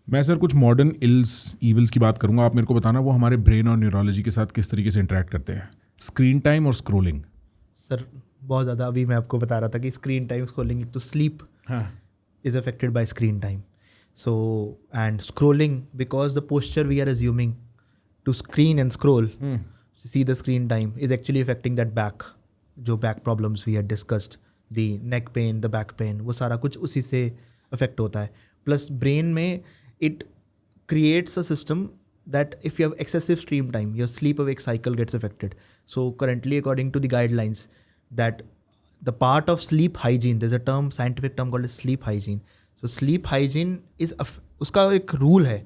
मैं सर कुछ modern evils की बात करूंगा, आप मेरे को बताना वो हमारे ब्रेन और न्यूरोलॉजी के साथ किस तरीके से इंटरेक्ट करते हैं. स्क्रीन टाइम और स्क्रोलिंग. सर बहुत ज़्यादा, अभी मैं आपको बता रहा था कि स्क्रीन टाइम स्क्रोलिंग, तो sleep is affected by screen time. So and scrolling because the posture we are assuming to screen and scroll see the screen time is actually affecting that back, जो back problems we had discussed, the neck pain, the back pain, वो सारा कुछ उसी से affect होता है. Plus brain में it creates a system that if you have excessive screen time, your sleep awake cycle gets affected. So currently according to the guidelines that the part of sleep hygiene, there's a term, scientific term called as sleep hygiene. So sleep hygiene is उसका एक rule है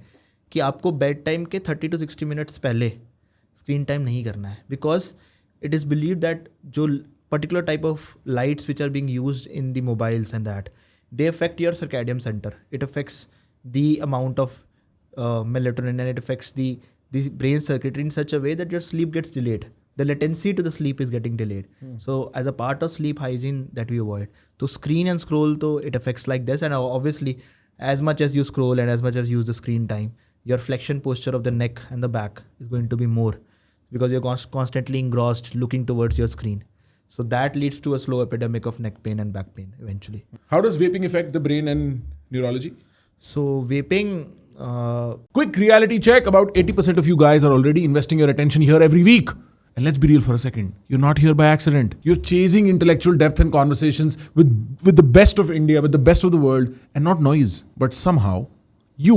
कि आपको bed time के 30 to 60 minutes पहले screen time नहीं करना है, because it is believe that जो particular type of lights which are being used in the mobiles and that they affect your circadian centre. It affects the amount of melatonin and it affects the brain circuitry in such a way that your sleep gets delayed. The latency to the sleep is getting delayed. So as a part of sleep hygiene that we avoid, to screen and scroll, तो it affects like this. And obviously as much as you scroll and as much as you use the screen time, your flexion posture of the neck and the back is going to be more because you're constantly engrossed looking towards your screen. So that leads to a slow epidemic of neck pain and back pain eventually. How does vaping affect the brain and neurology? So vaping... Quick reality check. About 80% of you guys are already investing your attention here every week. And let's be real for a second. You're not here by accident. You're chasing intellectual depth and conversations with the best of India, with the best of the world, and not noise. But somehow, you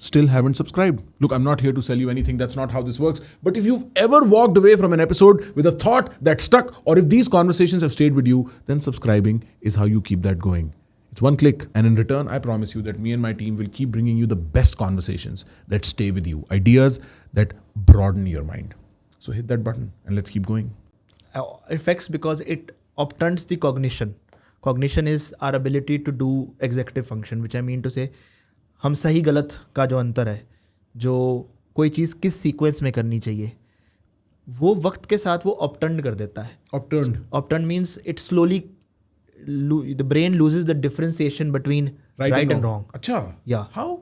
still haven't subscribed. Look, I'm not here to sell you anything. That's not how this works. But if you've ever walked away from an episode with a thought that stuck, or if these conversations have stayed with you, then subscribing is how you keep that going. It's one click, and in return, I promise you that me and my team will keep bringing you the best conversations that stay with you, ideas that broaden your mind. So hit that button and let's keep going. Affects because it upturns the cognition. Cognition is our ability to do executive function, which I mean to say, हम सही गलत का जो अंतर है, जो कोई चीज़ किस सीक्वेंस में करनी चाहिए, वो वक्त के साथ वो अपटर्न कर देता है. Upturn means it slowly the brain loses the differentiation between right and wrong. अच्छा, या हाउ?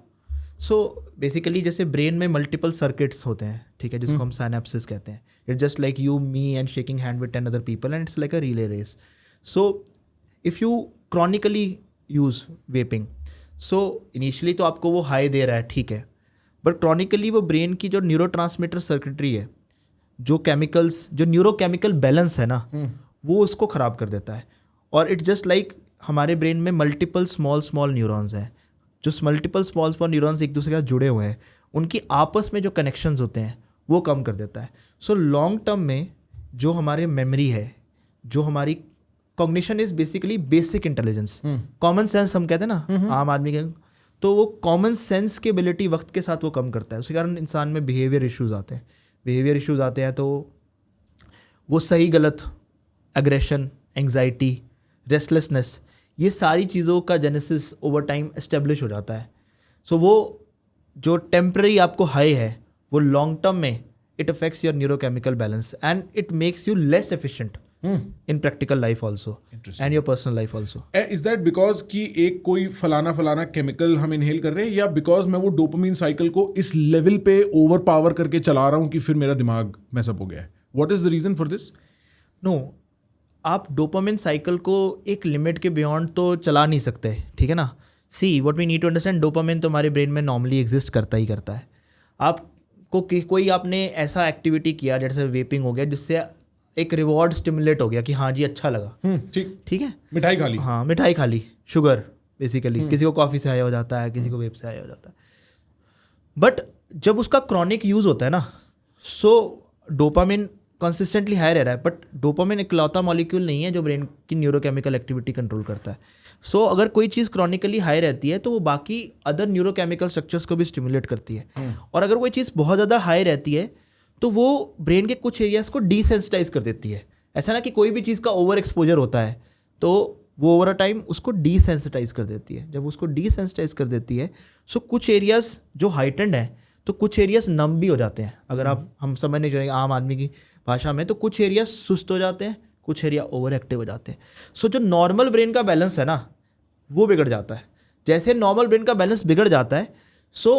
सो बेसिकली जैसे ब्रेन में मल्टीपल सर्किट्स होते हैं, ठीक है, जिसको हम साइनेप्सिस कहते हैं. It's just like you, me and shaking hand with 10 other people and it's like a relay race. So if you chronically use vaping, so initially तो आपको वो हाई दे रहा है, ठीक है, बट क्रॉनिकली वो ब्रेन की जो न्यूरोट्रांसमीटर सर्किटरी है, जो केमिकल्स, जो न्यूरोकेमिकल बैलेंस है ना, वो उसको ख़राब कर देता है. और इट्स जस्ट लाइक हमारे ब्रेन में मल्टीपल स्मॉल न्यूरॉन्स हैं, जो मल्टीपल स्मॉल न्यूरॉन्स एक दूसरे के साथ जुड़े हुए हैं, उनकी आपस में जो कनेक्शंस होते हैं वो कम कर देता है. सो लॉन्ग टर्म में जो हमारे मेमोरी है, जो हमारी cognition is basically basic intelligence, common sense हम कहते हैं ना आम आदमी के, तो वो कॉमन सेंस की एबिलिटी वक्त के साथ वो कम करता है. उसके कारण इंसान में बिहेवियर इश्यूज़ आते हैं. तो वो सही गलत, एग्रेशन, एंग्जाइटी, रेस्टलेसनेस, ये सारी चीज़ों का जेनेसिस ओवर टाइम एस्टेब्लिश हो जाता है. सो वो जो टेम्पररी आपको हाई है, वो लॉन्ग टर्म में it affects your neurochemical balance and it makes you less efficient in practical life also and your personal life also. Is that because कि एक कोई फलाना केमिकल हम इनहेल कर रहे हैं, या बिकॉज मैं वो डोपामिन साइकिल को इस लेवल पे ओवर पावर करके चला रहा हूँ कि फिर मेरा दिमाग मैसअप हो गया है? What is the reason for this? No, आप डोपामिन साइकिल को एक लिमिट के बियॉन्ड तो चला नहीं सकते, ठीक है ना. See what we need to understand, dopamine तो हमारे ब्रेन में नॉर्मली एग्जिस्ट करता है. आपको कोई आपने ऐसा एक्टिविटी किया जैसे वेपिंग हो गया, जिससे एक रिवॉर्ड स्टिमुलेट हो गया कि हाँ जी अच्छा लगा, ठीक है, मिठाई खा ली, हाँ मिठाई खा ली, शुगर बेसिकली, किसी को कॉफ़ी से आया हो जाता है, किसी को वेप से आया हो जाता है. बट जब उसका क्रॉनिक यूज़ होता है ना, सो डोपामिन कंसिस्टेंटली हाई रह रहा है, बट डोपामिन इकलौता मॉलिक्यूल नहीं है जो ब्रेन की न्यूरोकेमिकल एक्टिविटी कंट्रोल करता है. सो अगर कोई चीज़ क्रॉनिकली हाई रहती है तो वो बाकी अदर न्यूरोकेमिकल स्ट्रक्चर्स को भी स्टिमुलेट करती है. और अगर कोई चीज़ बहुत ज़्यादा हाई रहती है तो वो ब्रेन के कुछ एरियाज को डिसेंसिटाइज कर देती है. ऐसा ना कि कोई भी चीज़ का ओवर एक्सपोजर होता है तो वो ओवर अ टाइम उसको डिसेंसिटाइज कर देती है. जब उसको डिसेंसिटाइज कर देती है, सो कुछ एरियाज जो हाइटेंड है तो कुछ एरियाज नम भी हो जाते हैं. अगर हम समझ नहीं चाहेंगे आम आदमी की भाषा में, तो कुछ एरियाज सुस्त हो जाते हैं, कुछ एरिया ओवर एक्टिव हो जाते हैं. सो जो नॉर्मल ब्रेन का बैलेंस है ना, वो बिगड़ जाता है. जैसे नॉर्मल ब्रेन का बैलेंस बिगड़ जाता है, सो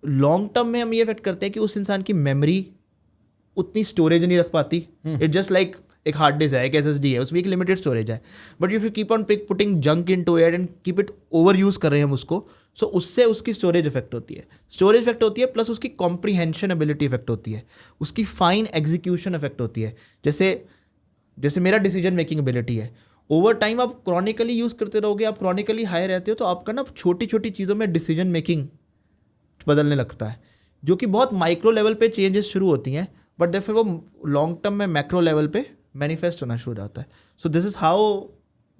लॉन्ग टर्म में हम ये इफेक्ट करते हैं कि उस इंसान की मेमोरी उतनी स्टोरेज नहीं रख पाती. इट जस्ट लाइक एक हार्ड डिस्क है, एक SSD है, उसमें एक लिमिटेड स्टोरेज है. But if you keep on putting junk into it and keep it over use कर रहे हैं हम उसको, सो उससे उसकी स्टोरेज इफेक्ट होती है. स्टोरेज इफेक्ट होती है प्लस उसकी कॉम्प्रीहेंशन एबिलिटी इफेक्ट होती है, उसकी फाइन एग्जीक्यूशन इफेक्ट होती है. जैसे मेरा डिसीजन मेकिंग एबिलिटी है, ओवर टाइम आप क्रॉनिकली यूज़ करते रहोगे, आप क्रॉनिकली हाई रहते हो, तो आपका ना छोटी छोटी चीज़ों में डिसीजन मेकिंग बदलने लगता है, जो कि बहुत माइक्रो लेवल पे चेंजेस शुरू होती हैं, बट फिर वो लॉन्ग टर्म में मैक्रो लेवल पे मैनिफेस्ट होना शुरू हो जाता है. So this is how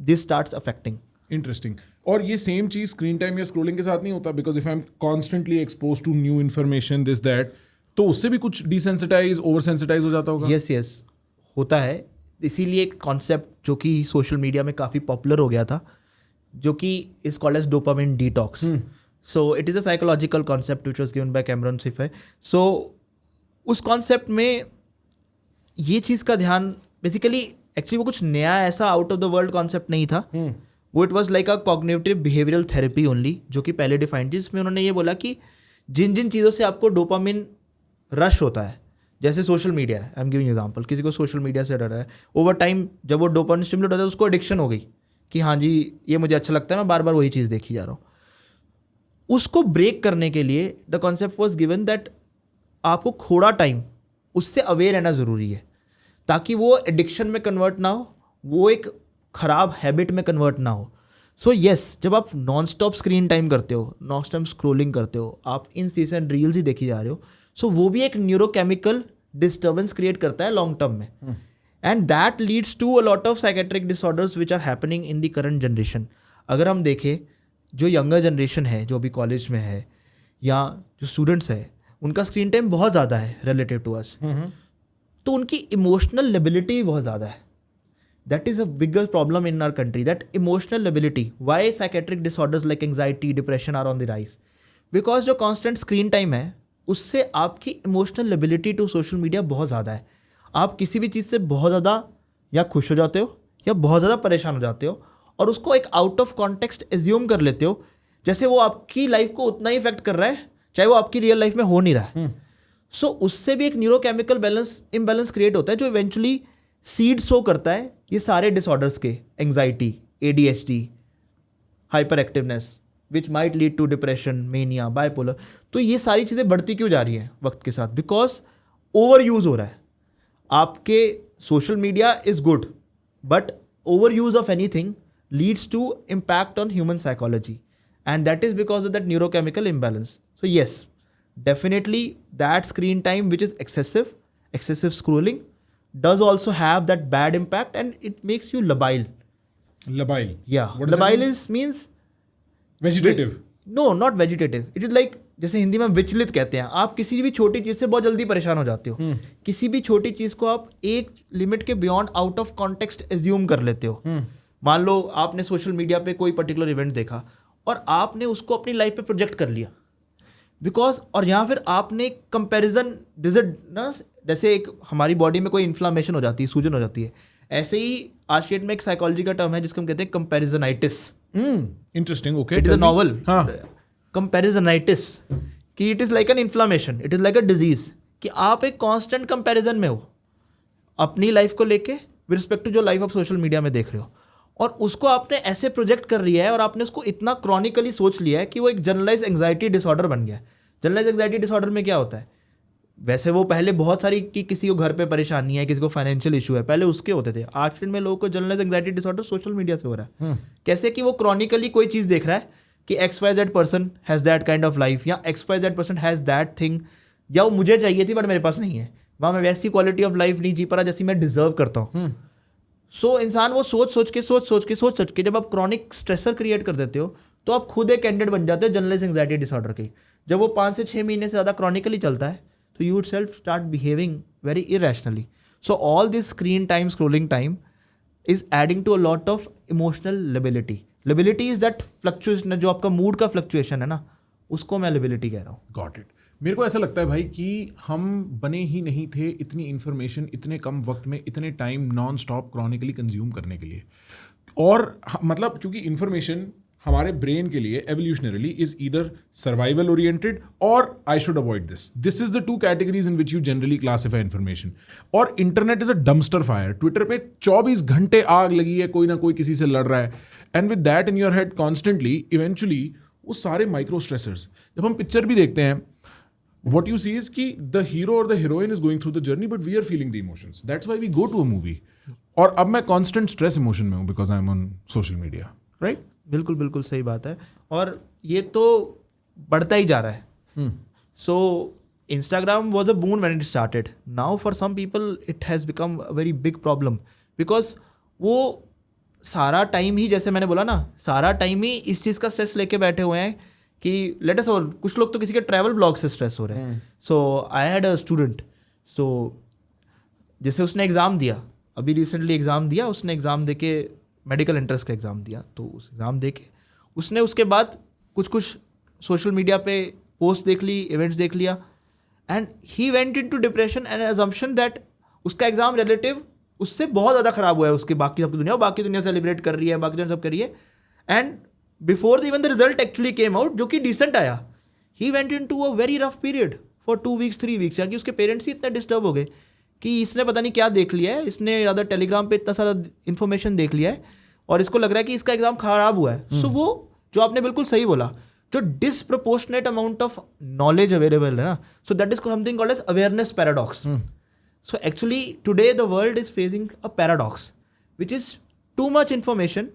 this starts affecting. Interesting. और ये सेम चीज स्क्रीन टाइम या स्क्रोलिंग के साथ नहीं होता? Because if I am constantly expose to new information this that, तो उससे भी कुछ डिसेंसिटाइज ओवर सेंसिटाइज हो जाता होगा. यस होता है. इसीलिए एक कॉन्सेप्ट जो कि सोशल मीडिया में काफ़ी पॉपुलर हो गया था, जो कि is called as dopamine detox. So it is a psychological concept which was given by Cameron Sepah. So उस कॉन्सेप्ट में ये चीज़ का ध्यान बेसिकली एक्चुअली वो कुछ नया ऐसा out of the world concept नहीं था. वो it was like a cognitive behavioural therapy only, जो कि पहले डिफाइंड थी. जिसमें उन्होंने ये बोला कि जिन जिन चीज़ों से आपको डोपामिन रश होता है, जैसे सोशल मीडिया है, आई एम गिविंग एग्जांपल, किसी को सोशल मीडिया से डर है, ओवर टाइम जब वो डोपामिन स्टिमुलेट होता है उसको एडिक्शन हो गई कि हाँ जी ये मुझे अच्छा लगता है, मैं बार बार वही चीज़ देखी जा रहा हूँ. उसको ब्रेक करने के लिए the concept was given that आपको थोड़ा टाइम उससे अवेयर रहना ज़रूरी है, ताकि वो एडिक्शन में कन्वर्ट ना हो, वो एक ख़राब हैबिट में कन्वर्ट ना हो. सो येस, जब आप नॉन स्टॉप स्क्रीन टाइम करते हो, नॉन स्टॉप स्क्रोलिंग करते हो, आप इन सीजन रील्स ही देखी जा रहे हो, सो वो भी एक न्यूरोकेमिकल डिस्टर्बेंस क्रिएट करता है लॉन्ग टर्म में. And that leads to a lot of psychiatric disorders which are happening in the current generation. अगर हम देखें, जो यंगर जनरेशन है, जो अभी कॉलेज में है या जो स्टूडेंट्स है, उनका स्क्रीन टाइम बहुत ज़्यादा है रिलेटिव टू अस. तो उनकी इमोशनल लेबिलिटी भी बहुत ज़्यादा है. That is a biggest problem in our country, that emotional lability. Why psychiatric disorders like anxiety, depression are on the rise? Because जो कॉन्स्टेंट स्क्रीन टाइम है उससे आपकी emotional lability to social media बहुत ज़्यादा है. आप किसी भी चीज़ से बहुत ज़्यादा या खुश हो जाते हो या बहुत ज़्यादा परेशान हो जाते हो, और उसको एक आउट ऑफ कॉन्टेक्स्ट एज्यूम कर लेते हो, जैसे वो आपकी लाइफ को उतना ही इफेक्ट कर रहा है चाहे वो आपकी रियल लाइफ में हो नहीं रहा है. सो उससे भी एक न्यूरोकेमिकल इम्बैलेंस क्रिएट होता है, जो इवेंचुअली सीड सो करता है ये सारे डिसऑर्डर्स के, anxiety, ADHD, hyper activeness, which might lead to depression, mania, bipolar. तो ये सारी चीज़ें बढ़ती क्यों जा रही हैं वक्त के साथ? बिकॉज ओवर यूज़ हो रहा है. आपके social media is good, but over use of anything leads to impact on human psychology, and that is because of that neurochemical imbalance. So yes, definitely that screen time which is excessive scrolling does also have that bad impact, and it makes you labile. Yeah, What labile means vegetative. No, not vegetative. It is like, जैसे हिंदी में विचलित कहते हैं. आप किसी भी छोटी चीज़ से बहुत जल्दी परेशान हो जाते हो. किसी भी छोटी चीज़ को आप एक लिमिट के beyond out of context assume कर लेते हो. मान लो आपने सोशल मीडिया पे कोई पर्टिकुलर इवेंट देखा और आपने उसको अपनी लाइफ पे प्रोजेक्ट कर लिया, बिकॉज, और यहाँ फिर आपने कंपैरिजन ना, जैसे एक हमारी बॉडी में कोई इन्फ्लामेशन हो जाती है, सूजन हो जाती है, ऐसे ही आज के डेट में एक साइकोलॉजी का टर्म है जिसको हम कहते हैं comparisonitis. Interesting. Okay, it is a novel. Comparisonitis, कि it is like an inflammation, it is like a disease, कि आप एक कांस्टेंट कंपैरिजन में हो अपनी लाइफ को लेके विद रिस्पेक्ट टू जो लाइफ आप सोशल मीडिया में देख रहे हो, और उसको आपने ऐसे प्रोजेक्ट कर लिया है और आपने उसको इतना क्रॉनिकली सोच लिया है कि वो एक जनरलाइज एंग्जाइटी डिसऑर्डर बन गया है. जनरलाइज एंग्जाइटी डिसऑर्डर में क्या होता है? वैसे वो पहले बहुत सारी कि किसी को घर पे परेशानी है, किसी को फाइनेंशियल इशू है, पहले उसके होते थे. आज में लोगों को generalise anxiety disorder social media से हो रहा है. कैसे कि वो क्रॉनिकली कोई चीज़ देख रहा है कि XYZ person has that kind of life, या XYZ person has that thing, या वो मुझे चाहिए थी बट मेरे पास नहीं है, वहाँ मैं वैसी क्वालिटी ऑफ लाइफ नहीं जी पा रहा जैसी मैं डिजर्व करता हूँ. सो इंसान वो सोच के जब आप क्रॉनिक स्ट्रेसर क्रिएट कर देते हो तो आप खुद एक कैंडिडेट बन जाते हो जनरलाइज एंग्जाइटी डिसऑर्डर की. जब वो 5 से 6 महीने से ज़्यादा क्रॉनिकली चलता है तो you would self start behaving very irrationally. So all this screen time, scrolling time is adding to a lot of emotional lability. Lability is that fluctuation, जो आपका मूड का फ्लक्चुएशन है ना, उसको मैं लेबिलिटी कह रहा हूँ. Got it. मेरे को ऐसा लगता है भाई कि हम बने ही नहीं थे इतनी इन्फॉर्मेशन इतने कम वक्त में इतने time non stop chronically consume करने के लिए. और मतलब क्योंकि इन्फॉर्मेशन हमारे ब्रेन के लिए evolutionarily is either survival oriented or I should avoid this is the two categories in which you generally classify information. और internet is a dumpster fire. Twitter पे 24 घंटे आग लगी है, कोई ना कोई किसी से लड़ रहा है, and with that in your head constantly eventually वो सारे माइक्रो स्ट्रेसर्स. जब हम पिक्चर भी देखते हैं, what you see is कि the hero or the heroine is going through the journey but we are feeling the emotions. That's why we go to a movie. और अब मैं constant stress emotion में हूँ because I'm on social media, right? बिल्कुल बिल्कुल सही बात है. और ये तो बढ़ता ही जा रहा है. So Instagram was a boon when it started. Now for some people it has become a very big problem because वो सारा टाइम ही, जैसे मैंने बोला ना, सारा टाइम ही इस चीज़ का स्ट्रेस लेके बैठे हुए हैं कि लेट अस, और कुछ लोग तो किसी के ट्रैवल ब्लॉग से स्ट्रेस हो रहे हैं. सो आई हैड अ स्टूडेंट, सो जैसे उसने एग्ज़ाम दिया, अभी रिसेंटली एग्ज़ाम दिया, उसने एग्ज़ाम दे के मेडिकल एंट्रेंस का एग्ज़ाम दिया. तो उस एग्ज़ाम दे के उसने उसके बाद कुछ सोशल मीडिया पे पोस्ट देख ली, इवेंट्स देख लिया, and he went into depression and assumption that उसका एग्ज़ाम रिलेटिव उससे बहुत ज़्यादा ख़राब हुआ है, उसके बाकी सबकी दुनिया, बाकी दुनिया सेलिब्रेट कर रही है, बाकी दुनिया सब कर रही है, and before even the result actually came out, जो कि डिसेंट आया, he went into a very rough period for 2 weeks 3 weeks, क्योंकि उसके पेरेंट्स ही इतने डिस्टर्ब हो गए कि इसने पता नहीं क्या देख लिया है, इसने ज़्यादा टेलीग्राम पे इतना सारा इन्फॉर्मेशन देख लिया है और इसको लग रहा है कि इसका एग्जाम खराब हुआ है. सो वो जो आपने बिल्कुल सही बोला, जो disproportionate amount of knowledge available है ना, so that is something called as awareness paradox. So actually today the world is facing a paradox, which is too much information,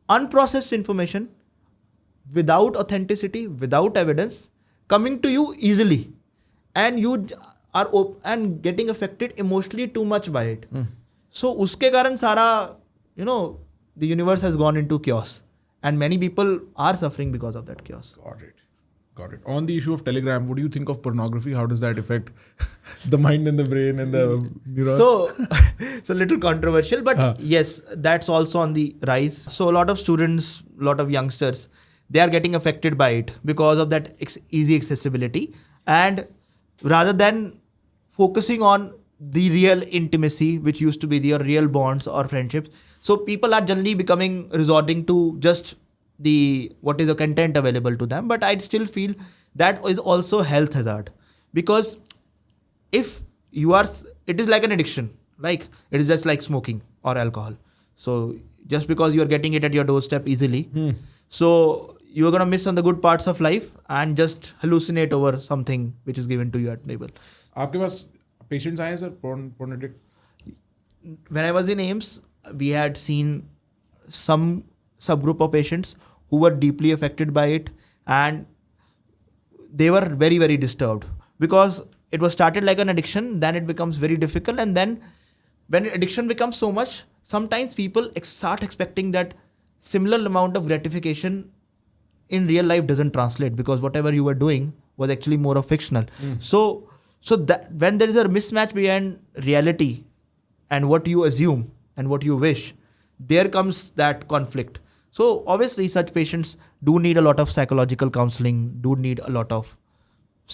unprocessed information, without authenticity, without evidence, coming to you easily, and you are and getting affected emotionally too much by it. So उसके कारण सारा, you know, the universe has gone into chaos, and many people are suffering because of that chaos. Got it. On the issue of Telegram, what do you think of pornography? How does that affect the mind and the brain and the neurons? So little controversial, but yes, that's also on the rise. So a lot of students, a lot of youngsters, they are getting affected by it because of that easy accessibility. And rather than focusing on the real intimacy, which used to be the real bonds or friendships, so people are generally resorting to just what is the content available to them. But I still feel that is also health hazard, because if you are, it is like an addiction, like it is just like smoking or alcohol. So just because you are getting it at your doorstep easily, so you are going to miss on the good parts of life and just hallucinate over something which is given to you at table. आपके पास patients आए sir porn addict? When I was in AIIMS, we had seen some subgroup of patients who were deeply affected by it, and they were very, very disturbed because it was started like an addiction, then it becomes very difficult, and then when addiction becomes so much, sometimes people start expecting that similar amount of gratification in real life doesn't translate, because whatever you were doing was actually more of fictional. So that when there is a mismatch between reality and what you assume and what you wish, there comes that conflict. So obviously such patients do need a lot of psychological counseling, do need a lot of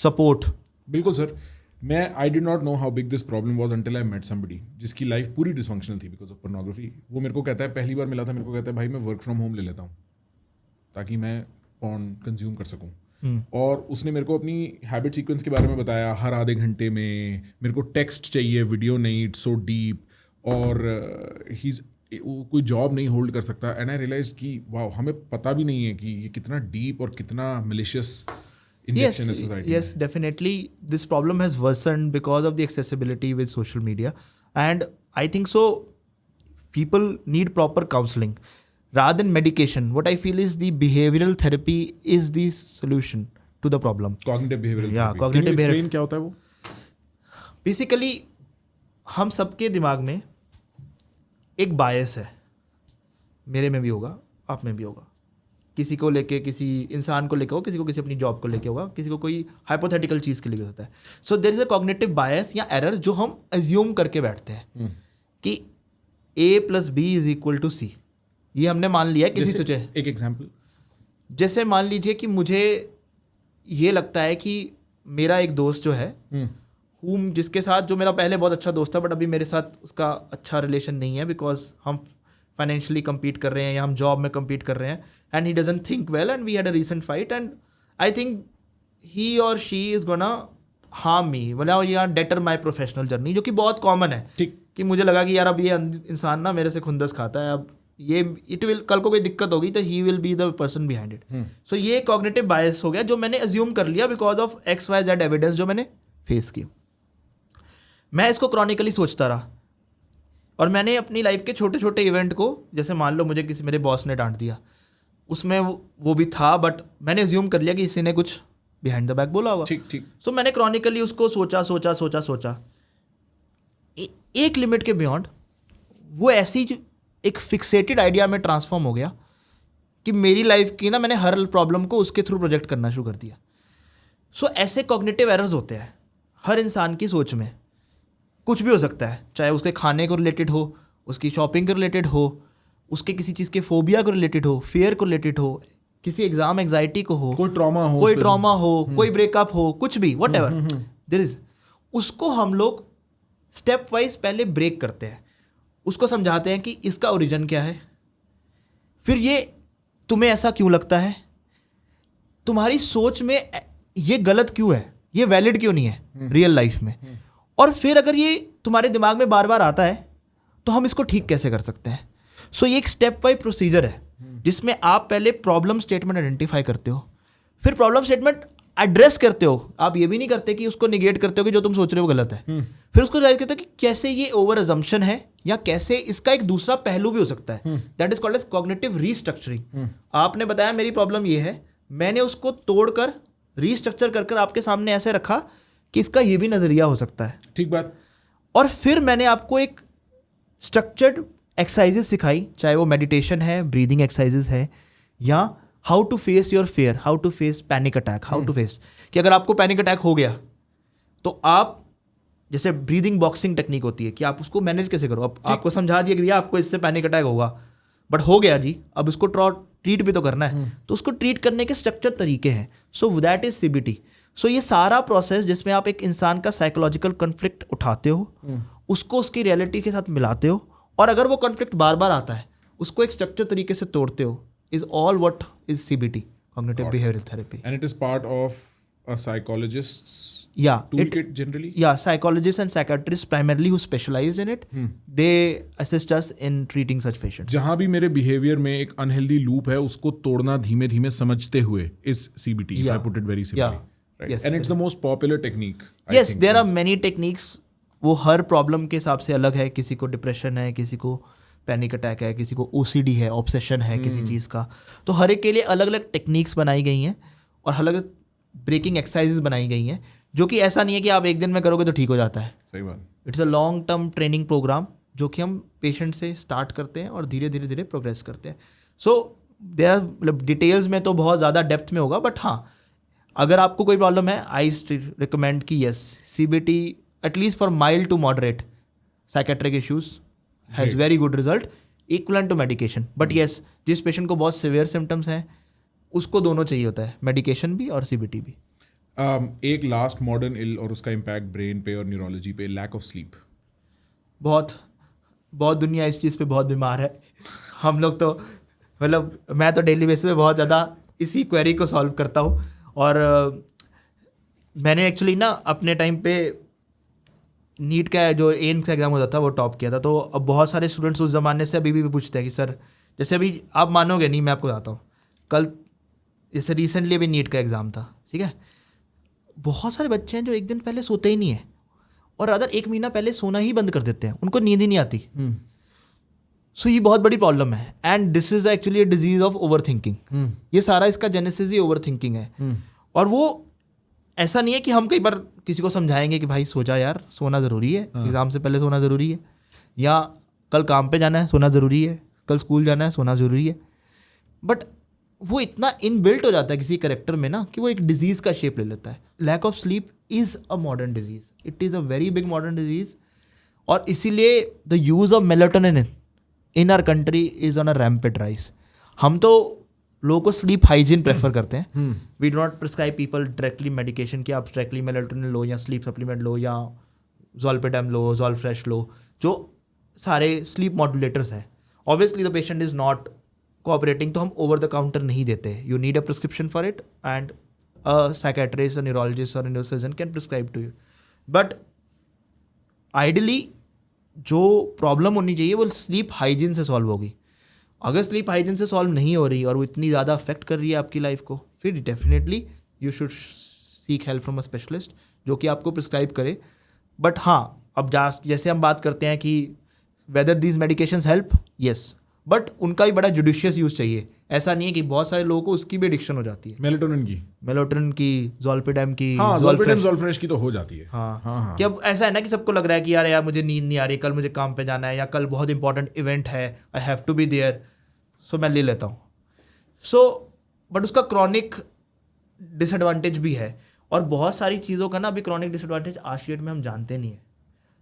support. बिल्कुल sir. I did not know how big this problem was until I met somebody जिसकी life पूरी dysfunctional थी because of pornography. वो मेरे को कहता है, पहली बार मिला था, मेरे को कहता है भाई मैं वर्क फ्रॉम होम ले लेता हूँ ताकि मैं पॉर्न कंज्यूम कर सकूँ. और उसने मेरे को अपनी हैबिट सीक्वेंस के बारे में बताया. हर आधे घंटे में मेरे को टेक्स्ट चाहिए, वीडियो नहीं, इट्स सो डीप, और कोई जॉब नहीं होल्ड कर सकता. एंड आई रियलाइज कि वाह, हमें पता भी नहीं है कि ये कितना डीप और कितना malicious injection है society. Yes, definitely this problem has worsened because of the accessibility with social media, and I think so people need proper counseling rather than medication. What I feel is the behavioral therapy is the solution to the problem. Cognitive behavioral Yeah, therapy. cognitive Can you behavioral. explain क्या होता है वो? Basically हम सबके दिमाग में एक बायस है, मेरे में भी होगा, आप में भी होगा, किसी को लेके, किसी इंसान को लेके हो, किसी को किसी अपनी जॉब को लेके होगा, किसी को कोई हाइपोथेटिकल चीज़ के लिए होता है. So there is a cognitive bias या एरर जो हम एज्यूम करके बैठते हैं कि A+B=C. ये हमने मान लिया किसी सोचे. एक एग्जाम्पल, जैसे मान लीजिए कि मुझे ये लगता है कि मेरा एक दोस्त जो है, जिसके साथ, जो मेरा पहले बहुत अच्छा दोस्त था बट अभी मेरे साथ उसका अच्छा रिलेशन नहीं है बिकॉज हम फाइनेंशियली compete कर रहे हैं या हम जॉब में compete कर रहे हैं, and he doesn't think well, and we had a recent fight, and I think he or she is gonna harm me, मतलब यहाँ deter my professional journey, जो कि बहुत common है. ठीक. कि मुझे लगा कि यार अब ये इंसान ना मेरे से खुंदस खाता है, अब ये इट विल, कल को कोई दिक्कत होगी तो he will be the person behind it. So ये कॉग्निटिव बायस हो गया जो मैंने अज्यूम कर लिया बिकॉज ऑफ XYZ एविडेंस जो मैंने फेस किया. मैं इसको क्रॉनिकली सोचता रहा और मैंने अपनी लाइफ के छोटे छोटे इवेंट को, जैसे मान लो मुझे किसी मेरे बॉस ने डांट दिया, उसमें वो भी था, बट मैंने अज्यूम कर लिया कि इसी ने कुछ बिहाइंड द बैक बोला होगा. ठीक ठीक. सो मैंने क्रॉनिकली उसको सोचा. एक लिमिट के बियॉन्ड वो ऐसी एक फिक्सेटेड आइडिया में ट्रांसफॉर्म हो गया कि मेरी लाइफ की ना मैंने हर प्रॉब्लम को उसके थ्रू प्रोजेक्ट करना शुरू कर दिया. सो ऐसे कॉग्निटिव एरर्स होते हैं हर इंसान की सोच में. कुछ भी हो सकता है, चाहे उसके खाने को रिलेटेड हो, उसकी शॉपिंग के रिलेटेड हो, उसके किसी चीज़ के फोबिया को रिलेटेड हो, फियर को रिलेटेड हो, किसी एग्जाम एंग्जाइटी को हो, कोई ट्रॉमा हो, कोई ब्रेकअप हो, कुछ भी, वट एवर देयर इज, उसको हम लोग स्टेप वाइज पहले ब्रेक करते हैं. उसको समझाते हैं कि इसका ओरिजिन क्या है, फिर ये तुम्हें ऐसा क्यों लगता है, तुम्हारी सोच में ये गलत क्यों है, ये वैलिड क्यों नहीं है रियल लाइफ में, और फिर अगर ये तुम्हारे दिमाग में बार बार आता है तो हम इसको ठीक कैसे कर सकते हैं. सो ये एक स्टेप वाइज प्रोसीजर है जिसमें आप पहले प्रॉब्लम स्टेटमेंट आइडेंटिफाई करते हो, फिर प्रॉब्लम स्टेटमेंट एड्रेस करते हो. आप ये भी नहीं करते कि उसको निगेट करते हो कि जो तुम सोच रहे हो वो गलत है. फिर उसको रियलाइज करते हो कि कैसे ये ओवर अजम्पशन है या कैसे इसका एक दूसरा पहलू भी हो सकता है. That is called as cognitive restructuring. आपने बताया मेरी प्रॉब्लम ये है, मैंने उसको तोड़कर रीस्ट्रक्चर कर आपके सामने ऐसे रखा कि इसका ये भी नजरिया हो सकता है. ठीक बात. और फिर मैंने आपको एक स्ट्रक्चर्ड एक्सरसाइजेस सिखाई, चाहे वो मेडिटेशन है, ब्रीदिंग एक्सरसाइजेस है, या how to face your fear, how to face panic attack, how to face कि अगर आपको पैनिक अटैक हो गया तो आप, जैसे ब्रीदिंग बॉक्सिंग टेक्निक होती है कि आप उसको मैनेज कैसे करो. अब आपको समझा दिया कि भैया आपको इससे पैनिक अटैक होगा, बट हो गया जी, अब उसको ट्रीट भी तो करना है, तो उसको ट्रीट करने के स्ट्रक्चर तरीके हैं. सो दैट इज CBT. सो ये सारा प्रोसेस जिसमें आप एक इंसान का साइकोलॉजिकल कॉन्फ्लिक्ट उठाते हो, उसको उसकी रियलिटी के साथ मिलाते हो, और अगर वो कॉन्फ्लिक्ट बार बार आता है उसको एक स्ट्रक्चर तरीके से तोड़ते हो, is all what is CBT, cognitive behavioral therapy. And it is part of a psychologist's toolkit generally? Yeah, psychologists and psychiatrists primarily who specialize in it, they assist us in treating such patients. जहाँ भी मेरे behavior में एक unhealthy loop है, उसको तोड़ना धीमे धीमे समझते हुए is CBT, if I put it very simply. Right? Yes, and it's the most popular technique. Yes, there are many techniques. वो हर प्रॉब्लम के हिसाब से अलग है. किसी को डिप्रेशन है, किसी को पैनिक अटैक है, किसी को OCD है, ऑब्सेशन है किसी चीज़ का. तो हर एक के लिए अलग अलग टेक्निक्स बनाई गई हैं और अलग ब्रेकिंग एक्सरसाइजेज बनाई गई हैं, जो कि ऐसा नहीं है कि आप एक दिन में करोगे तो ठीक हो जाता है. सही बात. It's a long term training program जो कि हम पेशेंट से स्टार्ट करते हैं और धीरे धीरे धीरे प्रोग्रेस करते हैं. सो देयर आर, मतलब डिटेल्स में तो बहुत ज़्यादा डेप्थ में होगा, बट हाँ, अगर आपको कोई प्रॉब्लम है, आई रिकमेंड कि yes, CBT at least for mild to moderate psychiatric issues has very good result equivalent to medication. But yes, जिस पेशेंट को बहुत सिवियर सिम्टम्स हैं उसको दोनों चाहिए होता है, मेडिकेशन भी और CBT भी. एक लास्ट मॉडर्न इल और उसका इम्पैक्ट ब्रेन पे और न्यूरोलॉजी पे, लैक ऑफ स्लीप. बहुत दुनिया इस चीज़ पे बहुत बीमार है. हम लोग तो, मतलब मैं तो डेली बेसिस पे बहुत ज़्यादा इसी क्वेरी को सॉल्व करता हूँ. और मैंने एक्चुअली ना अपने टाइम पे नीट का जो एम्स का एग्ज़ाम होता था वो टॉप किया था. तो अब बहुत सारे स्टूडेंट्स उस ज़माने से अभी भी पूछते हैं कि सर, जैसे अभी आप मानोगे नहीं, मैं आपको बताता हूँ, कल जैसे रिसेंटली अभी नीट का एग्ज़ाम था, ठीक है, बहुत सारे बच्चे हैं जो एक दिन पहले सोते ही नहीं है, और अदर 1 महीना पहले सोना ही बंद कर देते हैं, उनको नींद ही नहीं आती. सो ये बहुत बड़ी प्रॉब्लम है, and this is actually a disease of over thinking. ये सारा इसका जेनेसिस ही ओवर थिंकिंग है. और वो ऐसा नहीं है कि हम कई बार किसी को समझाएंगे कि भाई सो जा यार, सोना ज़रूरी है, एग्ज़ाम से पहले सोना ज़रूरी है, या कल काम पे जाना है, सोना ज़रूरी है, कल स्कूल जाना है, सोना ज़रूरी है. बट वो इतना इनबिल्ट हो जाता है किसी करेक्टर में ना कि वो एक डिजीज़ का शेप ले लेता है. Lack of sleep is a modern disease, it is a very big modern disease. और इसीलिए the use of melatonin in our country is on a ramped rise. हम तो लोगों को स्लीप हाइजीन प्रेफर करते हैं. We do not prescribe people directly medication कि आप डायरेक्टली मेलाटोनिन लो या स्लीप सप्लीमेंट लो या ज़ोलपेडम लो, ज़ोलफ्रेश लो, जो सारे स्लीप मॉड्यूलेटर्स हैं. Obviously the patient is not cooperating, तो हम ओवर द काउंटर नहीं देते. You need a prescription for it and a psychiatrist, a neurologist or neurosurgeon can prescribe to you. But ideally जो प्रॉब्लम होनी चाहिए वो sleep hygiene से solve होगी. अगर स्लीप हाइजीन से सॉल्व नहीं हो रही और वो इतनी ज़्यादा अफेक्ट कर रही है आपकी लाइफ को, फिर definitely you should seek help from a specialist जो कि आपको प्रिस्क्राइब करे. बट हाँ, अब जैसे हम बात करते हैं कि whether these medications help, yes, but उनका भी बड़ा जुडिशियस यूज़ चाहिए. ऐसा नहीं है कि बहुत सारे लोगों को उसकी भी एडिक्शन हो जाती है. मेलाटोनिन की, ज़ोल्पिडेम की, ज़ोल्फ्रेश की तो हो जाती है. हाँ. कि अब ऐसा है ना कि सबको लग रहा है कि यार मुझे नींद नहीं आ रही, कल मुझे काम पे जाना है, या कल बहुत इंपॉर्टेंट इवेंट है, I have to be there, so मैं ले लेता हूँ. सो बट उसका क्रॉनिक डिसएडवांटेज भी है. और बहुत सारी चीज़ों का ना अभी क्रॉनिक डिसएडवांटेज आज की डेट में हम जानते नहीं है.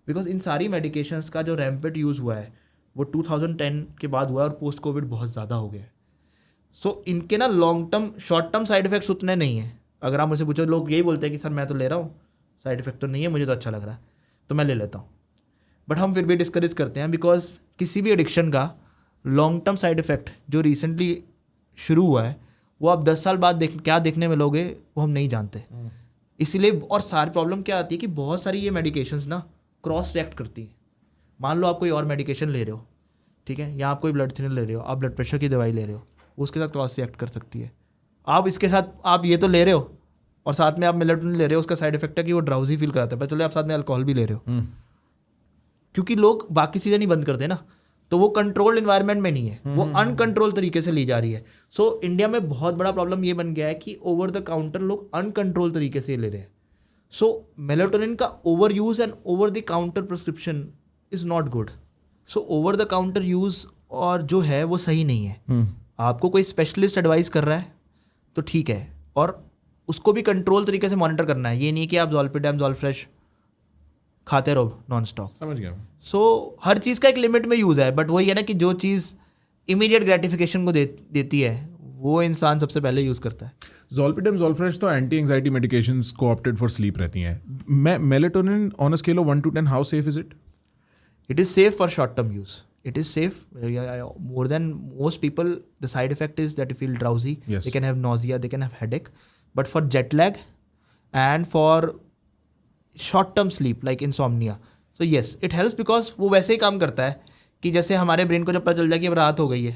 बिकॉज इन सारी मेडिकेशंस का जो रैम्पेंट यूज़ हुआ है वो 2010 के बाद हुआ है और पोस्ट कोविड बहुत ज़्यादा हो गया है. सो इनके ना long term, short term side effects उतने नहीं हैं. अगर आप मुझे पूछो, लोग यही बोलते हैं कि सर मैं तो ले रहा हूँ, साइड इफेक्ट तो नहीं है, मुझे तो अच्छा लग रहा है, तो मैं ले लेता हूँ. बट हम फिर भी डिस्करेज करते हैं बिकॉज किसी भी एडिक्शन का लॉन्ग टर्म साइड इफेक्ट जो रिसेंटली शुरू हुआ है वो आप 10 साल बाद क्या देखने मिलोगे वो हम नहीं जानते. इसीलिए, और सारी प्रॉब्लम क्या आती है कि बहुत सारी ये मेडिकेशंस ना क्रॉस रिएक्ट करती हैं. मान लो आप कोई और मेडिकेशन ले रहे हो, ठीक है, या आप कोई ब्लड थिनर ले रहे हो, आप ब्लड प्रेशर की दवाई ले रहे हो, उसके साथ क्रॉस रिएक्ट कर सकती है. आप इसके साथ आप ये तो ले रहे हो और साथ में आप मेलाटोनिन ले रहे हो, उसका साइड इफेक्ट है कि वो ड्राउजी फील कराता है, पर चलो आप साथ में अल्कोहल भी ले रहे हो. क्योंकि लोग बाकी चीज़ें नहीं बंद करते ना, तो वो कंट्रोल्ड इन्वायरमेंट में नहीं है, वो अनकंट्रोल तरीके से ली जा रही है. सो इंडिया में बहुत बड़ा प्रॉब्लम ये बन गया है कि ओवर द काउंटर लोग अनकंट्रोल तरीके से ले रहे हैं. सो मेलाटोनिन का over use and over the counter prescription is not good. So over the counter use और जो है वो सही नहीं है. आपको कोई स्पेशलिस्ट एडवाइस कर रहा है तो ठीक है, और उसको भी कंट्रोल तरीके से मॉनिटर करना है. ये नहीं कि आप ज़ोल्पिडेम, ज़ोल्फ्रेश खाते रहो नॉन स्टॉप. समझ गया. सो हर चीज़ का एक लिमिट में यूज़ है. बट वही है ना कि जो चीज़ इमीडिएट ग्रेटिफिकेशन को देती है वो इंसान सबसे पहले यूज़ करता है. ज़ोल्पिडेम, ज़ोल्फ्रेश तो एंटी एंग्जाइटी मेडिकेशंस को ऑप्टेड फॉर स्लीप रहती हैं. Melatonin on a scale of 1 to 10 how safe is it? It is safe for short-term use. It is safe. More than most people, the side effect is that you feel drowsy. Yes. They can have nausea. They can have headache. But for jet lag and for short-term sleep like insomnia, so yes, it helps because वो वैसे ही काम करता है कि जैसे हमारे brain को जब पता चल जाए कि अब रात हो गई है,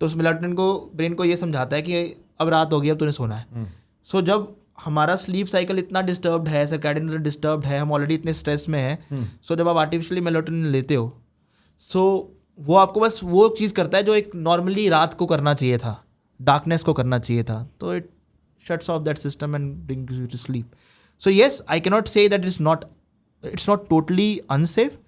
तो उस मेलाटोनिन को ब्रेन को ये समझाता है कि अब रात हो गई, अब तूने सोना है. सो जब हमारा स्लीप साइकिल इतना डिस्टर्ब्ड है, सर्कैडियन रिदम डिस्टर्ब्ड है, हम ऑलरेडी इतने स्ट्रेस में हैं, सो जब आप आर्टिफिशियली मेलाटोनिन लेते हो, सो वो आपको बस वो चीज़ करता है जो एक नॉर्मली रात को करना चाहिए था, डार्कनेस को करना चाहिए था, तो it shuts off that system and brings you to sleep. So yes, I cannot say that it's not totally unsafe,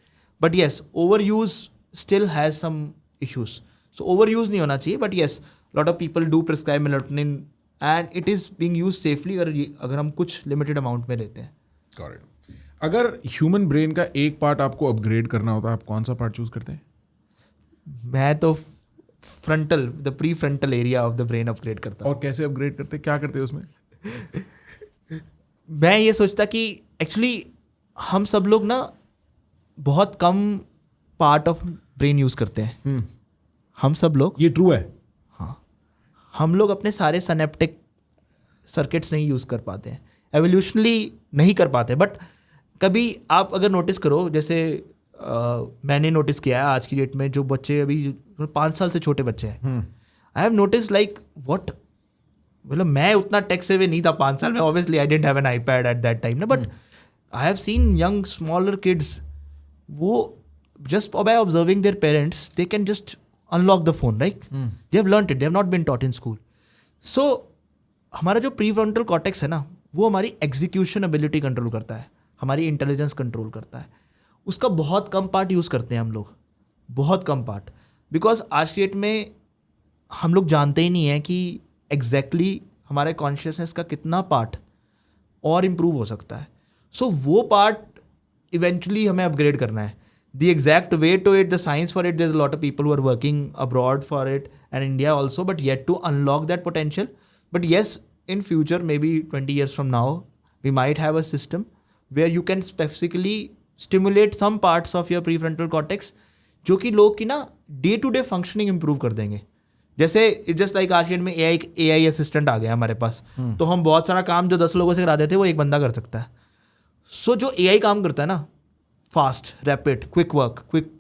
but yes, over use still has some issues. So over use नहीं होना चाहिए, but yes, lot of people do prescribe melatonin and it is being use safely अगर हम कुछ limited amount में लेते हैं. Correct. अगर ह्यूमन ब्रेन का एक पार्ट आपको अपग्रेड करना होता है, आप कौन सा पार्ट चूज करते हैं? मैं तो frontal, the pre frontal area of the brain upgrade करता. और कैसे अपग्रेड करते, क्या करते हैं उसमें? मैं ये सोचता कि एक्चुअली हम सब लोग ना बहुत कम पार्ट ऑफ ब्रेन यूज़ करते हैं. हम सब लोग, ये ट्रू है. हम लोग अपने सारे सिनेप्टिक सर्किट्स नहीं यूज़ कर पाते हैं, एवोल्यूशनली नहीं कर पाते. बट कभी आप अगर नोटिस करो, जैसे मैंने नोटिस किया है आज की डेट में जो बच्चे अभी 5 साल से छोटे बच्चे हैं, I have notice like what, मतलब मैं उतना टेक सेवी नहीं था 5 साल में, obviously I didn't have an iPad at that time ना, but I have seen young smaller kids, वो just by observing their parents they can just unlock the phone, right? They have learnt it. They have not been taught in school. So हमारा जो prefrontal cortex है ना, वो हमारी execution ability control करता है, हमारी इंटेलिजेंस कंट्रोल करता है. उसका बहुत कम पार्ट यूज़ करते हैं हम लोग, बहुत कम पार्ट. बिकॉज आज की डेट में हम लोग जानते ही नहीं है कि एग्जैक्टली हमारे कॉन्शियसनेस का कितना पार्ट और इम्प्रूव हो सकता है. सो वो पार्ट इवेंचुअली हमें अपग्रेड करना है. The exact way to it, the science for it, there's a lot of people who are working abroad for it and India also, but yet to unlock that potential. But yes, in future, maybe 20 years from now, we might have a system where you can specifically stimulate some parts of your prefrontal cortex जो कि लोग की ना day to day functioning improve कर देंगे. जैसे it just like आज के डेट में AI असिस्टेंट आ गया हमारे पास. तो हम बहुत सारा काम जो 10 लोगों से कराते थे वो एक बंदा कर सकता है. सो जो AI काम करता है ना, fast, rapid, quick work, quick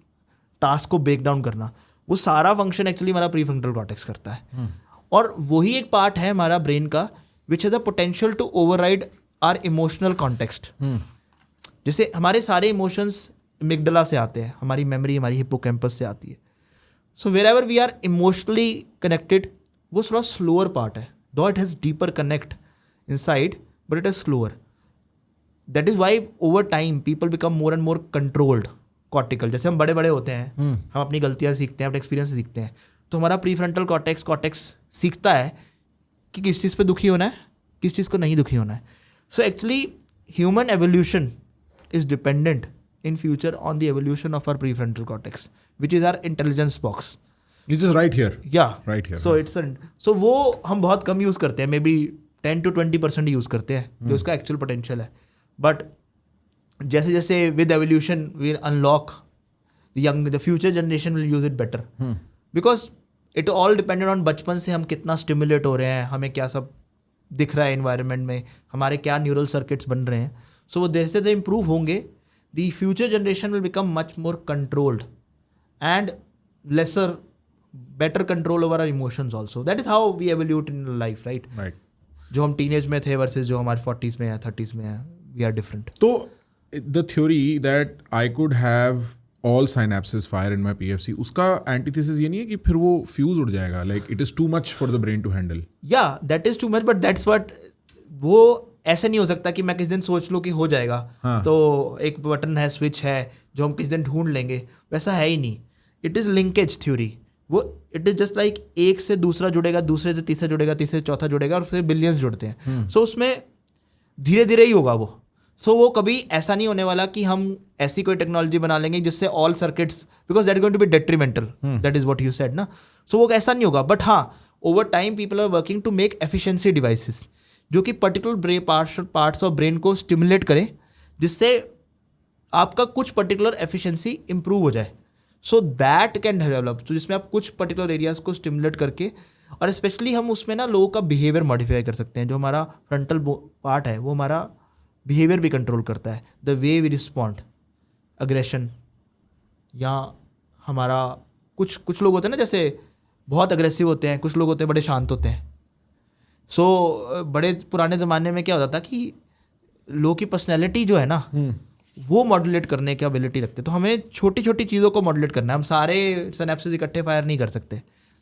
task को ब्रेक डाउन करना, वो सारा फंक्शन एक्चुअली हमारा प्रीफ्रंटल कॉर्टेक्स करता है. और वही एक पार्ट है हमारा ब्रेन का which has a potential to override our emotional context. जैसे हमारे सारे इमोशंस मिगडला से आते हैं, हमारी मेमोरी हमारी हिप्पोकैम्पस से आती है. So wherever we are emotionally connected, वो थोड़ा स्लोअर पार्ट है. Though it has deeper connect inside but it is slower. That is why over time people become more and more controlled cortical. जैसे हम बड़े बड़े होते हैं, हम अपनी गलतियाँ सीखते हैं, अपने एक्सपीरियंस से सीखते हैं, तो हमारा प्रीफ्रंटल कॉर्टेक्स सीखता है कि किस चीज़ पे दुखी होना है, किस चीज़ को नहीं दुखी होना है. So actually human evolution is dependent in future on the evolution of our prefrontal cortex, which is our intelligence box. Which is right here. Yeah. Right here. So so वो हम बहुत कम यूज़ करते हैं, मे बी 10 to 20% यूज़ करते हैं जो उसका actual potential है. बट जैसे जैसे with evolution we unlock the future generation will use it better, because it all depended on बचपन से हम कितना स्टिमुलेट हो रहे हैं, हमें क्या सब दिख रहा है इन्वायरमेंट में, हमारे क्या न्यूरल सर्किट्स बन रहे हैं. सो वो जैसे जैसे इम्प्रूव होंगे, the future generation will become much more controlled and better control over our emotions also. That is how we evolve in life, right? Right. जो हम teenage में थे versus जो हमारे 40s में है, 30s में है, we are different. So the theory that I could have all synapses fire in my PFC, उसका antithesis ये नहीं है कि फिर वो fuse उड़ जाएगा, like it is too much for the brain to handle. Yeah, that is too much, but that's what वो ऐसे नहीं हो सकता कि मैं किस दिन सोच लूँ कि हो जाएगा. हाँ. तो एक बटन है, स्विच है जो हम किस दिन ढूंढ लेंगे, वैसा है ही नहीं. It is linkage theory. वो इट इज़ जस्ट लाइक एक से दूसरा जुड़ेगा, दूसरे से तीसरा जुड़ेगा, तीसरे से चौथा जुड़ेगा और फिर बिलियंस जुड़ते हैं. सो उसमें धीरे धीरे ही होगा वो. सो वो कभी ऐसा नहीं होने वाला कि हम ऐसी कोई टेक्नोलॉजी बना लेंगे जिससे all circuits, because that is going to be detrimental. That is what you said ना. सो वो ऐसा नहीं होगा. बट हाँ, over time people are working to make efficiency devices जो कि पर्टिकुलर पार्ट्स ऑफ ब्रेन को स्टिमुलेट करें, जिससे आपका कुछ पर्टिकुलर एफिशिएंसी इंप्रूव हो जाए. So that can develop. तो जिसमें आप कुछ पर्टिकुलर एरियाज को स्टिमुलेट करके, और स्पेशली हम उसमें ना लोगों का बिहेवियर मॉडिफाई कर सकते हैं. जो हमारा फ्रंटल पार्ट है वो हमारा बिहेवियर भी कंट्रोल करता है. The way we respond, aggression, या हमारा कुछ लोग होते हैं ना, जैसे बहुत अग्रेसिव होते हैं, कुछ लोग होते हैं बड़े शांत होते हैं. सो बड़े पुराने ज़माने में क्या होता था कि लोगों की पर्सनैलिटी जो है ना, वो मॉड्यूलेट करने की एबिलिटी रखते. तो हमें छोटी छोटी चीज़ों को मॉड्यूलेट करना है. हम सारे सिनेप्सिस इकट्ठे फायर नहीं कर सकते.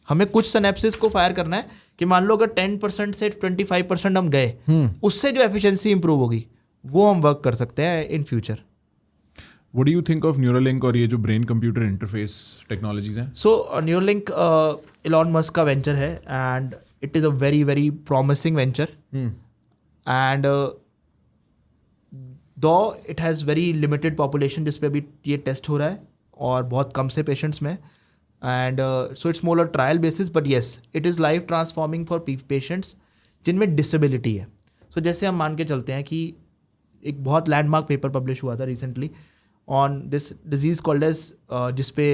हमें कुछ सिनेप्सिस को फायर करना है कि मान लो अगर 10% से 25% हम गए, उससे जो एफिशिएंसी इंप्रूव होगी वो हम वर्क कर सकते हैं in future. What do you think of Neuralink और ये जो ब्रेन कंप्यूटर इंटरफेस टेक्नोलॉजीज हैं? सो न्यूरलिंक इलॉन मस्क का वेंचर है and it is a very very promising venture. And though it has very limited population जिस पे अभी ये टेस्ट हो रहा है और बहुत कम से पेशेंट्स में. And so it's more trial basis, but yes it is life transforming for patients जिनमें डिसेबिलिटी है. सो जैसे हम मान के चलते हैं कि एक बहुत लैंडमार्क पेपर पब्लिश हुआ था recently on this disease called as, जिसपे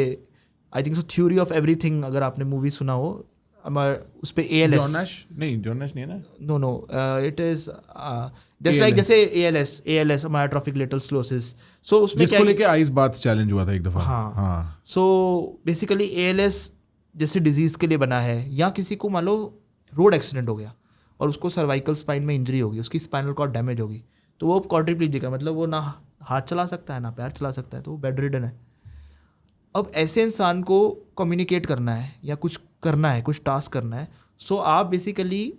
I think so theory of everything, अगर आपने मूवी सुना हो, उस पे ALS. जॉन नैश नहीं है ना? No it is just like जैसे ALS myotrophic lateral sclerosis. So उसमें जिसको लेके आइस बात चैलेंज हुआ था एक दफा. हाँ. सो बेसिकली ALS जैसे डिजीज के लिए बना है, या किसी को मान लो रोड एक्सीडेंट हो गया और उसको सर्वाइकल स्पाइन में इंजरी होगी, उसकी स्पाइनल कॉर्ड डैमेज होगी, तो वो क्वाड्रिप्लीजिक है, मतलब वो ना हाथ चला सकता है ना पैर चला सकता है, तो वो बेड रिडन है. अब ऐसे इंसान को कम्युनिकेट करना है या कुछ करना है, कुछ टास्क करना है. सो आप बेसिकली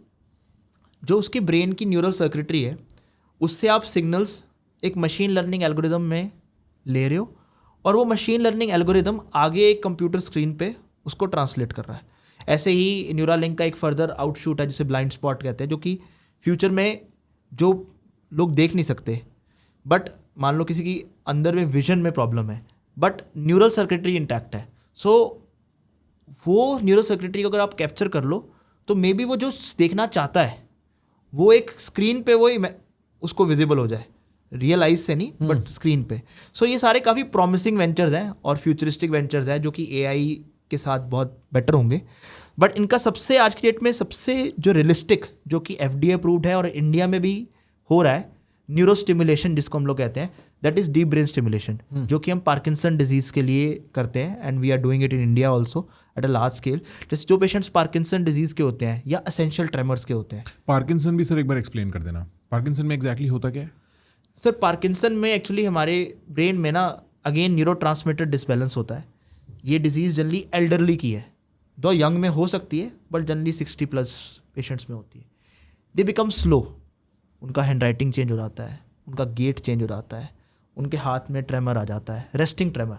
जो उसकी ब्रेन की न्यूरल सर्किटरी है, उससे आप सिग्नल्स एक मशीन लर्निंग एल्गोरिदम में ले रहे हो, और वो मशीन लर्निंग एल्गोरिदम आगे एक कंप्यूटर स्क्रीन पे उसको ट्रांसलेट कर रहा है. ऐसे ही न्यूरालिंक का एक फर्दर आउटशूट है जिसे ब्लाइंड स्पॉट कहते हैं, जो कि फ्यूचर में जो लोग देख नहीं सकते, बट मान लो किसी की अंदर में विजन में प्रॉब्लम है बट न्यूरल सर्किटरी इंटैक्ट है. सो वो न्यूरल सर्किटरी को अगर आप कैप्चर कर लो तो मे बी वो जो देखना चाहता है वो एक स्क्रीन पे वो उसको विजिबल हो जाए. रियल आइज से नहीं बट स्क्रीन पे. सो ये सारे काफ़ी प्रॉमिसिंग वेंचर्स हैं और फ्यूचरिस्टिक वेंचर्स हैं जो कि AI के साथ बहुत बेटर होंगे. बट इनका सबसे आज की डेट में सबसे जो रियलिस्टिक, जो कि FDA अप्रूव्ड है और इंडिया में भी हो रहा है, न्यूरो स्टिमुलेशन जिसको हम लोग कहते हैं, that is deep brain stimulation, जो कि हम पार्किंसन डिजीज के लिए करते हैं and we are doing it in India also at a large scale. जैसे जो पेशेंट्स पार्किंसन डिजीज के होते हैं या असेंशियल ट्रेमर्स के होते हैं. पार्किंसन भी सर एक बार एक्सप्लेन कर देना. पार्किंसन में एग्जैक्टली होता क्या है? सर पार्किंसन में एक्चुअली हमारे ब्रेन में ना अगेन न्यूरोट्रांसमीटर डिसबैलेंस होता है. ये डिजीज़ जनरली एल्डरली की है, दो यंग में हो सकती है बट जनरली 60+ पेशेंट्स में होती है. दे बिकम स्लो, उनका हैंड राइटिंग चेंज हो जाता है, उनका गेट चेंज हो जाता है, उनके हाथ में ट्रेमर आ जाता है, रेस्टिंग ट्रेमर.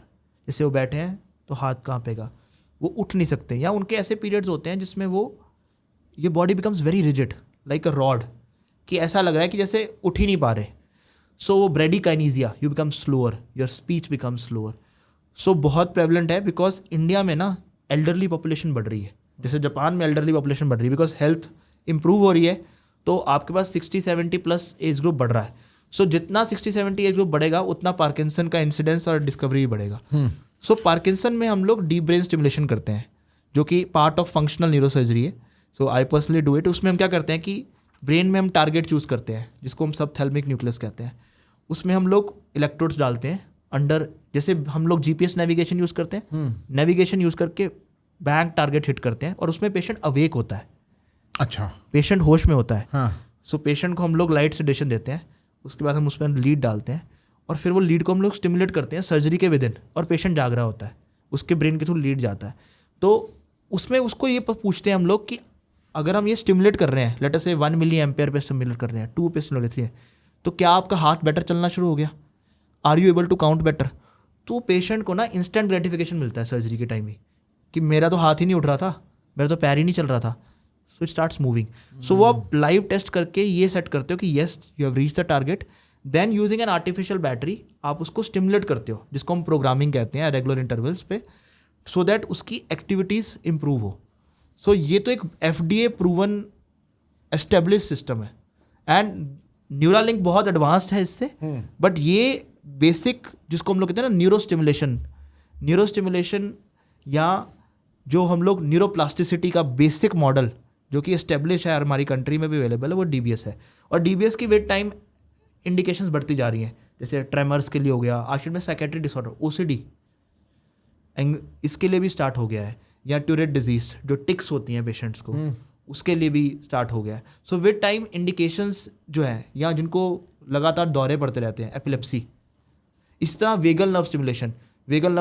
जैसे वो बैठे हैं तो हाथ कांपेगा, वो उठ नहीं सकते. या उनके ऐसे पीरियड्स होते हैं जिसमें ये body becomes very rigid like a rod, कि ऐसा लग रहा है कि जैसे उठ ही नहीं पा रहे. सो वो bradykinesia, you become slower, your speech become slower. So बहुत प्रेवलेंट है बिकॉज इंडिया में ना एल्डरली पॉपुलेशन बढ़ रही है. जैसे जापान में एल्डरली पॉपुलेशन बढ़ रही है बिकॉज हेल्थ इंप्रूव हो रही है, तो आपके पास 60-70+ एज ग्रुप बढ़ रहा है. सो जितना 60-70 एज ग्रुप बढ़ेगा उतना पार्किंसन का इंसिडेंस और डिस्कवरी भी बढ़ेगा. सो पार्किंसन में हम लोग डीप ब्रेन स्टिमुलेशन करते हैं जो कि पार्ट ऑफ फंक्शनल न्यूरोसर्जरी है. सो आई पर्सनली डू इट. उसमें हम क्या करते हैं कि ब्रेन में हम टारगेट चूज़ करते हैं जिसको हम सबथैलेमिक न्यूक्लियस कहते हैं. उसमें हम लोग इलेक्ट्रोड्स डालते हैं अंडर, जैसे हम लोग GPS नेविगेशन यूज़ करते हैं, नेविगेशन यूज़ करके बैंक टारगेट हिट करते हैं और उसमें पेशेंट अवेक होता है. अच्छा, पेशेंट होश में होता है. हाँ. सो पेशेंट को हम लोग लाइट सेडेशन देते हैं, उसके बाद हम उसमें लीड डालते हैं और फिर वो लीड को हम लोग स्टिमुलेट करते हैं सर्जरी के विदिन, और पेशेंट जाग रहा होता है, उसके ब्रेन के थ्रू लीड जाता है. तो उसमें उसको ये पूछते हैं हम लोग कि अगर हम ये स्टिमुलेट कर रहे हैं, लेट अस से 1 मिली एम्पेयर पे स्टिमुलेट कर रहे हैं, 2 पे स्टिमुलेट 3 है, तो क्या आपका हाथ बेटर चलना शुरू हो गया? Are you able to count better? तो पेशेंट को ना इंस्टेंट ग्रेटिफिकेशन मिलता है सर्जरी के टाइम ही, कि मेरा तो हाथ ही नहीं उठ रहा था, मेरा तो पैर ही नहीं चल रहा था. So it starts moving. So वो आप लाइव टेस्ट करके ये सेट करते हो कि yes you have reach the target. Then using an artificial battery आप उसको स्टिमुलेट करते हो, जिसको हम प्रोग्रामिंग कहते हैं, रेगुलर इंटरवल्स पे, सो दैट उसकी एक्टिविटीज़ इंप्रूव हो. सो ये तो एक FDA प्रूवन एस्टेब्लिश सिस्टम है एंड न्यूरालिंक बहुत एडवांस्ड है इससे. बट ये बेसिक जिसको हम लोग कहते हैं ना न्यूरोस्टिमुलेशन या जो हम लोग न्यूरोप्लास्टिसिटी का बेसिक मॉडल जो कि एस्टेब्लिश है हमारी कंट्री में भी अवेलेबल है, वो DBS है. और DBS की विद टाइम इंडिकेशंस बढ़ती जा रही हैं. जैसे ट्रेमर्स के लिए हो गया, आजकल में साइकेट्रिक डिसऑर्डर OCD इसके लिए भी स्टार्ट हो गया है, या ट्यूरेट डिजीज जो टिक्स होती हैं पेशेंट्स को, उसके लिए भी स्टार्ट हो गया है. सो विद टाइम इंडिकेशंस जो है, या जिनको लगातार दौरे पड़ते रहते हैं, एपिलेप्सी, इस तरह वेगल नर्व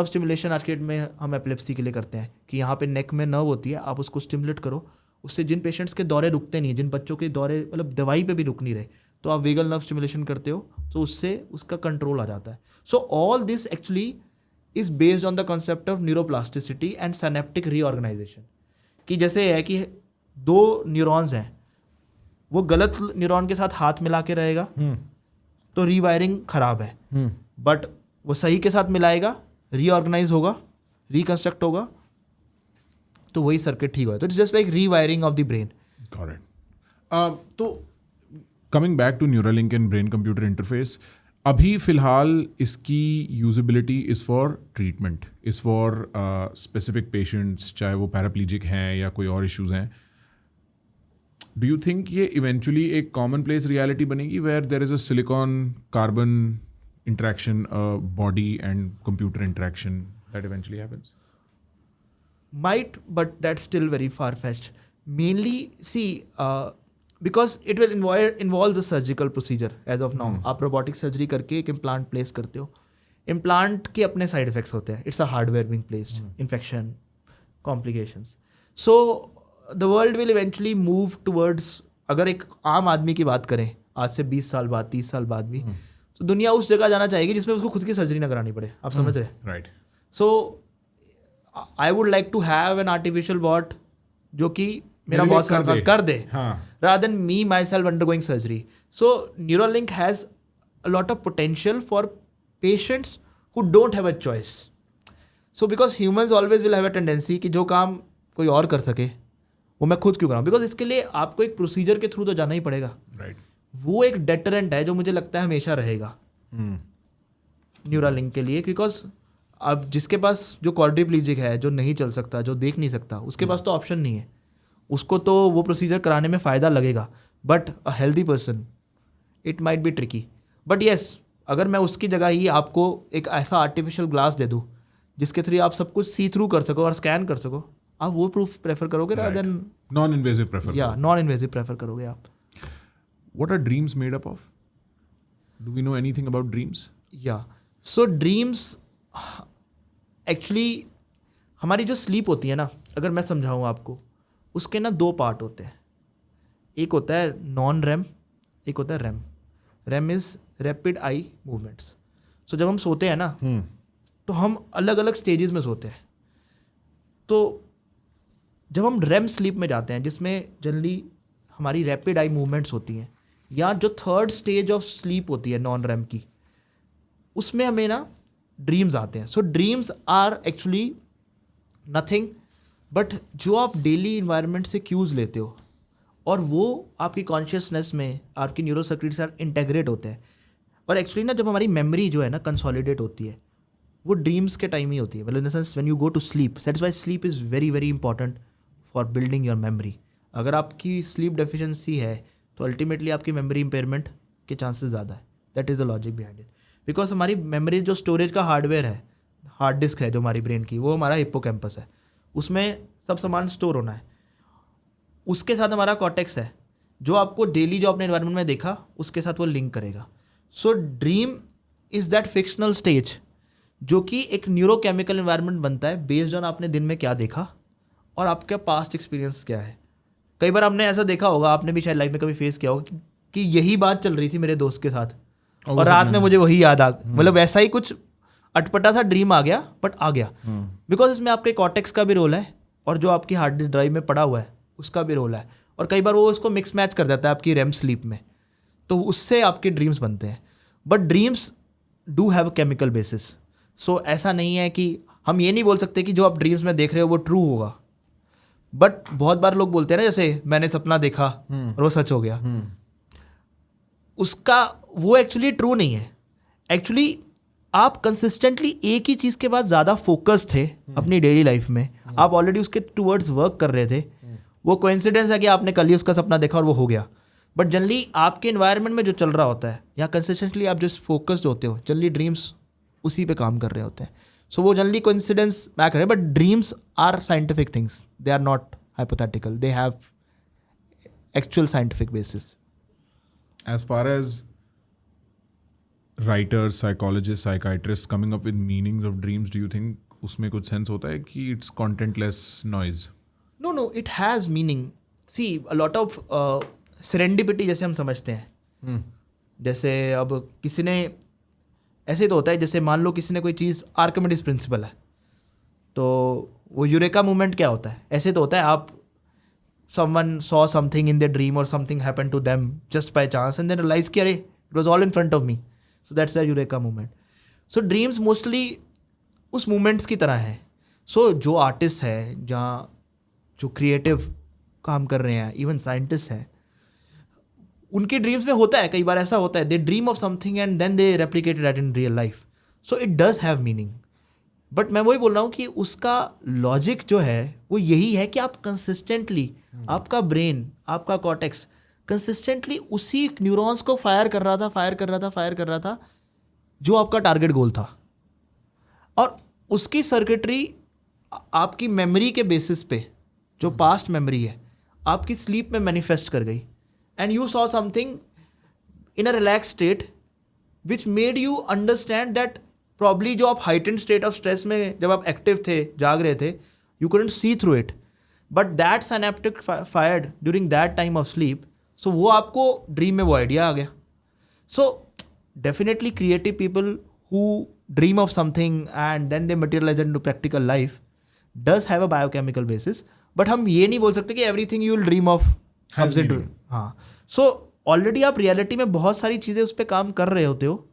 स्टिमुलेशन आज के डेट में हम एपिलेप्सी के लिए करते हैं कि यहाँ पे नेक में नर्व होती है, आप उसको स्टिमुलेट करो, उससे जिन पेशेंट्स के दौरे रुकते नहीं, जिन बच्चों के दौरे मतलब दवाई पे भी रुक नहीं रहे, तो आप वेगल नर्व स्टिमुलेशन करते हो तो उससे उसका कंट्रोल आ जाता है. So all this actually is based on the concept of neuroplasticity and synaptic reorganisation. कि जैसे है कि 2 न्यूरॉन्स हैं, वो गलत न्यूरॉन के साथ हाथ मिला के रहेगा तो रीवायरिंग खराब है, बट वो सही के साथ मिलाएगा, रीऑर्गेनाइज होगा, रिकंस्ट्रक्ट होगा, तो वही सर्किट ठीक होगा. तो it's just like rewiring of the brain. Got it. तो coming back to Neuralink and brain computer interface, अभी फिलहाल इसकी usability is for treatment, is for specific patients, चाहे वो पैराप्लीजिक हैं या कोई और इश्यूज़ हैं. डू यू थिंक ये इवेंचुअली एक कॉमन प्लेस रियलिटी बनेगी where there is a silicon carbon interaction, body and computer interaction that eventually happens? Might, but that's still very far-fetched. Mainly, see, because it will involve a surgical procedure as of now. आप robotic surgery करके एक implant place करते हो. Implant के अपने side effects होते हैं. It's a hardware being placed. Infection, complications. So, the world will eventually move towards, अगर एक आम आदमी की बात करें, आज से 20 साल बाद, 30 साल बाद भी, तो दुनिया उस जगह जाना चाहेगी जिसमें उसको खुद की सर्जरी ना करानी पड़े. आप समझ रहे? Right. So I would like to have an artificial bot जो कि मेरा बहुत कर दे, rather than me myself undergoing surgery. So Neuralink has a lot of potential for patients who don't have a choice. So because humans always will have a tendency कि जो काम कोई और कर सके वो मैं खुद क्यों कराऊँ, बिकॉज इसके लिए आपको एक प्रोसीजर के थ्रू तो जाना ही पड़ेगा. राइट. वो एक डेटरेंट है जो मुझे लगता है हमेशा रहेगा न्यूरालिंक के लिए, बिकॉज अब जिसके पास जो क्वाड्रिप्लीजिक है, जो नहीं चल सकता, जो देख नहीं सकता, उसके पास तो ऑप्शन नहीं है, उसको तो वो प्रोसीजर कराने में फ़ायदा लगेगा, but a healthy person it might be tricky. But yes, अगर मैं उसकी जगह ही आपको एक ऐसा आर्टिफिशियल ग्लास दे दूँ जिसके थ्रू आप सब कुछ सी थ्रू कर सको और स्कैन कर सको, आप वो प्रूफ प्रेफर करोगे rather than non invasive prefer. या नॉन इन्वेजिव प्रेफर करोगे आप. What are dreams made up of? Do we know anything about dreams? या सो ड्रीम्स एक्चुअली हमारी जो स्लीप होती है ना, अगर मैं समझाऊँ आपको, उसके ना 2 पार्ट होते हैं. एक होता है नॉन रैम, एक होता है REM. REM is rapid eye movements. So जब हम सोते हैं ना तो हम अलग अलग स्टेजेस में सोते हैं. तो जब हम रैम स्लीप में जाते हैं जिसमें जनरली हमारी रैपिड आई मूवमेंट्स होती हैं, या जो थर्ड स्टेज ऑफ स्लीप होती है नॉन रैम की, उसमें हमें ना ड्रीम्स आते हैं. So dreams are actually nothing but जो आप डेली इन्वायरमेंट से क्यूज़ लेते हो और वो आपकी कॉन्शियसनेस में आपकी न्यूरो सर्किट से इंटेग्रेट होते हैं. और एक्चुअली ना जब हमारी मेमोरी जो है ना कंसोलिडेट होती है, वो ड्रीम्स के टाइम ही होती है. मतलब in the sense when you go to sleep, that's why sleep is very very important for building your memory. अगर आपकी स्लीप डेफिशिएंसी है तो अल्टीमेटली आपकी मेमोरी इंपेयरमेंट के चांसेस ज़्यादा है. That is the logic behind it. Because हमारी memory जो स्टोरेज का हार्डवेयर है, हार्ड डिस्क है जो हमारी ब्रेन की, वो हमारा हिप्पोकैम्पस है. उसमें सब सामान स्टोर होना है. उसके साथ हमारा कॉर्टेक्स है जो आपको डेली जो आपने एनवायरनमेंट में देखा उसके साथ वो लिंक करेगा. So dream is that fictional stage जो कि एक न्यूरोकेमिकल एनवायरनमेंट बनता है बेस्ड ऑन आपने दिन में क्या देखा और आपका पास्ट एक्सपीरियंस क्या है. कई बार आपने ऐसा देखा होगा, आपने भी शायद लाइफ में कभी फेस किया होगा कि यही बात चल रही थी मेरे दोस्त के साथ और रात में मुझे वही याद आ, मतलब वैसा ही कुछ अटपटा सा ड्रीम आ गया, बट आ गया. बिकॉज इसमें आपके कॉर्टेक्स का भी रोल है और जो आपकी हार्ड डिस्क ड्राइव में पड़ा हुआ है उसका भी रोल है. और कई बार वो उसको मिक्स मैच कर देता है आपकी रेम स्लीप में, तो उससे आपके ड्रीम्स बनते हैं. But dreams do have a chemical basis. So ऐसा नहीं है कि हम ये नहीं बोल सकते कि जो आप ड्रीम्स में देख रहे हो वो ट्रू होगा. बट बहुत बार लोग बोलते हैं ना, जैसे मैंने सपना देखा और वो सच हो गया, उसका वो एक्चुअली ट्रू नहीं है. एक्चुअली आप कंसिस्टेंटली एक ही चीज़ के बाद ज़्यादा फोकस थे अपनी डेली लाइफ में, आप ऑलरेडी उसके टूवर्ड्स वर्क कर रहे थे. वो कोइंसिडेंस है कि आपने कल ही उसका सपना देखा और वो हो गया. बट जनरली आपके एनवायरनमेंट में जो चल रहा होता है या कंसिस्टेंटली आप जो फोकस्ड होते हो, जनरली ड्रीम्स उसी पे काम कर रहे होते हैं. सो वो जनरली कोइंसिडेंस मैच करे. But dreams are scientific things, they are not hypothetical, they have actual scientific basis. As far as writers, psychologists, psychiatrists coming up with meanings of dreams, do you think उसमें कुछ sense होता है कि it's contentless noise? No, it has meaning. See, a lot of serendipity जैसे हम समझते हैं. जैसे अब किसी ने, ऐसे तो होता है जैसे मान लो किसी ने कोई चीज़, आर्किमिडीज प्रिंसिपल है, तो वो यूरेका मूवमेंट क्या होता है? ऐसे तो होता है आप someone saw something in their dream or something happened to them just by chance and then realized कि अरे it was all in front of me. So that's the eureka moment. So dreams mostly उस moments की तरह हैं. So जो artist है, जहाँ जो creative काम कर रहे हैं, even scientists हैं, उनके ड्रीम्स में होता है, कई बार ऐसा होता है, they dream of something and then they replicate that in real life. So it does have meaning. But मैं वही बोल रहा हूँ कि उसका लॉजिक जो है वो यही है कि आप कंसिस्टेंटली, आपका ब्रेन, आपका कॉर्टेक्स कंसिस्टेंटली उसी न्यूरॉन्स को फायर कर रहा था जो आपका टारगेट गोल था. और उसकी सर्किटरी आपकी मेमोरी के बेसिस पे, जो पास्ट मेमोरी है, आपकी स्लीप में मैनिफेस्ट कर गई. And you saw something in a relax state which made you understand that probably जो आप हाइटेंड स्टेट ऑफ स्ट्रेस में जब आप एक्टिव थे, जाग रहे थे, you couldn't see through it, but that synaptic fired during that time of sleep. So वो आपको ड्रीम में वो आइडिया आ गया. So definitely creative people who dream of something and then they materialise into practical life does have a biochemical basis. But हम ये नहीं बोल सकते कि everything you will dream of. हाँ, सो ऑलरेडी आप रियलिटी में बहुत सारी चीज़ें उस पर काम कर रहे होते हो,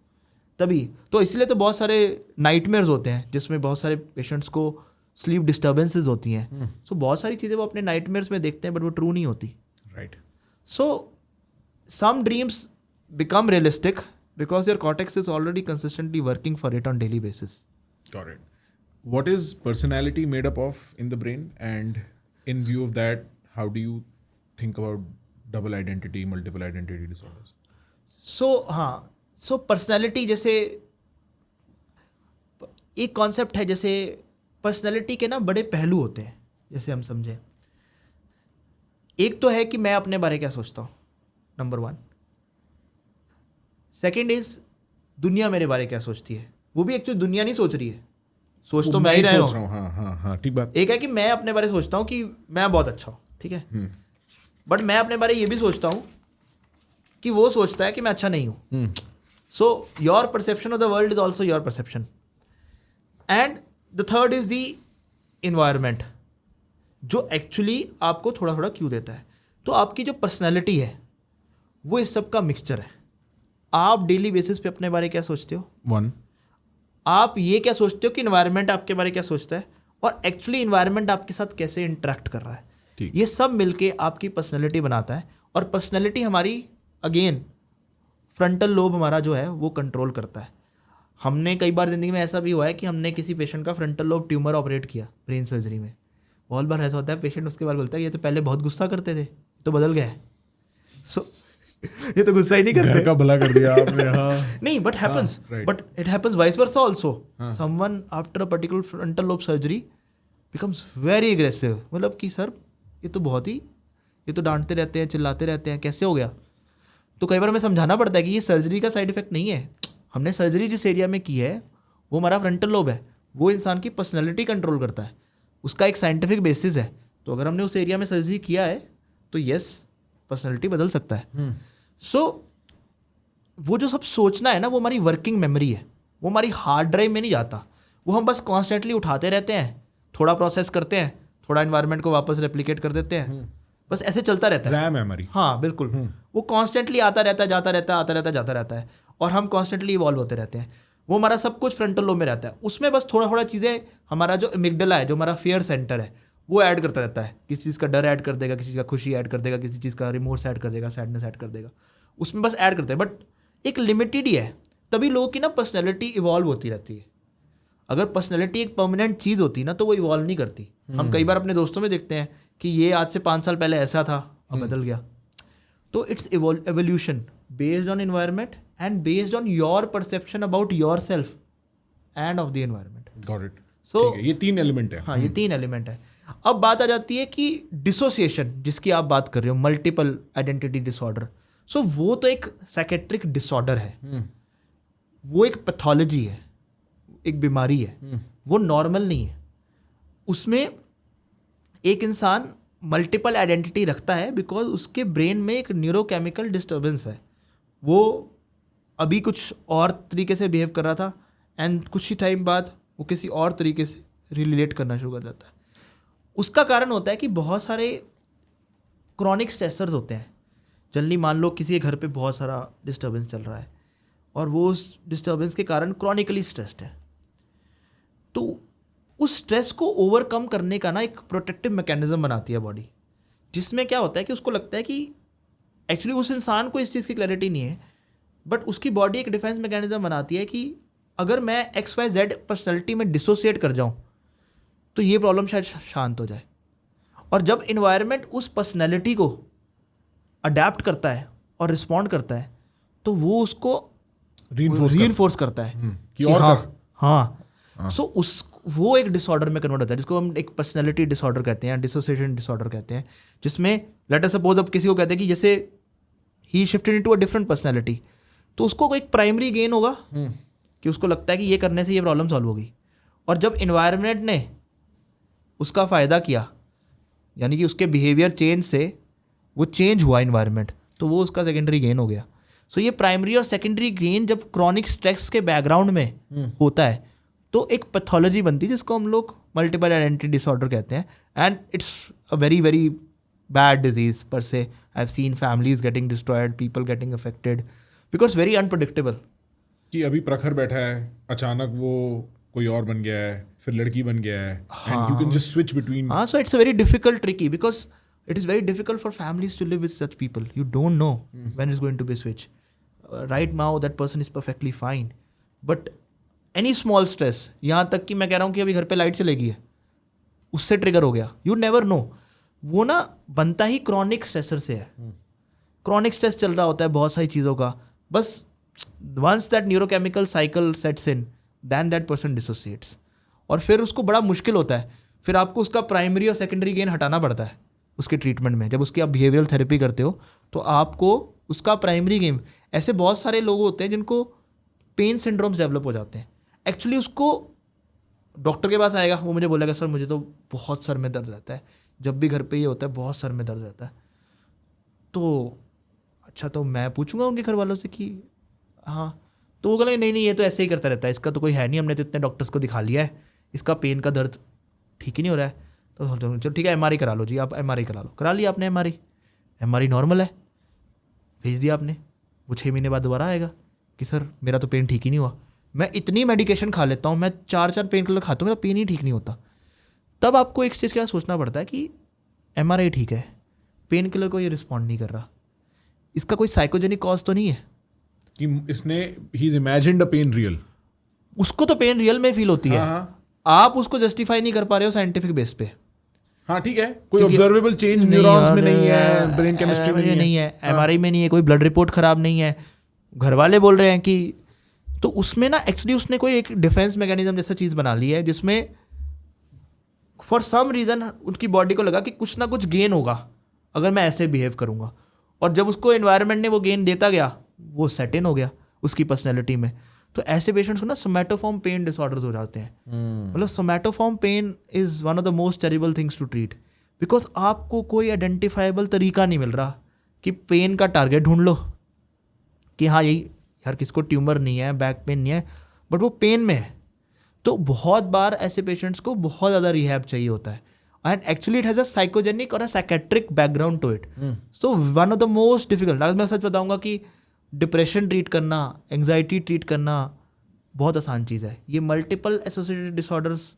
तभी तो इसलिए तो बहुत सारे नाइटमेयर्स होते हैं जिसमें बहुत सारे पेशेंट्स को स्लीप डिस्टर्बेंसेस होती हैं. सो बहुत सारी चीज़ें वो अपने नाइटमेयर्स में देखते हैं बट वो ट्रू नहीं होती. Right. So some dreams become realistic because your cortex is already consistently working for it on daily basis. Got it. What is personality made up of in the brain? And in view of that, how do you think about double identity, multiple identity disorders? So personality जैसे एक concept है, जैसे personality के ना बड़े पहलू होते हैं, जैसे हम समझें। एक तो है कि मैं अपने बारे क्या सोचता हूँ, नंबर 1। सेकेंड इज दुनिया मेरे बारे क्या सोचती है। वो भी एक्चुअली दुनिया नहीं सोच रही है, सोच तो मैं ही रहा हूँ। हाँ, ठीक बात। एक है कि मैं अपने बारे सोचता हूँ कि मैं बहुत अच्छा हूँ, ठीक है, बट मैं अपने बारे ये भी सोचता हूँ कि वो सोचता है कि मैं अच्छा नहीं हूँ। So your perception of the world is also your perception. And the third is the environment, जो एक्चुअली आपको थोड़ा थोड़ा क्यों देता है। तो आपकी जो पर्सनैलिटी है वो इस सब का मिक्सचर है। आप डेली बेसिस पे अपने बारे क्या सोचते हो, 1, आप ये क्या सोचते हो कि इन्वायरमेंट आपके बारे क्या सोचता है, और एक्चुअली इन्वायरमेंट आपके साथ कैसे इंटरेक्ट कर रहा है, ये सब मिलके आपकी पर्सनैलिटी बनाता है। और पर्सनैलिटी हमारी अगेन फ्रंटल लोब हमारा जो है वो कंट्रोल करता है। हमने कई बार ज़िंदगी में ऐसा भी हुआ है कि हमने किसी पेशेंट का फ्रंटल लोब ट्यूमर ऑपरेट किया ब्रेन सर्जरी में। बहुत बार ऐसा होता है, पेशेंट उसके बाद बोलता है ये तो पहले बहुत गुस्सा करते थे, तो बदल गए। सो ये तो गुस्सा ही नहीं करते, घर का भला कर दिया आपने। हाँ नहीं, but happens, but it happens vice versa also. Someone after a particular frontal lobe surgery becomes very aggressive, मतलब कि सर ये तो बहुत ही, ये तो डांटते रहते हैं, चिल्लाते रहते हैं, कैसे हो गया। तो कई बार हमें समझाना पड़ता है कि ये सर्जरी का साइड इफेक्ट नहीं है। हमने सर्जरी जिस एरिया में की है वो हमारा फ्रंटल लोब है, वो इंसान की पर्सनैलिटी कंट्रोल करता है, उसका एक साइंटिफिक बेसिस है। तो अगर हमने उस एरिया में सर्जरी किया है तो यस, पर्सनैलिटी बदल सकता है। सो वो जो सब सोचना है ना, वो हमारी वर्किंग मेमोरी है, वो हमारी हार्ड ड्राइव में नहीं जाता। वो हम बस कॉन्स्टेंटली उठाते रहते हैं, थोड़ा प्रोसेस करते हैं, थोड़ा इन्वायरमेंट को वापस रेप्लिकेट कर देते हैं, बस ऐसे चलता रहता है। RAM memory. हाँ बिल्कुल, वो कॉन्स्टेंटली आता रहता है, जाता रहता है, आता रहता है, जाता रहता है, और हम कॉन्स्टेंटली इवॉल्व होते रहते हैं। वो हमारा सब कुछ फ्रंटल लोब में रहता है, उसमें बस थोड़ा थोड़ा चीज़ें, हमारा जो एमिगडाला है, जो हमारा फियर सेंटर है, वो ऐड करता रहता है। किसी चीज़ का डर ऐड कर देगा, किसी चीज़ का खुशी ऐड कर देगा, किसी चीज़ का रिमोर्स ऐड कर देगा, सैडनेस ऐड कर देगा, उसमें बस ऐड करते हैं। बट एक लिमिटेड ही है, तभी लोगों की ना पर्सनैलिटी इवॉल्व होती रहती है। अगर पर्सनैलिटी एक परमानेंट चीज़ होती ना तो वो इवॉल्व नहीं करती। हम कई बार अपने दोस्तों में देखते हैं कि ये आज से 5 साल पहले ऐसा था, अब बदल गया। तो it's evolution based on environment and based on your perception about your self and of the environment. Got it. So ये 3 एलिमेंट है। हाँ, ये 3 एलिमेंट है। अब बात आ जाती है कि डिसोसिएशन, जिसकी आप बात कर रहे हो, मल्टीपल आइडेंटिटी डिसऑर्डर। सो वो तो एक साइकेट्रिक डिसऑर्डर है, वो एक पैथोलॉजी है, एक बीमारी है, वो नॉर्मल नहीं है। उसमें एक इंसान मल्टीपल आइडेंटिटी रखता है बिकॉज उसके ब्रेन में एक न्यूरोकेमिकल डिस्टर्बेंस है। वो अभी कुछ और तरीके से बिहेव कर रहा था एंड कुछ ही टाइम बाद वो किसी और तरीके से रिलेट करना शुरू कर जाता है। उसका कारण होता है कि बहुत सारे क्रॉनिक स्ट्रेसर्स होते हैं। जनरली मान लो किसी के घर पे बहुत सारा डिस्टर्बेंस चल रहा है और वो उस डिस्टर्बेंस के कारण क्रॉनिकली स्ट्रेस्ड है, तो उस स्ट्रेस को ओवरकम करने का ना एक प्रोटेक्टिव मैकेनिज्म बनाती है बॉडी, जिसमें क्या होता है कि उसको लगता है कि एक्चुअली उस इंसान को इस चीज़ की क्लैरिटी नहीं है, बट उसकी बॉडी एक डिफेंस मैकेनिज्म बनाती है कि अगर मैं XYZ पर्सनैलिटी में डिसोसिएट कर जाऊं तो ये प्रॉब्लम शायद शांत हो जाए। और जब इन्वायरमेंट उस पर्सनैलिटी को अडेप्ट करता है और रिस्पॉन्ड करता है तो वो उसको रीइंफोर्स करता है कि और हाँ। सो वो एक डिसऑर्डर में कन्वर्ट होता है, जिसको हम एक पर्सनैलिटी डिसऑर्डर कहते हैं, डिसोसिएशन डिसऑर्डर कहते हैं, जिसमें लेट अस सपोज अब किसी को कहते हैं कि जैसे ही shifted into a different personality, तो उसको एक प्राइमरी गेन होगा कि उसको लगता है कि ये करने से ये प्रॉब्लम सॉल्व होगी। और जब इन्वायरमेंट ने उसका फ़ायदा किया, यानी कि उसके बिहेवियर चेंज से वो चेंज हुआ इन्वायरमेंट, तो वो उसका सेकेंडरी गेन हो गया। सो ये प्राइमरी और सेकेंडरी गेन जब क्रॉनिक स्ट्रेस के बैकग्राउंड में होता है तो एक पैथोलॉजी बनती है जिसको हम लोग मल्टीपल आइडेंटिटी डिसऑर्डर कहते हैं। And it's a very very bad disease पर से। आई have scene families getting destroyed, people getting affected because very unpredictable. कि अभी प्रखर बैठा है, अचानक वो कोई और बन गया है, फिर लड़की बन गया है, and you can just switch between. हाँ, so it's a very difficult tricky because It is very difficult for families to live with such people. You don't know when it's going to be switch. Right now that person is perfectly fine. But any small stress, यहाँ तक कि मैं कह रहा हूँ कि अभी घर पे लाइट चली गई है, उससे ट्रिगर हो गया. You never know. वो ना बनता ही क्रॉनिक स्ट्रेसर से है. क्रॉनिक स्ट्रेस चल रहा होता है बहुत सारी चीज़ों का. बस once that neurochemical cycle sets in, then that person dissociates. और फिर उसको बड़ा मुश्किल होता है. फिर आपको उसका प्राइमरी और सेकेंडरी गेन हटाना पड़ता है उसके ट्रीटमेंट में. जब उसकी आप बिहेवियरल थेरेपी करते हो तो आपको उसका प्राइमरी गेन. ऐसे बहुत सारे लोग होते हैं जिनको पेन सिंड्रोम्स डेवलप हो जाते हैं. एक्चुअली उसको डॉक्टर के पास आएगा, वो मुझे बोलेगा सर मुझे तो बहुत सर में दर्द रहता है, जब भी घर पे ये होता है बहुत सर में दर्द रहता है. तो अच्छा, तो मैं पूछूंगा उनके घर वालों से कि हाँ, तो वो बोलेंगे नहीं ये तो ऐसे ही करता रहता है, इसका तो कोई है नहीं, हमने तो इतने डॉक्टर्स को दिखा लिया है, इसका पेन का दर्द ठीक ही नहीं हो रहा है. तो चलो ठीक है MRI करा लो जी, आप MRI करा लो. करा लिया आपने MRI नॉर्मल है, भेज दिया आपने. वो 6 महीने बाद दोबारा आएगा कि सर मेरा तो पेन ठीक ही नहीं हुआ, मैं इतनी मेडिकेशन खा लेता हूँ, मैं 4 पेन किलर खाता हूँ, मेरा पेन ही ठीक नहीं होता. तब आपको एक चीज़ क्या सोचना पड़ता है कि MRI ठीक है, पेन किलर को ये रिस्पॉन्ड नहीं कर रहा, इसका कोई साइकोजेनिक कॉज तो नहीं है कि इसने ही is imagined a pain real. उसको तो पेन रियल में फील होती है. हाँ. आप उसको जस्टिफाई नहीं कर पा रहे हो साइंटिफिक बेस पे. हाँ ठीक है, कोई ऑब्जर्वेबल चेंज न्यूरॉन्स में नहीं है, ब्रेन केमिस्ट्री में नहीं है, MRI में नहीं है, कोई ब्लड रिपोर्ट खराब नहीं है, घर वाले बोल रहे हैं कि, तो उसमें ना एक्चुअली उसने कोई एक डिफेंस मैकेनिज्म जैसा चीज़ बना ली है जिसमें फॉर सम रीज़न उनकी बॉडी को लगा कि कुछ ना कुछ गेन होगा अगर मैं ऐसे बिहेव करूँगा. और जब उसको एनवायरनमेंट ने वो गेन देता गया, वो सेट इन हो गया उसकी पर्सनैलिटी में. तो ऐसे पेशेंट्स को ना सोमैटोफॉर्म पेन डिसऑर्डर्स हो जाते हैं. मतलब somatoform pain is one of the most terrible things to treat, because आपको कोई आइडेंटिफाइबल तरीका नहीं मिल रहा कि पेन का टारगेट ढूंढ लो कि हाँ यही यार, किसको ट्यूमर नहीं है, बैक पेन नहीं है, बट वो पेन में है. तो बहुत बार ऐसे पेशेंट्स को बहुत ज़्यादा रिहैब चाहिए होता है. And actually it has a psychogenic or a psychiatric background to it. So one of the most difficult, मैं सच बताऊंगा कि डिप्रेशन ट्रीट करना, एंग्जाइटी ट्रीट करना बहुत आसान चीज़ है. ये मल्टीपल एसोसिएटेड डिसऑर्डर्स,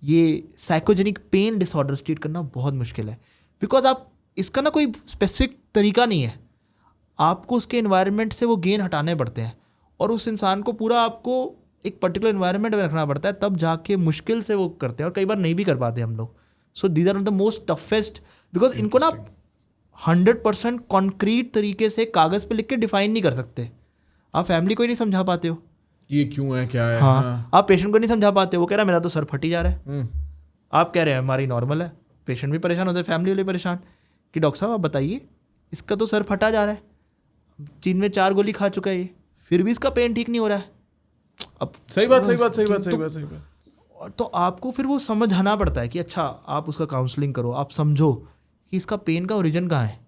ये साइकोजेनिक पेन डिसऑर्डर्स ट्रीट करना बहुत मुश्किल है. बिकॉज आप इसका ना कोई स्पेसिफिक तरीका नहीं है, आपको उसके एनवायरनमेंट से वो गेन हटाने पड़ते हैं और उस इंसान को पूरा आपको एक पर्टिकुलर एनवायरनमेंट में रखना पड़ता है, तब जाके मुश्किल से वो करते हैं और कई बार नहीं भी कर पाते हम लोग. So these are the most toughest, because इनको ना 100% कॉन्क्रीट तरीके से कागज़ पे लिख के डिफाइन नहीं कर सकते. आप फैमिली को ही नहीं समझा पाते हो ये क्यों है, क्या है. हाँ. आप पेशेंट को नहीं समझा पाते, वो कह रहा है मेरा तो सर फटी जा रहा है, आप कह रहे हैं हमारी नॉर्मल है. पेशेंट भी परेशान होते हैं, फैमिली वाले परेशान कि डॉक्टर साहब आप बताइए, इसका तो सर फटा जा रहा है, 3 में 4 गोली खा चुका है ये, फिर भी इसका पेन ठीक नहीं हो रहा है. अब सही बात. तो आपको फिर वो समझाना पड़ता है कि अच्छा आप उसका काउंसलिंग करो, आप समझो कि इसका पेन का ओरिजिन कहाँ है.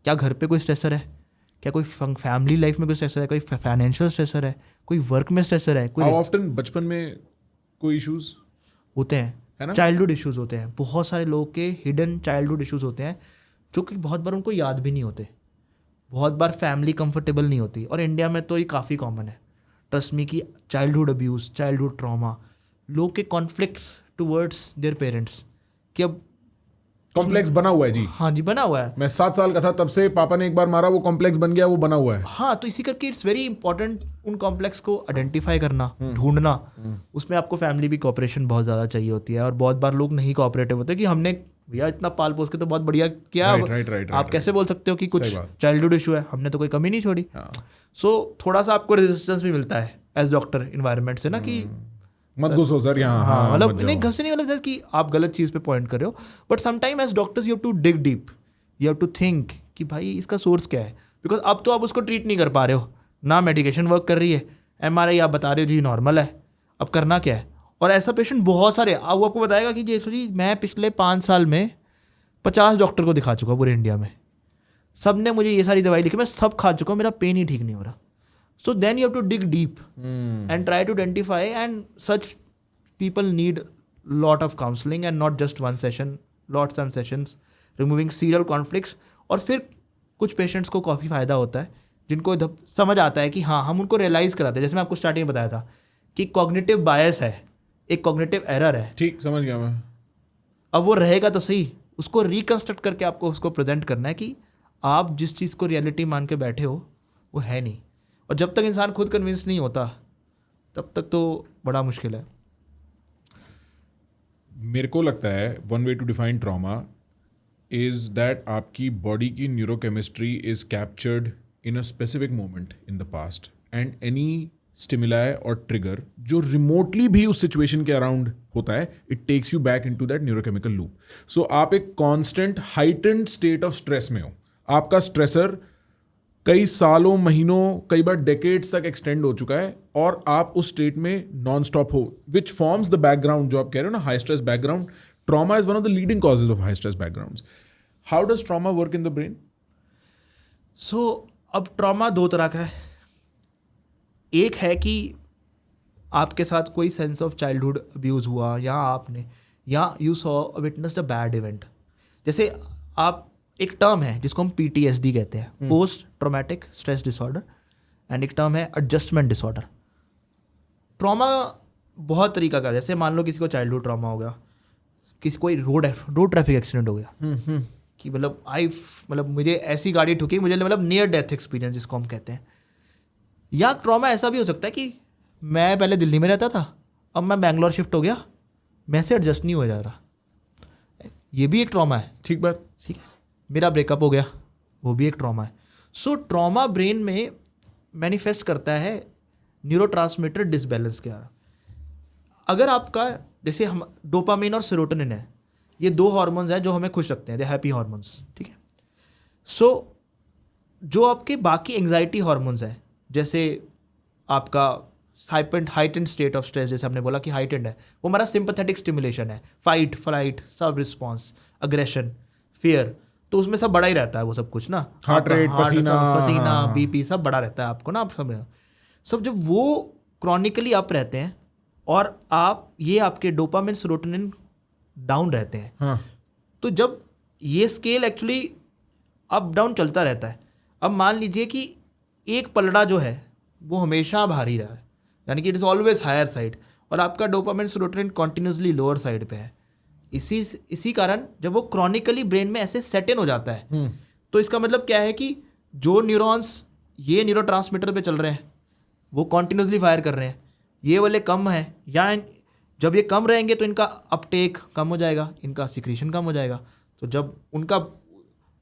क्या घर पे कोई स्ट्रेसर है, क्या कोई फैमिली लाइफ में कोई स्ट्रेसर है, कोई फाइनेंशियल स्ट्रेसर है, कोई वर्क में स्ट्रेसर है, कोई ऑफ्टन बचपन में कोई इश्यूज होते हैं, चाइल्डहुड इश्यूज होते हैं. बहुत सारे लोग के हिडन चाइल्डहुड इश्यूज होते हैं जो कि बहुत बार उनको याद भी नहीं होते. बहुत बार फैमिली कंफर्टेबल नहीं होती, और इंडिया में तो ये काफ़ी कॉमन है. ट्रस्ट मी कि चाइल्डहुड अब्यूज़, चाइल्डहुड ट्रॉमा, लोग के कॉन्फ्लिक्ट्स टुवर्ड्स देयर पेरेंट्स, कि अब कॉम्प्लेक्स बना हुआ है जी. हाँ जी, बना हुआ है. मैं 7 साल का था तब से पापा ने एक बार मारा, वो कॉम्प्लेक्स बन गया, वो बना हुआ है. हाँ, तो इसी करके इट्स वेरी इंपॉर्टेंट उन कॉम्प्लेक्स को आइडेंटिफाई करना, ढूंढना. उसमें आपको फैमिली भी कोऑपरेशन बहुत ज़्यादा चाहिए होती है, और बहुत बार लोग नहीं कोऑपरेटिव होते कि हमने भैया इतना पाल पोस के तो बहुत बढ़िया किया, आप कैसे बोल सकते हो कि कुछ चाइल्डहुड इशू है, हमने तो कोई कमी नहीं छोड़ी. सो थोड़ा सा आपको रेजिस्टेंस भी मिलता है एज डॉक्टर इन्वायरमेंट से ना, कि मत घुसो सर यहाँ. हाँ, मतलब नहीं घुसे नहीं, मतलब कि आप गलत चीज़ पे पॉइंट कर रहे हो. But sometime as doctors you have to dig deep, you have to think कि भाई इसका सोर्स क्या है. बिकॉज अब तो आप उसको ट्रीट नहीं कर पा रहे हो, ना मेडिकेशन वर्क कर रही है, MRI आप बता रहे हो जी नॉर्मल है, अब करना क्या है. और ऐसा पेशेंट बहुत सारे, वो आपको बताएगा कि जी मैं पिछले 5 साल में 50 डॉक्टर को दिखा चुका पूरे इंडिया में, सब ने मुझे ये सारी दवाई लिखी, मैं सब खा चुका हूँ, मेरा पेन ही ठीक नहीं हो रहा. So then you have to dig deep and try to identify, and such people need lot of counseling and not just one session, lots of sessions, removing serial conflicts. और फिर कुछ पेशेंट्स को काफ़ी फ़ायदा होता है जिनको समझ आता है कि हाँ, हम उनको रियलाइज़ कराते हैं. जैसे मैं आपको स्टार्टिंग में बताया था कि कॉग्निटिव बायस है, एक कॉग्निटिव एरर है. ठीक, समझ गया मैं. अब वो रहेगा तो सही, उसको रिकन्स्ट्रक्ट करके आपको उसको प्रेजेंट करना है कि आप जिस चीज़ को रियलिटी मान के बैठे हो वो है नहीं। और जब तक इंसान खुद कन्विंस नहीं होता तब तक तो बड़ा मुश्किल है। मेरे को लगता है one way to define trauma is that आपकी बॉडी की neurochemistry is captured in a specific moment in the past and any stimuli or trigger जो रिमोटली भी उस सिचुएशन के अराउंड होता है, it takes you back into that neurochemical loop. So आप एक constant heightened state of stress में हो, आपका स्ट्रेसर कई सालों, महीनों, कई बार डेकेड्स तक एक्सटेंड हो चुका है और आप उस स्टेट में नॉन स्टॉप हो, विच फॉर्म्स द बैकग्राउंड जो आप कह रहे हो ना, high stress background. Trauma is one of the leading causes of high stress backgrounds. How does trauma work in the brain? So अब ट्रॉमा दो तरह का है। एक है कि आपके साथ कोई सेंस ऑफ चाइल्डहुड अब्यूज़ हुआ या आपने या you saw witnessed a bad event. जैसे आप, एक टर्म है जिसको हम PTSD कहते हैं, post traumatic stress disorder, and एक टर्म है एडजस्टमेंट डिसऑर्डर। ट्रॉमा बहुत तरीका का, जैसे मान लो किसी को चाइल्डहुड ट्रॉमा हो गया, किसी कोई रोड ट्रैफिक एक्सीडेंट हो गया कि मतलब मुझे ऐसी गाड़ी ठुकी, मुझे मतलब नियर डेथ एक्सपीरियंस जिसको हम कहते हैं। या ट्रॉमा ऐसा भी हो सकता है कि मैं पहले दिल्ली में रहता था, अब मैं बैंगलोर शिफ्ट हो गया, मैं से एडजस्ट नहीं हो जा रहा, ये भी एक ट्रॉमा है। ठीक बात, ठीक है। मेरा ब्रेकअप हो गया, वो भी एक ट्रॉमा है। सो ट्रॉमा ब्रेन में मैनिफेस्ट करता है न्यूरोट्रांसमीटर डिसबैलेंस के द्वारा। अगर आपका, जैसे हम डोपामिन और सेरोटोनिन है, ये दो हार्मोन्स हैं जो हमें खुश रखते हैं, दे हैप्पी हार्मोन्स, ठीक है। सो जो आपके बाकी एंजाइटी हार्मोन्स हैं, जैसे आपका हाइटेंड स्टेट ऑफ स्ट्रेस, जैसे हमने बोला कि हाइटेंड है, वो हमारा सिंपैथेटिक स्टिमुलेशन है, फाइट फ्लाइट सब रिस्पॉन्स, अग्रेशन, फियर, तो उसमें सब बड़ा ही रहता है वो सब कुछ ना, हार्ट रेट, पसीना, BP सब बड़ा रहता है आपको ना, आप सब जब वो क्रॉनिकली अप रहते हैं और ये आपके डोपामिन सेरोटोनिन डाउन रहते हैं, हाँ। तो जब ये स्केल एक्चुअली अप डाउन चलता रहता है। अब मान लीजिए कि एक पलड़ा जो है वो हमेशा भारी रहा है, यानी कि it is always higher side, और आपका dopamine serotonin continuously lower side पे है। इसी कारण जब वो क्रॉनिकली ब्रेन में ऐसे सेट इन हो जाता है, तो इसका मतलब क्या है कि जो न्यूरॉन्स ये न्यूरोट्रांसमीटर पे चल रहे हैं वो कॉन्टिन्यूसली फायर कर रहे हैं, ये वाले कम है, या जब ये कम रहेंगे तो इनका अपटेक कम हो जाएगा, इनका सिक्रीशन कम हो जाएगा। तो जब उनका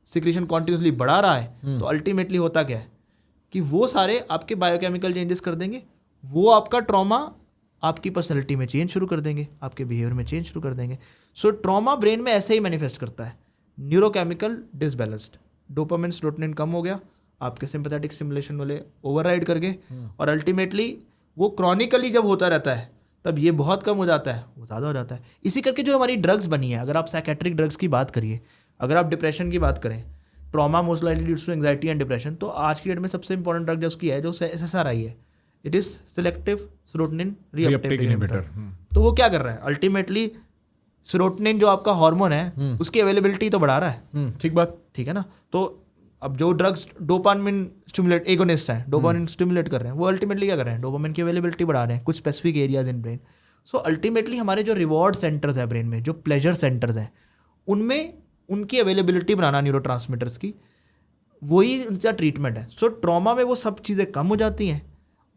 सिक्रीशन कॉन्टिन्यूसली बढ़ा रहा है तो अल्टीमेटली होता क्या है कि वो सारे आपके बायोकेमिकल चेंजेस कर देंगे, वो आपका ट्रॉमा आपकी पर्सनैलिटी में चेंज शुरू कर देंगे, आपके बिहेवियर में चेंज शुरू कर देंगे। सो ट्रॉमा ब्रेन में ऐसे ही मैनिफेस्ट करता है, न्यूरोकेमिकल डिसबैलेंस्ड, डोपामिन सेरोटोनिन कम हो गया, आपके सिंपैथेटिक स्टिमुलेशन वाले ओवरराइड कर गए, और अल्टीमेटली वो क्रॉनिकली जब होता रहता है तब ये बहुत कम हो जाता है, वो ज़्यादा हो जाता है। इसी करके जो हमारी ड्रग्स बनी है, अगर आप साइकेट्रिक ड्रग्स की बात करिए, अगर आप डिप्रेशन की बात करें, trauma most likely leads to anxiety and depression, तो आज की डेट में सबसे इंपॉर्टेंट ड्रग जो उसकी है, जो SSRI है, it is selective serotonin reuptake inhibitor. तो वो क्या कर रहा है, अल्टीमेटली सेरोटोनिन जो आपका हार्मोन है उसकी अवेलेबिलिटी तो बढ़ा रहा है। ठीक बात, ठीक है ना। तो अब जो ड्रग्स डोपामिन स्टिमुलेट एगोनिस्ट हैं, डोपामिन स्टिमुलेट कर रहे हैं, वो अल्टीमेटली क्या कर रहे हैं, डोपामिन की अवेलेबिलिटी बढ़ा रहे हैं कुछ specific areas in brain. So ultimately हमारे जो रिवॉर्ड सेंटर्स हैं ब्रेन में, जो प्लेजर सेंटर्स हैं, उनमें उनकी अवेलेबिलिटी बनाना न्यूरोट्रांसमीटर्स की, वही उनका ट्रीटमेंट है। सो ट्रॉमा में वो सब चीज़ें कम हो जाती हैं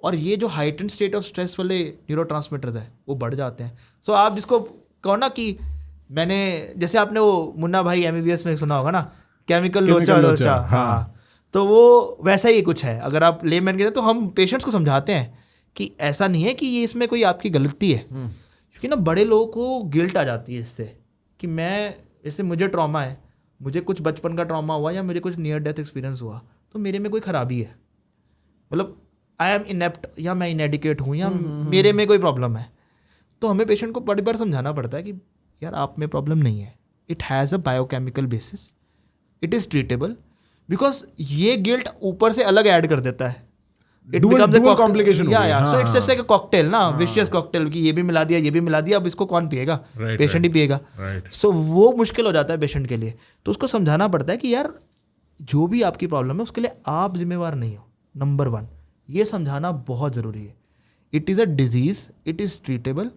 और ये जो हाइटेंड स्टेट ऑफ स्ट्रेस वाले न्यूरोट्रांसमीटर्स हैं वो बढ़ जाते हैं। सो आप जिसको कहो ना कि मैंने, जैसे आपने वो मुन्ना भाई MBBS में सुना होगा ना, केमिकल लोचा, हाँ, तो वो वैसा ही कुछ है। अगर आप लेमैन के, तो हम पेशेंट्स को समझाते हैं कि ऐसा नहीं है कि ये इसमें कोई आपकी गलती है, क्योंकि ना बड़े लोगों को गिल्ट आ जाती है इससे कि मैं, जैसे मुझे ट्रॉमा है, मुझे कुछ बचपन का ट्रॉमा हुआ या मुझे कुछ नियर डेथ एक्सपीरियंस हुआ, तो मेरे में कोई खराबी है, मतलब आई एम इनेप्ट, या मैं इनएडिकेट हूँ, या मेरे में कोई प्रॉब्लम है। तो हमें पेशेंट को बड़ी बार समझाना पड़ता है कि यार आप में प्रॉब्लम नहीं है, it has a biochemical basis, it is treatable. Because ये गिल्ट ऊपर से अलग ऐड कर देता है, it becomes a complication. So it's just like a cocktail ना, विशियस कॉकटेल, कि ये भी मिला दिया, ये भी मिला दिया, अब इसको कौन पिएगा, पेशेंट ही पिएगा। सो वो मुश्किल हो जाता है पेशेंट के लिए। तो उसको समझाना पड़ता है कि यार जो भी आपकी प्रॉब्लम है उसके लिए आप जिम्मेवार नहीं हो, नंबर 1 ये समझाना बहुत ज़रूरी है। It is a disease, it is treatable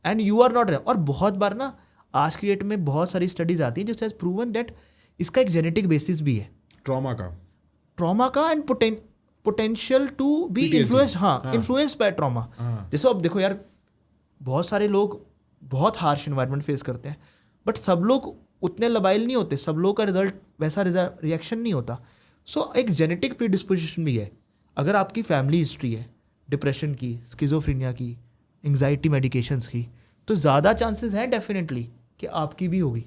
and you are not. और बहुत बार ना आज की डेट में बहुत सारी स्टडीज आती हैं जिस हैज प्रूवन दैट इसका एक जेनेटिक बेसिस भी है, ट्रॉमा का and potential to be influenced, influenced by trauma. जैसे अब देखो यार, बहुत सारे लोग बहुत हार्श इन्वायरमेंट फेस करते हैं, बट सब लोग उतने लबाइल नहीं होते, सब लोग का रिजल्ट वैसा रिएक्शन नहीं होता। सो एक जेनेटिक प्रीडिस्पोजिशन भी है। अगर आपकी फैमिली हिस्ट्री है डिप्रेशन की, स्किज़ोफ्रेनिया की, एंग्जाइटी मेडिकेशंस की, तो ज़्यादा चांसेस हैं डेफिनेटली कि आपकी भी होगी।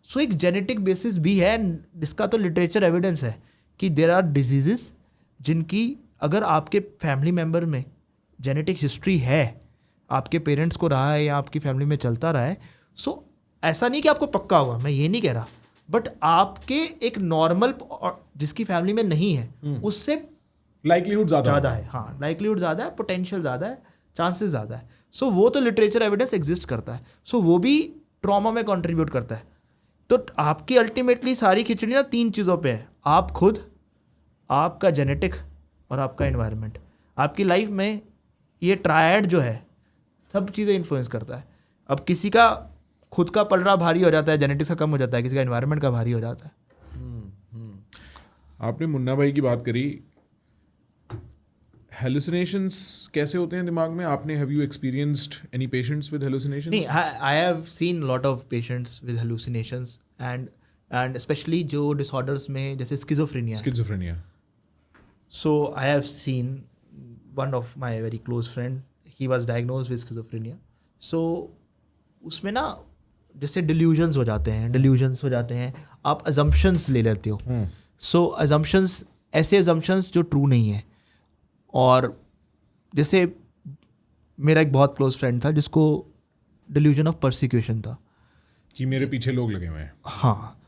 सो एक जेनेटिक बेसिस भी है, जिसका तो लिटरेचर एविडेंस है कि देर आर डिजीज़ जिनकी अगर आपके फैमिली मेम्बर में जेनेटिक हिस्ट्री है, आपके पेरेंट्स को रहा है या आपकी फैमिली में चलता रहा है, सो ऐसा नहीं कि आपको पक्का होगा, मैं ये नहीं कह रहा, बट आपके एक नॉर्मल जिसकी फैमिली में नहीं है उससे लाइक्लीहुड ज़्यादा है। हाँ, लाइक्लीहुड ज़्यादा है, पोटेंशियल ज़्यादा है, चांसेस ज़्यादा है। सो वो तो लिटरेचर एविडेंस एग्जिस्ट करता है। सो वो भी ट्रॉमा में कंट्रीब्यूट करता है। तो आपकी अल्टीमेटली सारी खिचड़ी ना 3 चीज़ों पे है, आप खुद, आपका जेनेटिक और आपका एनवायरनमेंट। आपकी लाइफ में ये ट्रायड जो है सब चीज़ें इन्फ्लुएंस करता है। अब किसी का खुद का पलड़ा भारी हो जाता है, जेनेटिक्स का कम हो जाता है, किसी का एनवायरनमेंट का भारी हो जाता है। आपने मुन्ना भाई की बात करी, हेलुसिनेशंस कैसे होते हैं दिमाग में? आपने have you experienced any patients with hallucinations? नहीं, I have seen lot of patients with hallucinations and specially जो डिसऑर्डर्स में जैसे schizophrenia. So I have seen one of my very close friend, he was diagnosed with schizophrenia. So उसमें ना जैसे delusions हो जाते हैं, आप अजम्पशंस ले लेते हो। सो अजम्पशंस, ऐसे अजम्पशंस जो ट्रू नहीं है। और जैसे मेरा एक बहुत क्लोज फ्रेंड था जिसको डिल्यूजन ऑफ परसिक्यूशन था कि मेरे पीछे लोग लगे हुए हैं। हाँ,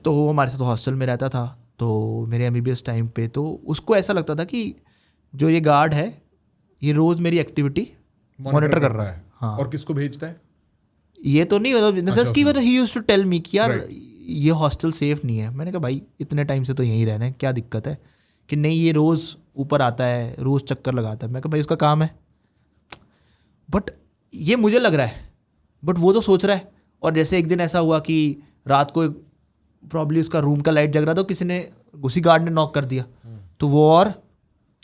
तो वो हमारे साथ हॉस्टल में रहता था, तो मेरे MBBS टाइम पे तो उसको ऐसा लगता था कि जो ये गार्ड है ये रोज़ मेरी एक्टिविटी मॉनिटर कर रहा है। हाँ, और किसको भेजता है ये तो नहीं, मतलब कि he used to tell me कि यार ये हॉस्टल सेफ नहीं है। मैंने कहा भाई इतने टाइम से तो यहीं रहना है, क्या दिक्कत है? कि नहीं, ये रोज़ ऊपर आता है, रोज़ चक्कर लगाता है। मैं कहा भाई उसका काम है, बट ये मुझे लग रहा है, बट वो तो सोच रहा है। और जैसे एक दिन ऐसा हुआ कि रात को प्रॉब्ली उसका रूम का लाइट जग रहा था, तो किसी ने, उसी गार्ड ने नॉक कर दिया, तो वो और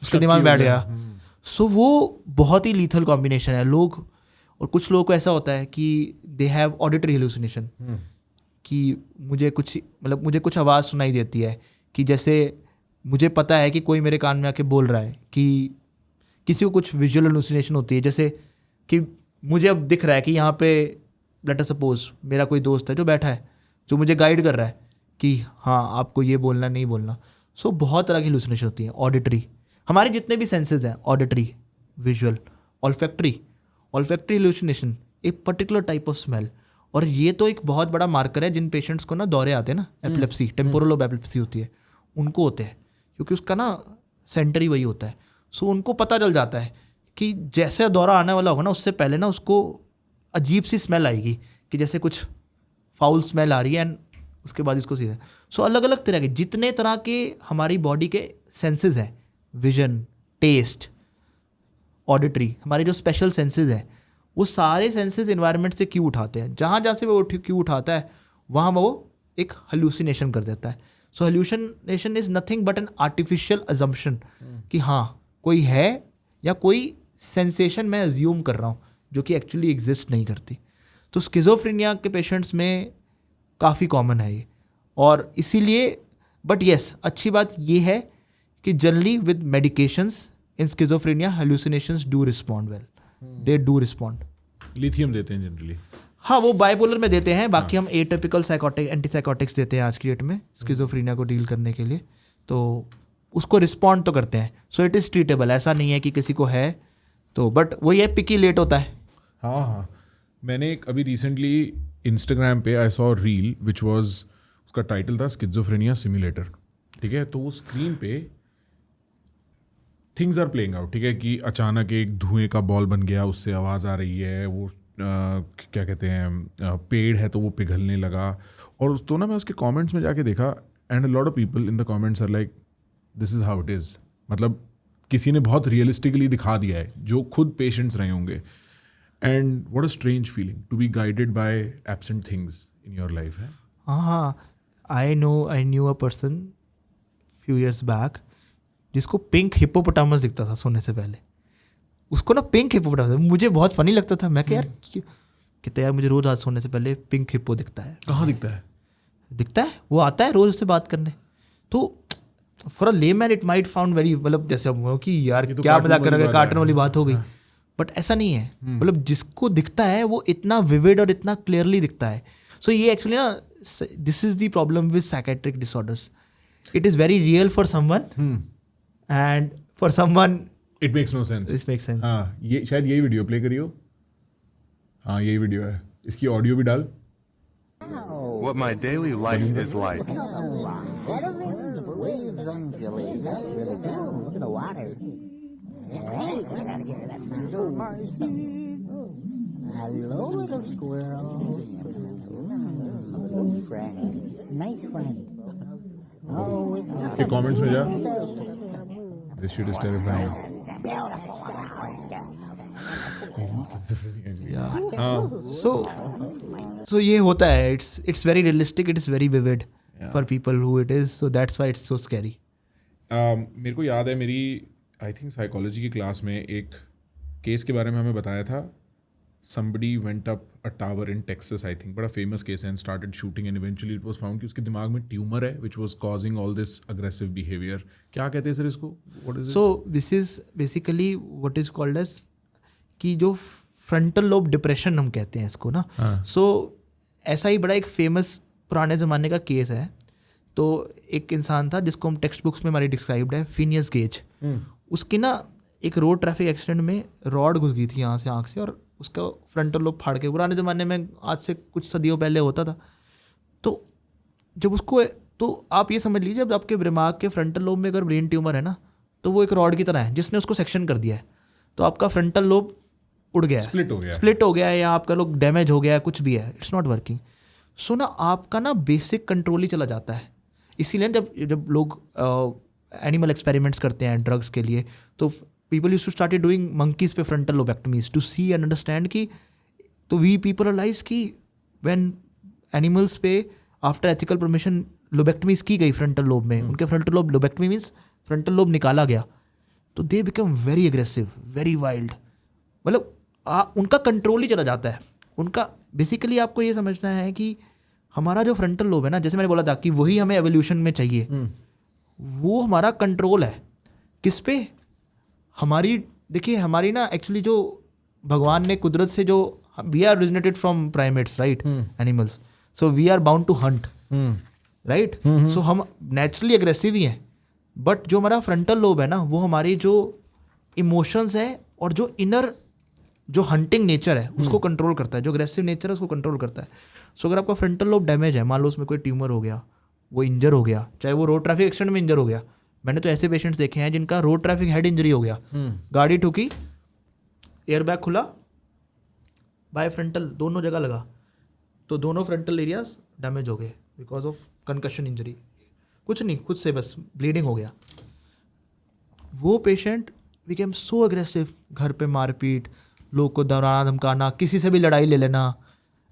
उसके दिमाग में बैठ गया। सो वो बहुत ही लीथल कॉम्बिनेशन है। लोग, और कुछ लोगों को ऐसा होता है कि दे हैव ऑडिटरी हेलुसिनेशन, कि मुझे कुछ आवाज़ सुनाई देती है, कि जैसे मुझे पता है कि कोई मेरे कान में आके बोल रहा है, कि किसी को कुछ विजुअल हेलुसिनेशन होती है, जैसे कि मुझे अब दिख रहा है कि यहाँ पे लेट अस सपोज मेरा कोई दोस्त है जो बैठा है, जो मुझे गाइड कर रहा है कि हाँ आपको ये बोलना नहीं बोलना। सो बहुत तरह की हेलुसिनेशन होती है। ऑडिटरी, हमारे जितने भी सेंसेस हैं, ऑडिटरी, विजुअल, ऑल्फैक्टरी हेलुसिनेशन, एक पर्टिकुलर टाइप ऑफ स्मेल। और ये तो एक बहुत बड़ा मार्कर है जिन पेशेंट्स को ना दौरे आते हैं ना, एपिलेप्सी, टेम्पोरल लोब एपिलेप्सी होती है, उनको होते हैं, क्योंकि उसका ना सेंटर ही वही होता है। सो उनको पता चल जाता है कि जैसे दौरा आने वाला होगा ना, उससे पहले ना उसको अजीब सी स्मेल आएगी, कि जैसे कुछ फाउल स्मेल आ रही है, एंड उसके बाद इसको सीधा। सो अलग अलग तरह के, जितने तरह के हमारी बॉडी के सेंसेस हैं, विजन, टेस्ट, ऑडिटरी, हमारे जो स्पेशल सेंसेस हैं, वो सारे सेंसेस एनवायरनमेंट से क्यों उठाते हैं। जहाँ जहाँ से वो क्यों उठाता है, वहाँ वो एक हेलुसिनेशन कर देता है। So hallucination is nothing but an artificial assumption, कि हाँ कोई है या कोई सेंसेशन मैं अज्यूम कर रहा हूँ जो कि एक्चुअली एग्जिस्ट नहीं करती। तो स्किज़ोफ्रेनिया के पेशेंट्स में काफ़ी कॉमन है ये, और इसीलिए, बट येस, अच्छी बात ये है कि generally with medications in schizophrenia hallucinations do respond well, they do respond. Lithium देते हैं जनरली? हाँ, वो बाइपोलर में देते हैं, बाकी हम एटिपिकल साइकोटिक, एंटीसाइकोटिक्स देते हैं आज की डेट में स्किज़ोफ्रेनिया को डील करने के लिए, तो उसको रिस्पॉन्ड तो करते हैं। सो इट इज़ ट्रीटेबल, ऐसा नहीं है कि किसी को है तो, बट वो ये पिकी लेट होता है। हाँ, मैंने एक अभी रिसेंटली इंस्टाग्राम पे I saw reel which was, उसका टाइटल था स्किज़ोफ्रेनिया सिमुलेटर, ठीक है? तो वो स्क्रीन पे थिंग्स आर प्लेइंग आउट, ठीक है, कि अचानक एक धुएं का बॉल बन गया, उससे आवाज़ आ रही है, वो क्या कहते हैं, पेड़ है तो वो पिघलने लगा। और तो ना मैं उसके कमेंट्स में जाके देखा, and a lot of people in the comments are like this is how it is. मतलब किसी ने बहुत रियलिस्टिकली दिखा दिया है, जो खुद पेशेंट्स रहे होंगे। And what a strange feeling to be guided by absent things in your life. हाँ, I knew a person few years back जिसको पिंक हिप्पोपोटामस दिखता था सोने से पहले. उसको ना पिंक हिप्पोपोटामस, मुझे बहुत फनी लगता था. मैं यार कितना यार मुझे रोज आज सोने से पहले पिंक हिप्पो दिखता है. कहाँ दिखता है? दिखता है, वो आता है रोज उससे बात करने. तो for a layman it might found very, मतलब जैसे अब कि यार तो क्या मजाक कर रहे हो, कार्टून वाली बात हो गई. बट ऐसा नहीं है. मतलब जिसको दिखता है वो इतना विविड और इतना क्लियरली दिखता है. सो ये एक्चुअली ना, this is the problem with psychiatric disorders. It is very real for someone and for someone it makes no sense. This makes sense. हाँ, ये शायद यही वीडियो प्ले करियो. हाँ, यही वीडियो है. इसकी ऑडियो भी डाल. What my daily life is like. Waves undulate. That's really cool. Look at the water. Hey, get out of here. That smells so nice. Hello, little squirrel. Hello, friend. Nice friend. Oh, it's so इसके comments में जा. This shit is terrifying. So ये होता है. It's very realistic. It is very vivid for people who it is. So that's why it's so scary. मेरे को याद है, मेरी आई थिंक साइकोलॉजी की क्लास में एक केस के बारे में हमें बताया था. somebody went up a tower in Texas, I think, but a famous case, and started shooting, and eventually it was found कि उसके दिमाग में ट्यूमर है which was causing all this aggressive behavior. क्या कहते हैं सर इसको? What is this? So this is basically what is called as कि जो फ्रंटल लोब डिप्रेशन हम कहते हैं इसको ना. सो ऐसा ही बड़ा एक फेमस पुराने ज़माने का केस है. तो एक इंसान था जिसको हम टेक्स्ट बुक्स में हमारी डिस्क्राइब्ड है, फिनियस गेज. उसकी ना एक रोड ट्रैफिक एक्सीडेंट में रॉड घुस गई थी यहाँ से आँख से, और उसका फ्रंटल लोब फाड़ के, पुराने ज़माने में आज से कुछ सदियों पहले होता था. तो जब उसको, तो आप ये समझ लीजिए, जब आपके दिमाग के फ्रंटल लोब में अगर ब्रेन ट्यूमर है ना, तो वो एक रॉड की तरह है जिसने उसको सेक्शन कर दिया है. तो आपका फ्रंटल लोब उड़ गया है, स्प्लिट हो गया है, या आपका लोग डैमेज हो गया है, कुछ भी है, इट्स नॉट वर्किंग. सो ना आपका ना बेसिक कंट्रोल ही चला जाता है. इसीलिए जब लोग एनिमल एक्सपेरिमेंट्स करते हैं ड्रग्स के लिए, तो people used to started doing monkeys पे frontal lobectomies to see and understand कि, तो वी पीपल रियलाइज कि व्हेन एनिमल्स पे आफ्टर एथिकल परमिशन लोबेक्टमीज की गई फ्रंटल लोब में, उनके frontal lobe, lobectomy means frontal lobe निकाला गया, तो they become very aggressive, very wild. मतलब उनका कंट्रोल ही चला जाता है. उनका बेसिकली आपको ये समझना है कि हमारा जो फ्रंटल लोब है ना, जैसे मैंने बोला था कि वही हमें एवोल्यूशन में चाहिए, वो हमारा कंट्रोल है. किस पे? हमारी, देखिए हमारी ना एक्चुअली जो भगवान ने कुदरत से जो, we are originated from primates, right, animals. So we are bound to hunt, right. So हम नेचुरली एग्रेसिव ही हैं. बट जो हमारा फ्रंटल लोब है ना, वो हमारी जो इमोशंस है और जो इनर जो हंटिंग नेचर है उसको कंट्रोल करता है, जो अग्रेसिव नेचर है उसको कंट्रोल करता है. सो अगर आपका फ्रंटल लोब डैमेज है, मान लो उसमें कोई ट्यूमर हो गया, वो इंजर हो गया, चाहे वो रोड ट्रैफिक एक्सीडेंट में इंजर हो गया. मैंने तो ऐसे पेशेंट्स देखे हैं जिनका रोड ट्रैफिक हेड इंजरी हो गया, गाड़ी ठुकी, एयरबैग खुला, बाय फ्रंटल दोनों जगह लगा, तो दोनों फ्रंटल एरियाज डैमेज हो गए बिकॉज ऑफ कंकशन इंजरी. कुछ नहीं, खुद से बस ब्लीडिंग हो गया. वो पेशेंट बिकेम सो अग्रेसिव, घर पे मारपीट, लोग को डराना धमकाना, किसी से भी लड़ाई ले लेना,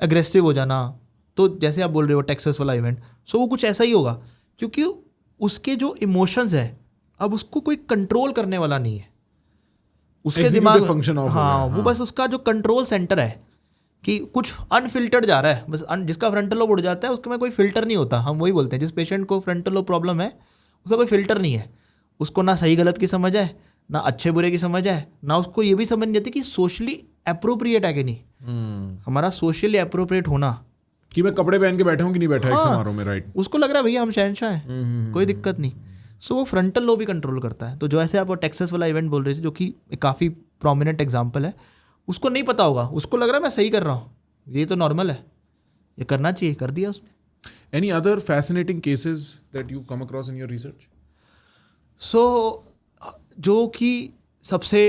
अग्रेसिव हो जाना. तो जैसे आप बोल रहे हो टेक्सास वाला इवेंट, सो वो कुछ ऐसा ही होगा, क्योंकि उसके जो इमोशंस है, अब उसको कोई कंट्रोल करने वाला नहीं है. उसके दिमाग फंक्शन ऑफ, हाँ, वो बस उसका जो कंट्रोल सेंटर है कि कुछ अनफिल्टर्ड जा रहा है, बस जिसका फ्रंटल लोब उड़ जाता है उसके में कोई फिल्टर नहीं होता. हम वही बोलते हैं, जिस पेशेंट को फ्रंटल लोब प्रॉब्लम है उसका कोई फिल्टर नहीं है. उसको ना सही गलत की समझ है, ना अच्छे बुरे की समझ है, ना उसको ये भी समझ नहीं आती कि सोशली अप्रोप्रिएट है कि नहीं. हमारा सोशली अप्रोप्रिएट होना, कि मैं कपड़े पहन के बैठा हूँ कि नहीं बैठा एक समारोह में, राइट, उसको लग रहा है भैया हम शहंशाह हैं, कोई दिक्कत नहीं. सो वो फ्रंटल लोब भी कंट्रोल करता है. तो जो ऐसे आप टेक्सास वाला इवेंट बोल रहे थे, जो कि काफ़ी प्रोमिनेंट एग्जाम्पल है, उसको नहीं पता होगा, उसको लग रहा है मैं सही कर रहा हूँ, ये तो नॉर्मल है, ये करना चाहिए, कर दिया उसने. Any other fascinating cases that you come across in your research? So जो कि सबसे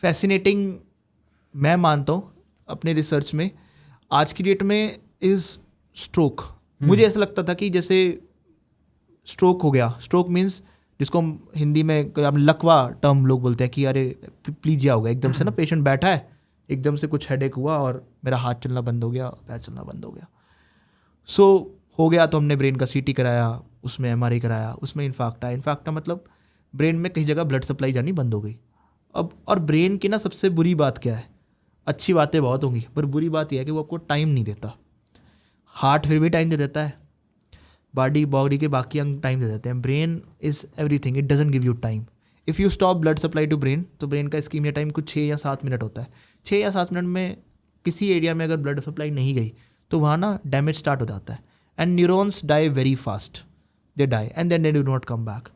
फैसिनेटिंग मैं मानता हूँ अपने रिसर्च में आज की डेट में इज़ स्ट्रोक. मुझे ऐसा लगता था कि जैसे स्ट्रोक हो गया, स्ट्रोक मीन्स जिसको हम हिंदी में लकवा टर्म लोग बोलते हैं कि अरे प्लीजिया हो गया, एकदम से ना पेशेंट बैठा है, एकदम से कुछ हेडेक हुआ और मेरा हाथ चलना बंद हो गया, पैर चलना बंद हो गया. सो हो गया तो हमने ब्रेन का CT कराया, उसमें MRI कराया, उसमें इन्फाक्टा मतलब ब्रेन में कई जगह ब्लड सप्लाई जानी बंद हो गई. अब और ब्रेन की ना सबसे बुरी बात क्या है, अच्छी बातें बहुत होंगी पर बुरी बात यह है कि वो आपको टाइम नहीं देता. हार्ट फिर भी टाइम दे देता है, बॉडी के बाकी अंग टाइम दे देते हैं. Brain is everything, it doesn't give you time. If you stop blood supply to brain तो ब्रेन का इस्कीमिया टाइम कुछ 6 या 7 मिनट होता है. 6 या 7 मिनट में किसी एरिया में अगर ब्लड सप्लाई नहीं गई तो वहाँ ना डैमेज स्टार्ट हो जाता है. And neurons die very fast, they die and then they do not come back.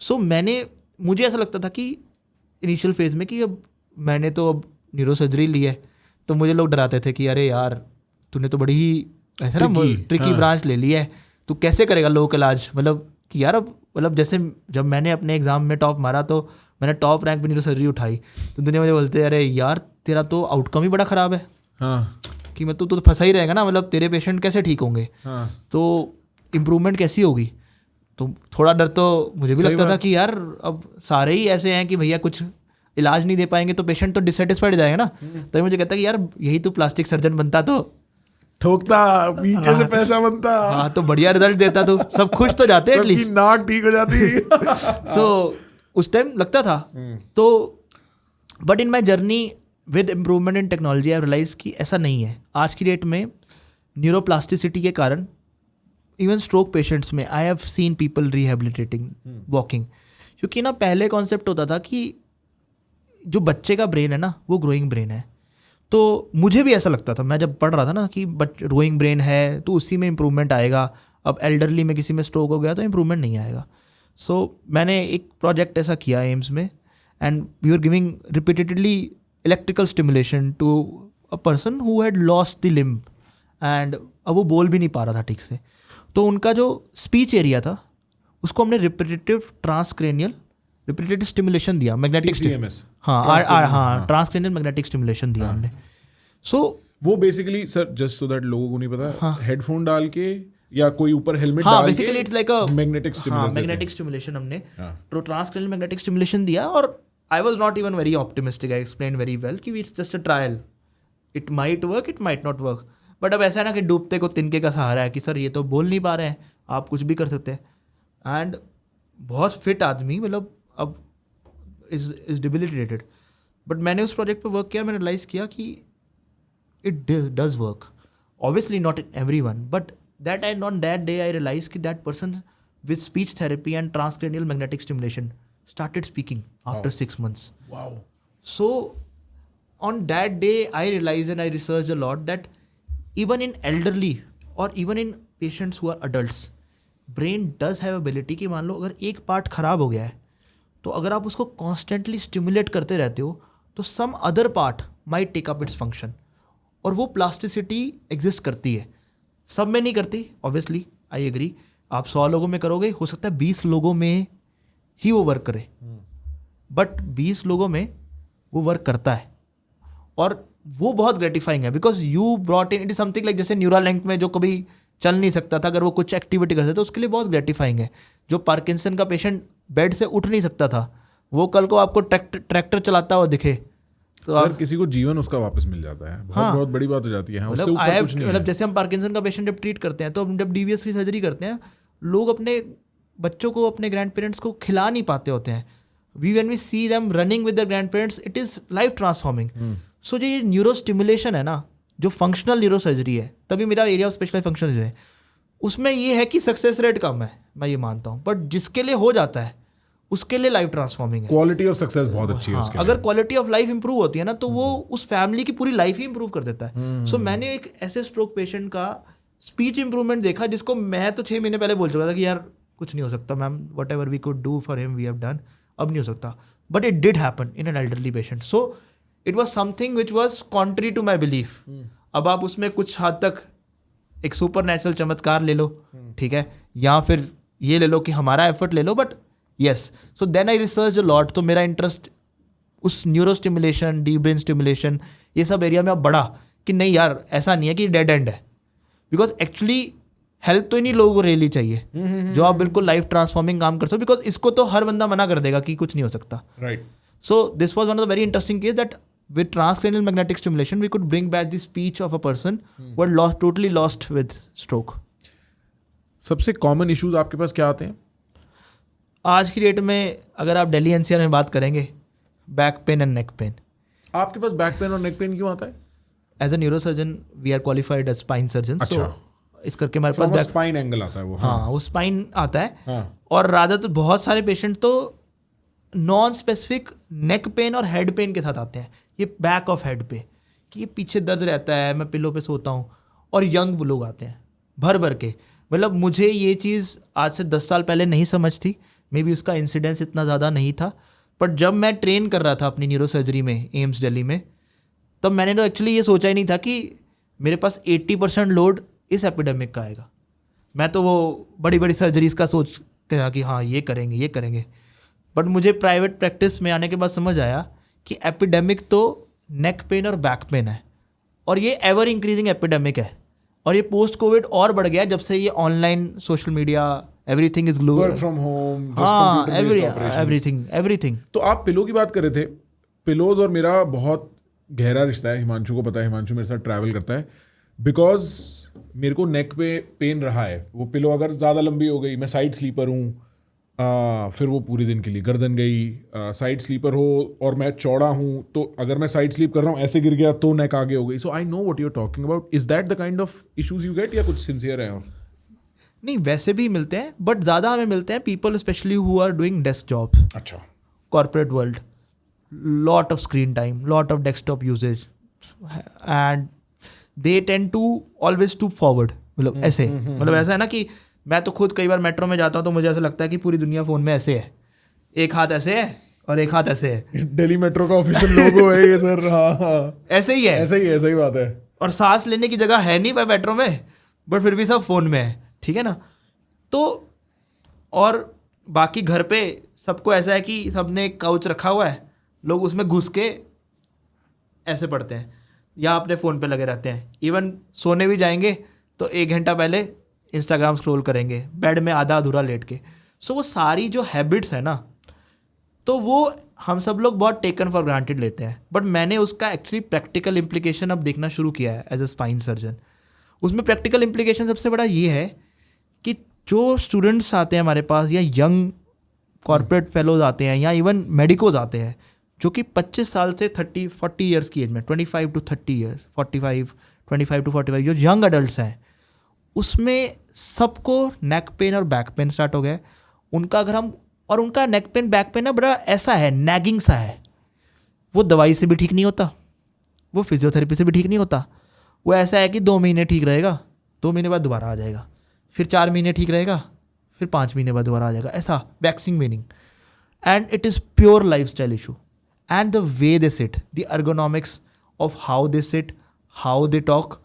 So मुझे ऐसा लगता था कि इनिशियल फेज में कि अब मैंने तो अब न्यूरो सर्जरी ली है, तो मुझे लोग डराते थे कि अरे यार तूने तो बड़ी ही ऐसा ना ट्रिकी ब्रांच ले ली है, तू कैसे करेगा लोक इलाज. मतलब कि यार अब मतलब जैसे जब मैंने अपने एग्जाम में टॉप मारा तो मैंने टॉप रैंक पे न्यूरो सर्जरी उठाई तो दुनिया मुझे बोलते अरे यार तेरा तो आउटकम ही बड़ा ख़राब है. हाँ. कि मैं तो फंसा ही रहेगा ना, मतलब तेरे पेशेंट कैसे ठीक होंगे. हाँ. तो इम्प्रूवमेंट कैसी होगी. तो थोड़ा डर तो मुझे भी लगता था कि यार अब सारे ही ऐसे हैं कि भैया कुछ इलाज नहीं दे पाएंगे तो पेशेंट तो डिससेटिस्फाइड जाएगा ना. तो मुझे कहता कि यार यही तो प्लास्टिक सर्जन बनता तो ठोकता नीचे से पैसा बनता. हाँ तो बढ़िया रिजल्ट देता तो सब खुश तो जाते एटलीस्ट, नाक ठीक हो जाती. सो उस टाइम लगता था. तो but in my journey with improvement in technology I realise कि ऐसा नहीं है. आज की डेट में न्यूरोप्लास्टिसिटी के कारण इवन स्ट्रोक पेशेंट्स में I have seen people rehabilitating walking. क्योंकि ना पहले कॉन्सेप्ट होता था कि जो बच्चे का ब्रेन है ना वो ग्रोइंग ब्रेन है. तो मुझे भी ऐसा लगता था, मैं जब पढ़ रहा था ना कि ग्रोइंग ब्रेन है तो उसी में इम्प्रूवमेंट आएगा. अब एल्डरली में किसी में स्ट्रोक हो गया तो इम्प्रूवमेंट नहीं आएगा. सो मैंने एक प्रोजेक्ट ऐसा किया एम्स में and we are giving repeatedly electrical stimulation to a person who had lost the limb and अब वो बोल भी नहीं पा रहा था ठीक से. तो उनका जो स्पीच एरिया था उसको हमने रिपीटेटिव स्टिमुलेशन दिया, मैग्नेटिक ट्रांसक्रेनियल मैग्नेटिक स्टिमुलेशन दिया हमने. सो वो basically sir just so that लोगों को नहीं पता, हेडफोन डाल के या कोई ऊपर हेलमेट हाँ डाल बेसिकली के it's like a magnetic stimulation हमने तो ट्रांसक्रेनियल मैग्नेटिक स्टिमुलेशन दिया. और I was not even very optimistic, I explain very well कि it's just a trial, it might work it might not work. But अब ऐसा है ना कि डूबते को तिनके का सहारा है कि सर ये तो बोल नहीं पा रहे हैं, आप कुछ भी कर सकते हैं. एंड बहुत फिट आदमी मतलब अब इज डिबिलिटेटेड. बट मैंने उस प्रोजेक्ट पे वर्क किया, मैंने रियलाइज़ किया कि it does work. Obviously not in every one but that and on that day I realise कि that person with speech therapy and transcranial magnetic stimulation started speaking after 6 months. Wow. So on that day I realized and I researched a lot that even in elderly or even in patients who are adults, brain does have ability कि मान लो अगर एक part खराब हो गया है तो अगर आप उसको कॉन्स्टेंटली स्टिमुलेट करते रहते हो तो some other part might take up its function. और वो प्लास्टिसिटी एग्जिस्ट करती है, सब में नहीं करती ऑब्वियसली, आई एग्री. आप 100 लोगों में करोगे, हो सकता है 20 लोगों में ही वो वर्क करे, बट 20 लोगों में वो वर्क करता है. और वो बहुत ग्रेटिफाइंग है because you brought in, it is something like जैसे न्यूरल लिंक में जो कभी चल नहीं सकता था अगर वो कुछ एक्टिविटी करते तो उसके लिए बहुत ग्रेटिफाइंग है. जो पार्किंसन का पेशेंट बेड से उठ नहीं सकता था वो कल को आपको ट्रैक्टर चलाता हुआ दिखे तो सर किसी को जीवन उसका वापस मिल जाता है, बहुत बड़ी बात हो जाती है. उससे ऊपर कुछ नहीं है. मतलब जैसे हम पार्किंसन का पेशेंट जब ट्रीट करते हैं तो हम जब DBS की सर्जरी करते हैं लोग अपने बच्चों को अपने ग्रैंड पेरेंट्स को खिला नहीं पाते होते हैं. When we see them running with their grand parents it is life transforming. So जो ये न्यूरो स्टिमुलेशन है ना, जो फंक्शनल न्यूरो सर्जरी है, तभी मेरा एरिया ऑफ स्पेशलाइज फंक्शनल है, उसमें ये है कि सक्सेस रेट कम है, मैं ये मानता हूँ. बट जिसके लिए हो जाता है उसके लिए लाइफ ट्रांसफॉर्मिंग है. क्वालिटी ऑफ सक्सेस बहुत अच्छी है उसके लिए. अगर क्वालिटी ऑफ लाइफ इंप्रूव होती है ना तो वो उस फैमिली की पूरी लाइफ ही इंप्रूव कर देता है. सो मैंने एक ऐसे स्ट्रोक पेशेंट का स्पीच इंप्रूवमेंट देखा जिसको मैं तो 6 महीने पहले बोल चुका था कि यार कुछ नहीं हो सकता ma'am, whatever we could do for him we have done, अब नहीं हो सकता. But it did happen in an elderly patient. So it was something which was contrary to my belief. अब आप उसमें कुछ हद तक एक सुपर नेचुरल चमत्कार ले लो, ठीक है, या फिर ये ले लो कि हमारा एफर्ट ले लो. But yes, so then I research a lot. तो मेरा इंटरेस्ट उस neuro stimulation, deep brain stimulation, ये सब एरिया में अब बढ़ा कि नहीं यार ऐसा नहीं है कि डेड एंड है. बिकॉज एक्चुअली हेल्प तो इन्हीं लोगों को रियली चाहिए जो आप बिल्कुल लाइफ ट्रांसफॉर्मिंग काम कर सकते हो. बिकॉज इसको तो हर बंदा मना कर देगा कि कुछ नहीं हो सकता. Right. So this was one of the very interesting case that with transcranial magnetic stimulation, we could bring back the speech of a person who had totally lost with stroke. सबसे कॉमन इश्यूज आपके पास क्या आते हैं? आज की date में अगर आप दिल्ली एनसीआर में बात करेंगे, back pain and neck pain. आपके पास बैक पेन और नेक पेन क्यों आता है? As a neurosurgeon we are qualified as spine surgeon. अच्छा. इस करके हमारे From pass a spine angle आता है वो. हाँ वो स्पाइन आता है. हाँ. और राधा तो बहुत सारे पेशेंट तो नॉन स्पेसिफिक नेक पेन और हेड पेन के साथ आते हैं. ये बैक ऑफ हेड पे कि ये पीछे दर्द रहता है, मैं पिलो पे सोता हूँ. और यंग लोग आते हैं भर भर के. मतलब मुझे ये चीज़ आज से 10 साल पहले नहीं समझ थी. मे बी उसका इंसिडेंस इतना ज़्यादा नहीं था. बट जब मैं ट्रेन कर रहा था अपनी न्यूरोसर्जरी में एम्स दिल्ली में, तब मैंने तो एक्चुअली ये सोचा ही नहीं था कि मेरे पास 80% लोड इस एपिडेमिक का आएगा. मैं तो वो बड़ी बड़ी सर्जरीज का सोच के था कि हाँ ये करेंगे. बट मुझे प्राइवेट प्रैक्टिस में आने के बाद समझ आया कि एपिडेमिक तो नेक पेन और बैक पेन है. और ये एवर इंक्रीजिंग एपिडेमिक है. और ये पोस्ट कोविड और बढ़ गया जब से ये online social media everything is glue. Work from home. हाँ एवरीथिंग. तो आप पिलो की बात कर रहे थे. पिलोज और मेरा बहुत गहरा रिश्ता है. हिमांशु को पता है, हिमांशु मेरे साथ ट्रैवल करता है. बिकॉज मेरे को नेक पे पेन रहा है. वो पिलो अगर ज़्यादा लंबी हो गई, मैं साइड स्लीपर हूँ, फिर वो पूरे दिन के लिए गर्दन गई. साइड स्लीपर हो और मैं चौड़ा हूँ, तो अगर मैं साइड स्लीप कर रहा हूँ ऐसे गिर गया तो नेक आगे हो गई. So I know what you are talking about. Is that the kind of issues you get या कुछ सिंसियर है? और नहीं वैसे भी मिलते हैं बट ज़्यादा हमें मिलते हैं people specially who are doing desk jobs. अच्छा. Corporate world, lot of screen time, lot of desktop usages and they tend to always to forward. मतलब ऐसे मतलब ऐसा है ना कि मैं तो खुद कई बार मेट्रो में जाता हूँ तो मुझे ऐसा लगता है कि पूरी दुनिया फ़ोन में ऐसे है. एक हाथ ऐसे है और एक हाथ ऐसे है. दिल्ली मेट्रो का ऑफिशियल लोगो है ये सर. हाँ ऐसे ही है. ऐसा ही बात है. और सांस लेने की जगह है नहीं भाई मेट्रो में, बट फिर भी सब फ़ोन में है. ठीक है ना. तो और बाकी घर पे सबको ऐसा है कि सबने एक काउच रखा हुआ है, लोग उसमें घुस के ऐसे पढ़ते हैं या अपने फ़ोन पे लगे रहते हैं. इवन सोने भी जाएंगे तो 1 घंटा पहले इंस्टाग्राम स्क्रॉल करेंगे बेड में आधा अधूरा लेट के. सो वो सारी जो हैबिट्स है ना, तो वो हम सब लोग बहुत टेकन फॉर ग्रांटेड लेते हैं. बट मैंने उसका एक्चुअली प्रैक्टिकल इम्प्लीकेशन अब देखना शुरू किया है एज ए स्पाइन सर्जन. उसमें प्रैक्टिकल इम्प्लीकेशन सबसे बड़ा ये है कि जो स्टूडेंट्स आते हैं हमारे पास या यंग कॉर्पोरेट फेलोज आते हैं या इवन मेडिकोज आते हैं जो कि 25 साल से 30-40 ईयर्स की एज में, 25 to 30 ईयर्स, 25 to 45 जो यंग अडल्ट हैं, उसमें सबको नेक पेन और बैक पेन स्टार्ट हो गया. उनका अगर हम और उनका नेक पेन बैक पेन ना बड़ा ऐसा है, नैगिंग सा है. वो दवाई से भी ठीक नहीं होता, वो फिजियोथेरेपी से भी ठीक नहीं होता. वो ऐसा है कि 2 महीने ठीक रहेगा, 2 महीने बाद दोबारा आ जाएगा, फिर 4 महीने ठीक रहेगा, फिर 5 महीने बाद दोबारा आ जाएगा. ऐसा waxing meaning. And it is pure lifestyle issue. And the way they sit, the ergonomics of how they sit, how they talk,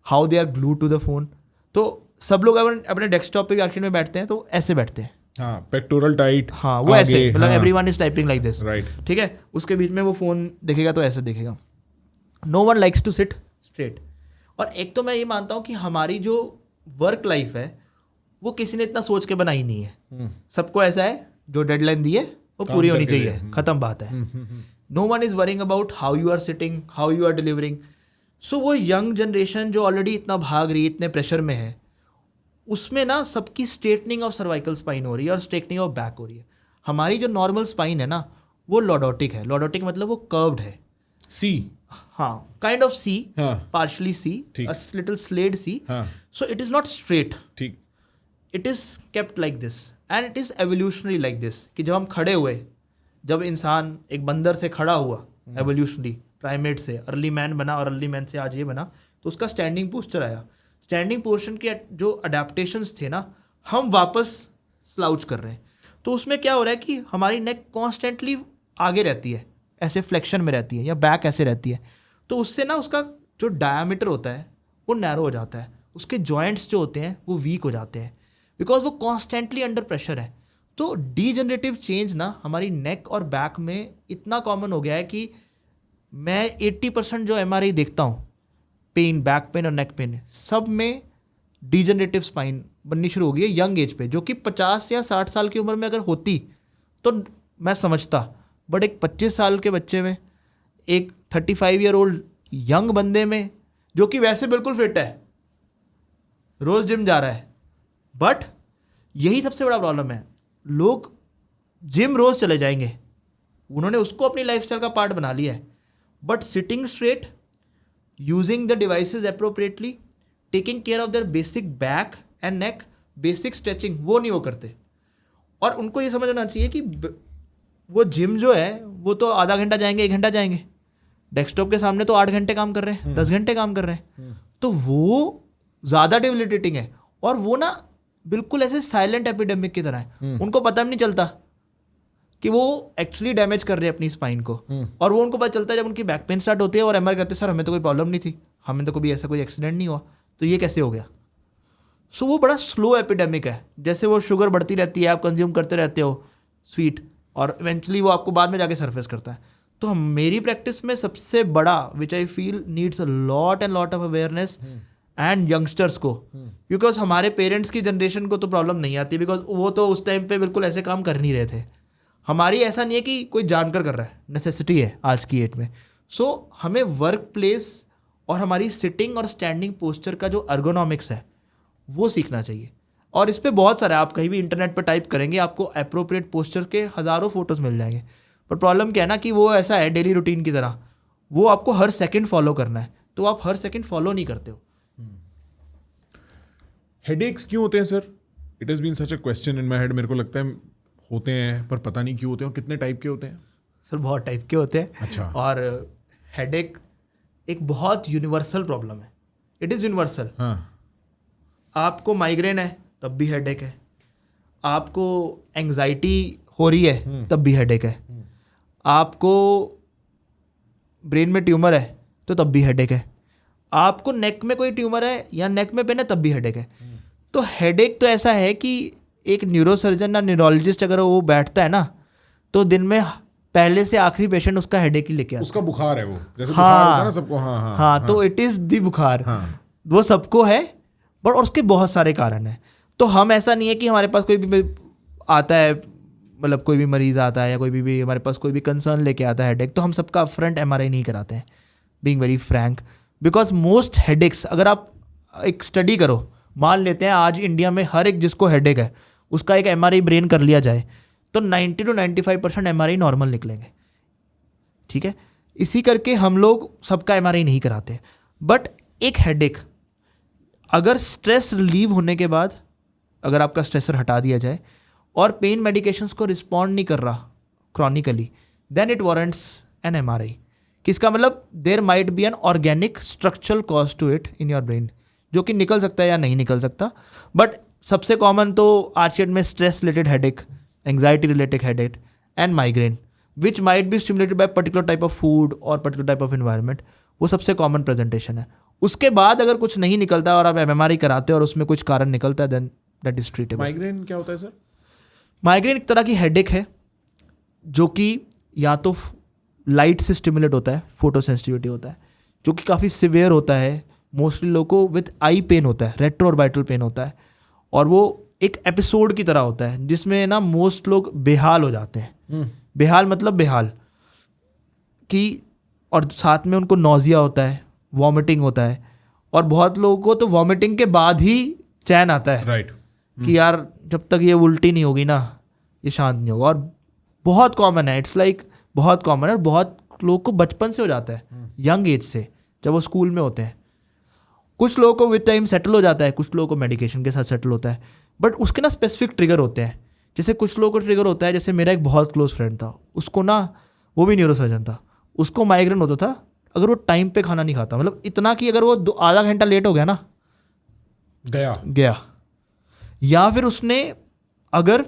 how they are glue to the phone. तो सब लोग अपने डेस्कटॉप पे भी action में बैठते हैं तो ऐसे बैठते हैं. हाँ, पेक्टोरल टाइट. हाँ वो ऐसे, मतलब हाँ. Everyone is typing like this. Right. ठीक है. उसके बीच में वो फ़ोन देखेगा तो ऐसे देखेगा. No one likes to sit straight. और एक तो मैं ये मानता हूँ कि हमारी जो वर्क लाइफ है वो किसी ने इतना सोच के बनाई नहीं है. सबको ऐसा है जो डेडलाइन दी है वो पूरी होनी चाहिए, खत्म बात है. No one is worrying about how you are sitting, how you are delivering. So वो यंग जनरेशन जो ऑलरेडी इतना भाग रही है, इतने प्रेशर में है, उसमें ना सबकी स्ट्रेटनिंग ऑफ सर्वाइकल स्पाइन हो रही है और स्ट्रेटनिंग ऑफ बैक हो रही है. हमारी जो नॉर्मल स्पाइन है ना वो लॉर्डोटिक है. लॉर्डोटिक मतलब वो कर्व्ड है. सी. हाँ, काइंड ऑफ सी, हाँ. पार्शली सी, ठीक. A little sled C. हाँ. So it is not straight. ठीक. It is kept like this and it is evolutionary like this. कि जब हम खड़े हुए, जब इंसान एक बंदर से खड़ा हुआ एवोल्यूशनरी, प्राइमेट से अर्ली मैन बना और अर्ली मैन से आज ये बना, तो उसका स्टैंडिंग पोस्चर आया. स्टैंडिंग पोस्चर के जो अडेप्टेशंस थे ना, हम वापस स्लाउच कर रहे हैं. तो उसमें क्या हो रहा है कि हमारी नेक कॉन्स्टेंटली आगे रहती है, ऐसे फ्लेक्शन में रहती है, या बैक ऐसे रहती है. तो उससे ना उसका जो डायामीटर होता है वो नैरो हो जाता है. उसके जॉइंट्स जो होते हैं वो वीक हो जाते हैं बिकॉज वो कॉन्स्टेंटली अंडर प्रेशर है. तो डीजनरेटिव चेंज ना हमारी नेक और बैक में इतना कॉमन हो गया है कि मैं 80% जो MRI देखता हूँ, पेन, बैक पेन और नेक पेन, सब में डीजनरेटिव स्पाइन बननी शुरू हो गई है यंग एज पे. जो कि 50 या 60 साल की उम्र में अगर होती तो मैं समझता, बट एक 25 साल के बच्चे में, एक 35 ईयर ओल्ड यंग बंदे में जो कि वैसे बिल्कुल फिट है, रोज जिम जा रहा है, बट यही सबसे बड़ा प्रॉब्लम है, लोग जिम रोज चले जाएंगे, उन्होंने उसको अपनी लाइफस्टाइल का पार्ट बना लिया है, but sitting straight, using the devices appropriately, taking care of their basic back and neck, basic stretching, वो नहीं वो करते। और उनको ये समझना चाहिए कि वो जिम जो है वो तो आधा घंटा जाएंगे, 1 घंटा जाएंगे, डेस्कटॉप के सामने तो 8 घंटे काम कर रहे हैं, 10 घंटे काम कर रहे हैं, तो वो ज़्यादा डिबिलिटेटिंग है। और वो ना बिल्कुल ऐसे साइलेंट एपिडेमिक की तरह है, उनको पता भी नहीं चलता कि वो एक्चुअली डैमेज कर रहे हैं अपनी स्पाइन को। और वो उनको पता चलता है जब उनकी बैक पेन स्टार्ट होती है और एमआरआई करते, सर हमें तो कोई प्रॉब्लम नहीं थी, हमें तो कभी ऐसा कोई एक्सीडेंट नहीं हुआ, तो ये कैसे हो गया। सो वो बड़ा स्लो एपिडेमिक है, जैसे वो शुगर बढ़ती रहती है, आप कंज्यूम करते रहते हो स्वीट, और इवेंचुअली वो आपको बाद में जाके सरफेस करता है। तो मेरी प्रैक्टिस में सबसे बड़ा which I feel needs a lot and lot of awareness and youngsters को, बिकॉज हमारे पेरेंट्स की जनरेशन को तो प्रॉब्लम नहीं आती, बिकॉज वो तो उस टाइम पे बिल्कुल ऐसे काम कर नहीं रहे थे। हमारी ऐसा नहीं है कि कोई जानकर कर रहा है, नेसेसिटी है आज की एज में। सो हमें वर्क प्लेस और हमारी सिटिंग और स्टैंडिंग पोस्चर का जो अर्गोनॉमिक्स है वो सीखना चाहिए। और इस पे बहुत सारे, आप कहीं भी इंटरनेट पर टाइप करेंगे आपको अप्रोप्रिएट पोस्चर के हज़ारों फोटोज़ मिल जाएंगे। पर प्रॉब्लम क्या है ना कि वो ऐसा है डेली रूटीन की तरह, वो आपको हर सेकंड फॉलो करना है, तो आप हर सेकंड फॉलो नहीं करते हो। हेडेक्स क्यों होते हैं sir? It has been such a question in my head. मेरे को लगता है होते हैं पर पता नहीं क्यों होते हैं, और कितने टाइप के होते हैं? सर बहुत टाइप के होते हैं। अच्छा। और हेडेक एक बहुत यूनिवर्सल प्रॉब्लम है, इट इज़ यूनिवर्सल। हाँ। आपको माइग्रेन है तब भी हेडेक है, आपको एंग्जाइटी हो रही है तब भी हेडेक है, आपको ब्रेन में ट्यूमर है तो तब भी हेडेक है, आपको नेक में कोई ट्यूमर है या नेक में पेन है तब भी हेडेक है। तो हेडेक तो ऐसा है कि एक न्यूरोसर्जन या न्यूरोलॉजिस्ट अगर वो बैठता है ना तो दिन में पहले से आखिरी पेशेंट उसका हेडेक ही लेके आता है। उसका बुखार है वो, जैसे बुखार होता है ना सबको। हाँ, तो इट इज़ दी बुखार, वो सबको है, बट और उसके बहुत सारे कारण हैं। तो हम ऐसा नहीं है कि हमारे पास कोई भी आता है, मतलब कोई भी मरीज़ आता है या कोई भी हमारे पास कोई भी कंसर्न लेके आता है हेडेक, तो हम सबका अपफ्रंट एमआरआई नहीं कराते हैं, being very Frank, because most headaches, अगर आप एक स्टडी करो, मान लेते हैं आज इंडिया में हर एक जिसको हेडेक है उसका एक एमआरआई ब्रेन कर लिया जाए तो 90 to 95% एमआरआई नॉर्मल निकलेंगे, ठीक है। इसी करके हम लोग सबका एमआरआई नहीं कराते। बट एक हेडेक अगर स्ट्रेस रिलीव होने के बाद, अगर आपका स्ट्रेसर हटा दिया जाए और पेन मेडिकेशंस को रिस्पॉन्ड नहीं कर रहा chronically, then it warrants an MRI. किसका मतलब there might be an organic structural cause to it in your brain, जो कि निकल सकता है या नहीं निकल सकता। बट सबसे कॉमन तो आज के डेट में stress related headache, anxiety related headache and migraine which might be stimulated by particular type of food और पर्टिकुलर टाइप ऑफ एनवायरनमेंट, वो सबसे कॉमन प्रेजेंटेशन है। उसके बाद अगर कुछ नहीं निकलता और आप एमआरआई कराते हो और उसमें कुछ कारण निकलता है, then that is treatable. Migraine क्या होता है सर? माइग्रेन एक तरह की हेडेक है जो कि या तो लाइट से स्टिमुलेट होता है, फोटो सेंसिटिविटी होता है, जो कि काफ़ी सिवियर होता है। मोस्टली लोगों को विथ आई पेन होता है, रेट्रोऑर्बिटल पेन होता है, और वो एक एपिसोड की तरह होता है जिसमें ना मोस्ट लोग बेहाल हो जाते हैं। बेहाल मतलब बेहाल कि, और साथ में उनको नौजिया होता है, वॉमिटिंग होता है, और बहुत लोगों को तो वॉमिटिंग के बाद ही चैन आता है, राइट, कि यार जब तक ये उल्टी नहीं होगी ना ये शांत नहीं होगा। और बहुत कॉमन है, इट्स लाइक बहुत कॉमन है, और बहुत लोगों को बचपन से हो जाता है, यंग एज से, जब वो स्कूल में होते हैं। कुछ लोगों को विद टाइम सेटल हो जाता है, कुछ लोगों को मेडिकेशन के साथ सेटल होता है, बट उसके ना स्पेसिफिक ट्रिगर होते हैं। जैसे कुछ लोगों को ट्रिगर होता है, जैसे मेरा एक बहुत क्लोज फ्रेंड था, उसको ना, वो भी न्यूरोसर्जन था, उसको माइग्रेन होता था अगर वो टाइम पे खाना नहीं खाता, मतलब इतना कि अगर वो आधा घंटा लेट हो गया ना गया, या फिर उसने अगर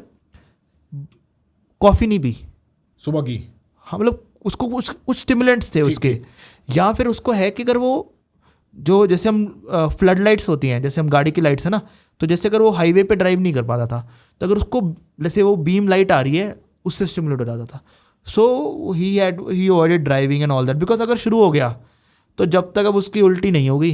कॉफ़ी नहीं पी सुबह की, हाँ, मतलब उसको कुछ स्टिमुलेंट्स थे उसके, या फिर उसको है कि अगर वो जो, जैसे हम फ्लड लाइट्स होती हैं, जैसे हम गाड़ी की लाइट्स है ना, तो जैसे अगर वो हाईवे पे ड्राइव नहीं कर पाता था, तो अगर उसको जैसे वो बीम लाइट आ रही है उससे स्टिमुलेट हो जाता था। So he avoided driving and all that, because अगर शुरू हो गया तो जब तक अब उसकी उल्टी नहीं होगी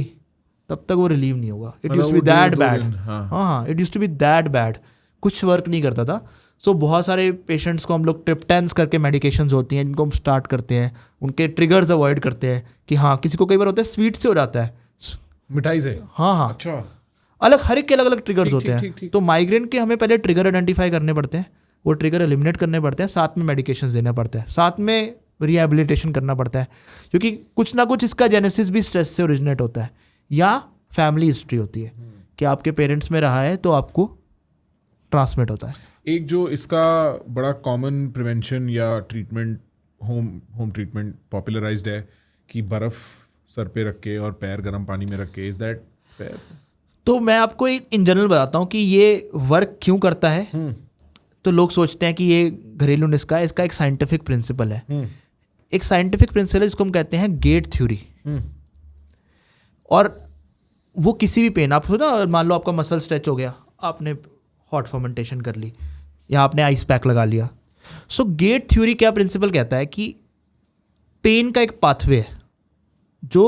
तब तक वो रिलीव नहीं होगा। It used to be that bad, हाँ, it used to be that bad, कुछ वर्क नहीं करता था। सो बहुत सारे पेशेंट्स को हम लोग ट्रिप्टेंस करके मेडिकेशंस होती हैं जिनको हम स्टार्ट करते हैं, उनके ट्रिगर्स अवॉइड करते हैं कि हाँ किसी को कई बार होता है स्वीट से हो जाता है, मिठाई से? हाँ अच्छा, अलग हर एक के अलग अलग ट्रिगर्स ठीक, होते ठीक, हैं। ठीक। तो माइग्रेन के हमें पहले ट्रिगर आइडेंटिफाई करने पड़ते हैं, वो ट्रिगर एलिमिनेट करने पड़ते हैं, साथ में मेडिकेशन देना पड़ता है, साथ में रिहेबिलिटेशन करना पड़ता है, क्योंकि कुछ ना कुछ इसका जेनेसिस भी स्ट्रेस से ओरिजिनेट होता है या फैमिली हिस्ट्री होती है कि आपके पेरेंट्स में रहा है तो आपको ट्रांसमिट होता है। एक जो इसका बड़ा कॉमन प्रिवेंशन या ट्रीटमेंट होम ट्रीटमेंट पॉपुलराइज्ड है कि बर्फ़ सर पे रख के और पैर गर्म पानी में रख के, इज दैट फेयर? तो मैं आपको एक इन जनरल बताता हूँ कि ये वर्क क्यों करता है। तो लोग सोचते हैं कि ये घरेलू नुस्खा है, इसका एक साइंटिफिक प्रिंसिपल है। एक साइंटिफिक प्रिंसिपल है जिसको हम कहते हैं गेट थ्योरी। और वो किसी भी पेन, आप ना मान लो आपका मसल स्ट्रेच हो गया, आपने हॉट फर्मेंटेशन कर ली या आपने आइस पैक लगा लिया। सो गेट थ्योरी क्या प्रिंसिपल कहता है कि पेन का एक पाथवे है जो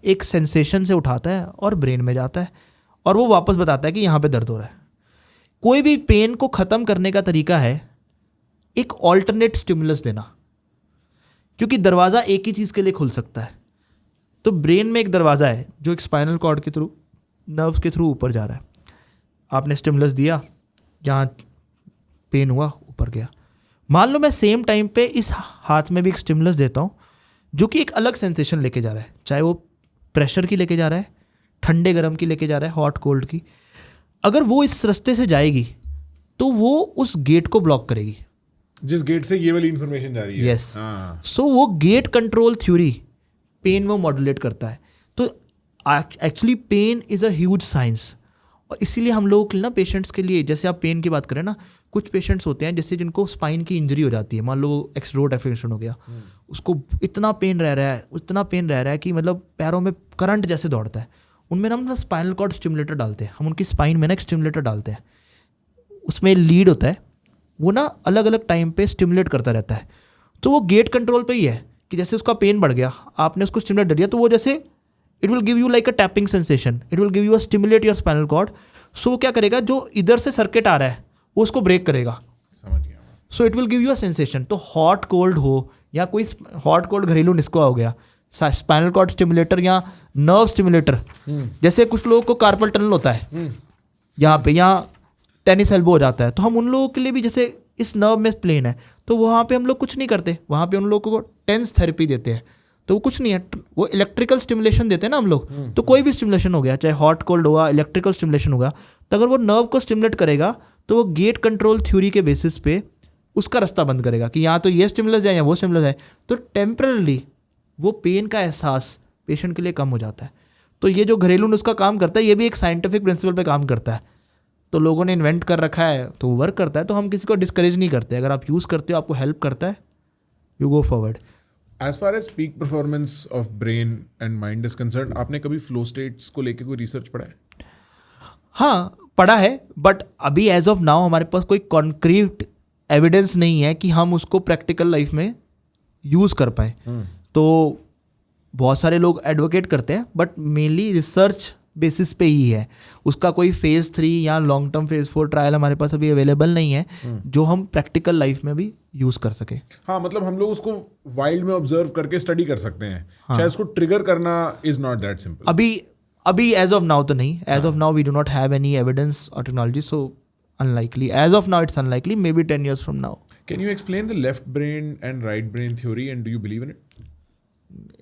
एक सेंसेशन से उठाता है और ब्रेन में जाता है और वो वापस बताता है कि यहाँ पे दर्द हो रहा है। कोई भी पेन को ख़त्म करने का तरीका है एक ऑल्टरनेट स्टिमुलस देना, क्योंकि दरवाज़ा एक ही चीज़ के लिए खुल सकता है। तो ब्रेन में एक दरवाज़ा है जो एक स्पाइनल कॉर्ड के थ्रू, नर्व्स के थ्रू ऊपर जा रहा है। आपने स्टिमुलस दिया, जहाँ पेन हुआ ऊपर गया। मान लो मैं सेम टाइम पे इस हाथ में भी एक स्टिमुलस देता हूँ जो कि एक अलग सेंसेशन लेके जा रहा है, चाहे वो प्रेशर की लेके जा रहा है, ठंडे गर्म की लेके जा रहा है, हॉट कोल्ड की। अगर वो इस रास्ते से जाएगी तो वो उस गेट को ब्लॉक करेगी जिस गेट से ये वाली इंफॉर्मेशन जा रही है। यस। सो वो गेट कंट्रोल थ्योरी पेन में मॉड्यूलेट करता है। तो actually pain is a huge science, और इसीलिए हम लोगों के लिए ना पेशेंट्स के लिए, जैसे आप पेन की बात करें ना, कुछ पेशेंट्स होते हैं जैसे जिनको स्पाइन की इंजरी हो जाती है, मान लो एक्सरोड एफेक्शन हो गया, उसको इतना पेन रह रहा है कि मतलब पैरों में करंट जैसे दौड़ता है। उनमें हम ना स्पाइनल कॉर्ड स्टिमुलेटर डालते हैं, हम उनकी स्पाइन में ना एक स्टिमुलेटर डालते हैं, उसमें लीड होता है, वो ना अलग अलग टाइम पे स्टिमुलेट करता रहता है। तो वो गेट कंट्रोल पे ही है कि जैसे उसका पेन बढ़ गया, आपने उसको स्टिमुलेट दे दिया, तो वो जैसे it will give you like a tapping sensation, it will give you a stimulate your spinal cord. So वो क्या करेगा, जो इधर से सर्किट आ रहा है वो उसको ब्रेक करेगा। समझ गया। So it will give you a sensation. तो हॉट कोल्ड हो या कोई हॉट कोल्ड घरेलू नुस्खा हो गया, स्पाइनल कॉर्ड स्टिमुलेटर या नर्व स्टिमुलेटर, जैसे कुछ लोगों को कार्पल टनल होता है यहाँ पे, या टेनिस एल्बो हो जाता है, तो हम उन लोगों के लिए भी, जैसे इस नर्व में प्लेन है तो वहाँ पे हम लोग कुछ नहीं करते, वहाँ पे उन लोगों को टेंस थेरेपी देते हैं। तो वो कुछ नहीं है, वो इलेक्ट्रिकल स्टिमुलेशन देते हैं ना हम लोग। तो कोई भी स्टिमुलेशन हो गया, चाहे हॉट कोल्ड हुआ, इलेक्ट्रिकल स्टिमुलेशन होगा, तो अगर वो नर्व को स्टिमुलेट करेगा तो वो गेट कंट्रोल थ्योरी के बेसिस पे उसका रास्ता बंद करेगा कि यहाँ तो ये स्टिमुलस जाए या वो स्टिमुलस जाए। तो टेम्परली वो पेन का एहसास पेशेंट के लिए कम हो जाता है। तो ये जो घरेलू नुस्खा काम करता है, ये भी एक साइंटिफिक प्रिंसिपल पे काम करता है। तो लोगों ने इन्वेंट कर रखा है तो वो वर्क करता है, तो हम किसी को डिस्करेज नहीं करते। अगर आप यूज़ करते हो, आपको हेल्प करता है, you go forward. As far as peak performance of brain and mind is concern, आपने कभी फ्लो स्टेट्स को लेके कोई रिसर्च पढ़ा है? हाँ पढ़ा है, बट अभी एज ऑफ नाउ हमारे पास कोई कॉन्क्रीट एविडेंस नहीं है कि हम उसको प्रैक्टिकल लाइफ में यूज़ कर पाए। तो बहुत सारे लोग एडवोकेट करते हैं, बट मेनली रिसर्च बेसिस पे ही है। उसका कोई फेज़ 3 या लॉन्ग टर्म फेज़ 4 ट्रायल हमारे पास अभी अवेलेबल नहीं है जो हम प्रैक्टिकल लाइफ में भी यूज़ कर सके। हाँ, मतलब हम लोग उसको वाइल्ड में ऑब्जर्व करके स्टडी कर सकते हैं। शायद उसको ट्रिगर करना इज नॉट दैट सिंपल। अभी एज ऑफ नाउ तो नहीं, as of now we do not have any evidence और technology, so unlikely, as of now it's unlikely, maybe 10 years from now. Can you explain the left brain and right brain theory, and do you believe in it?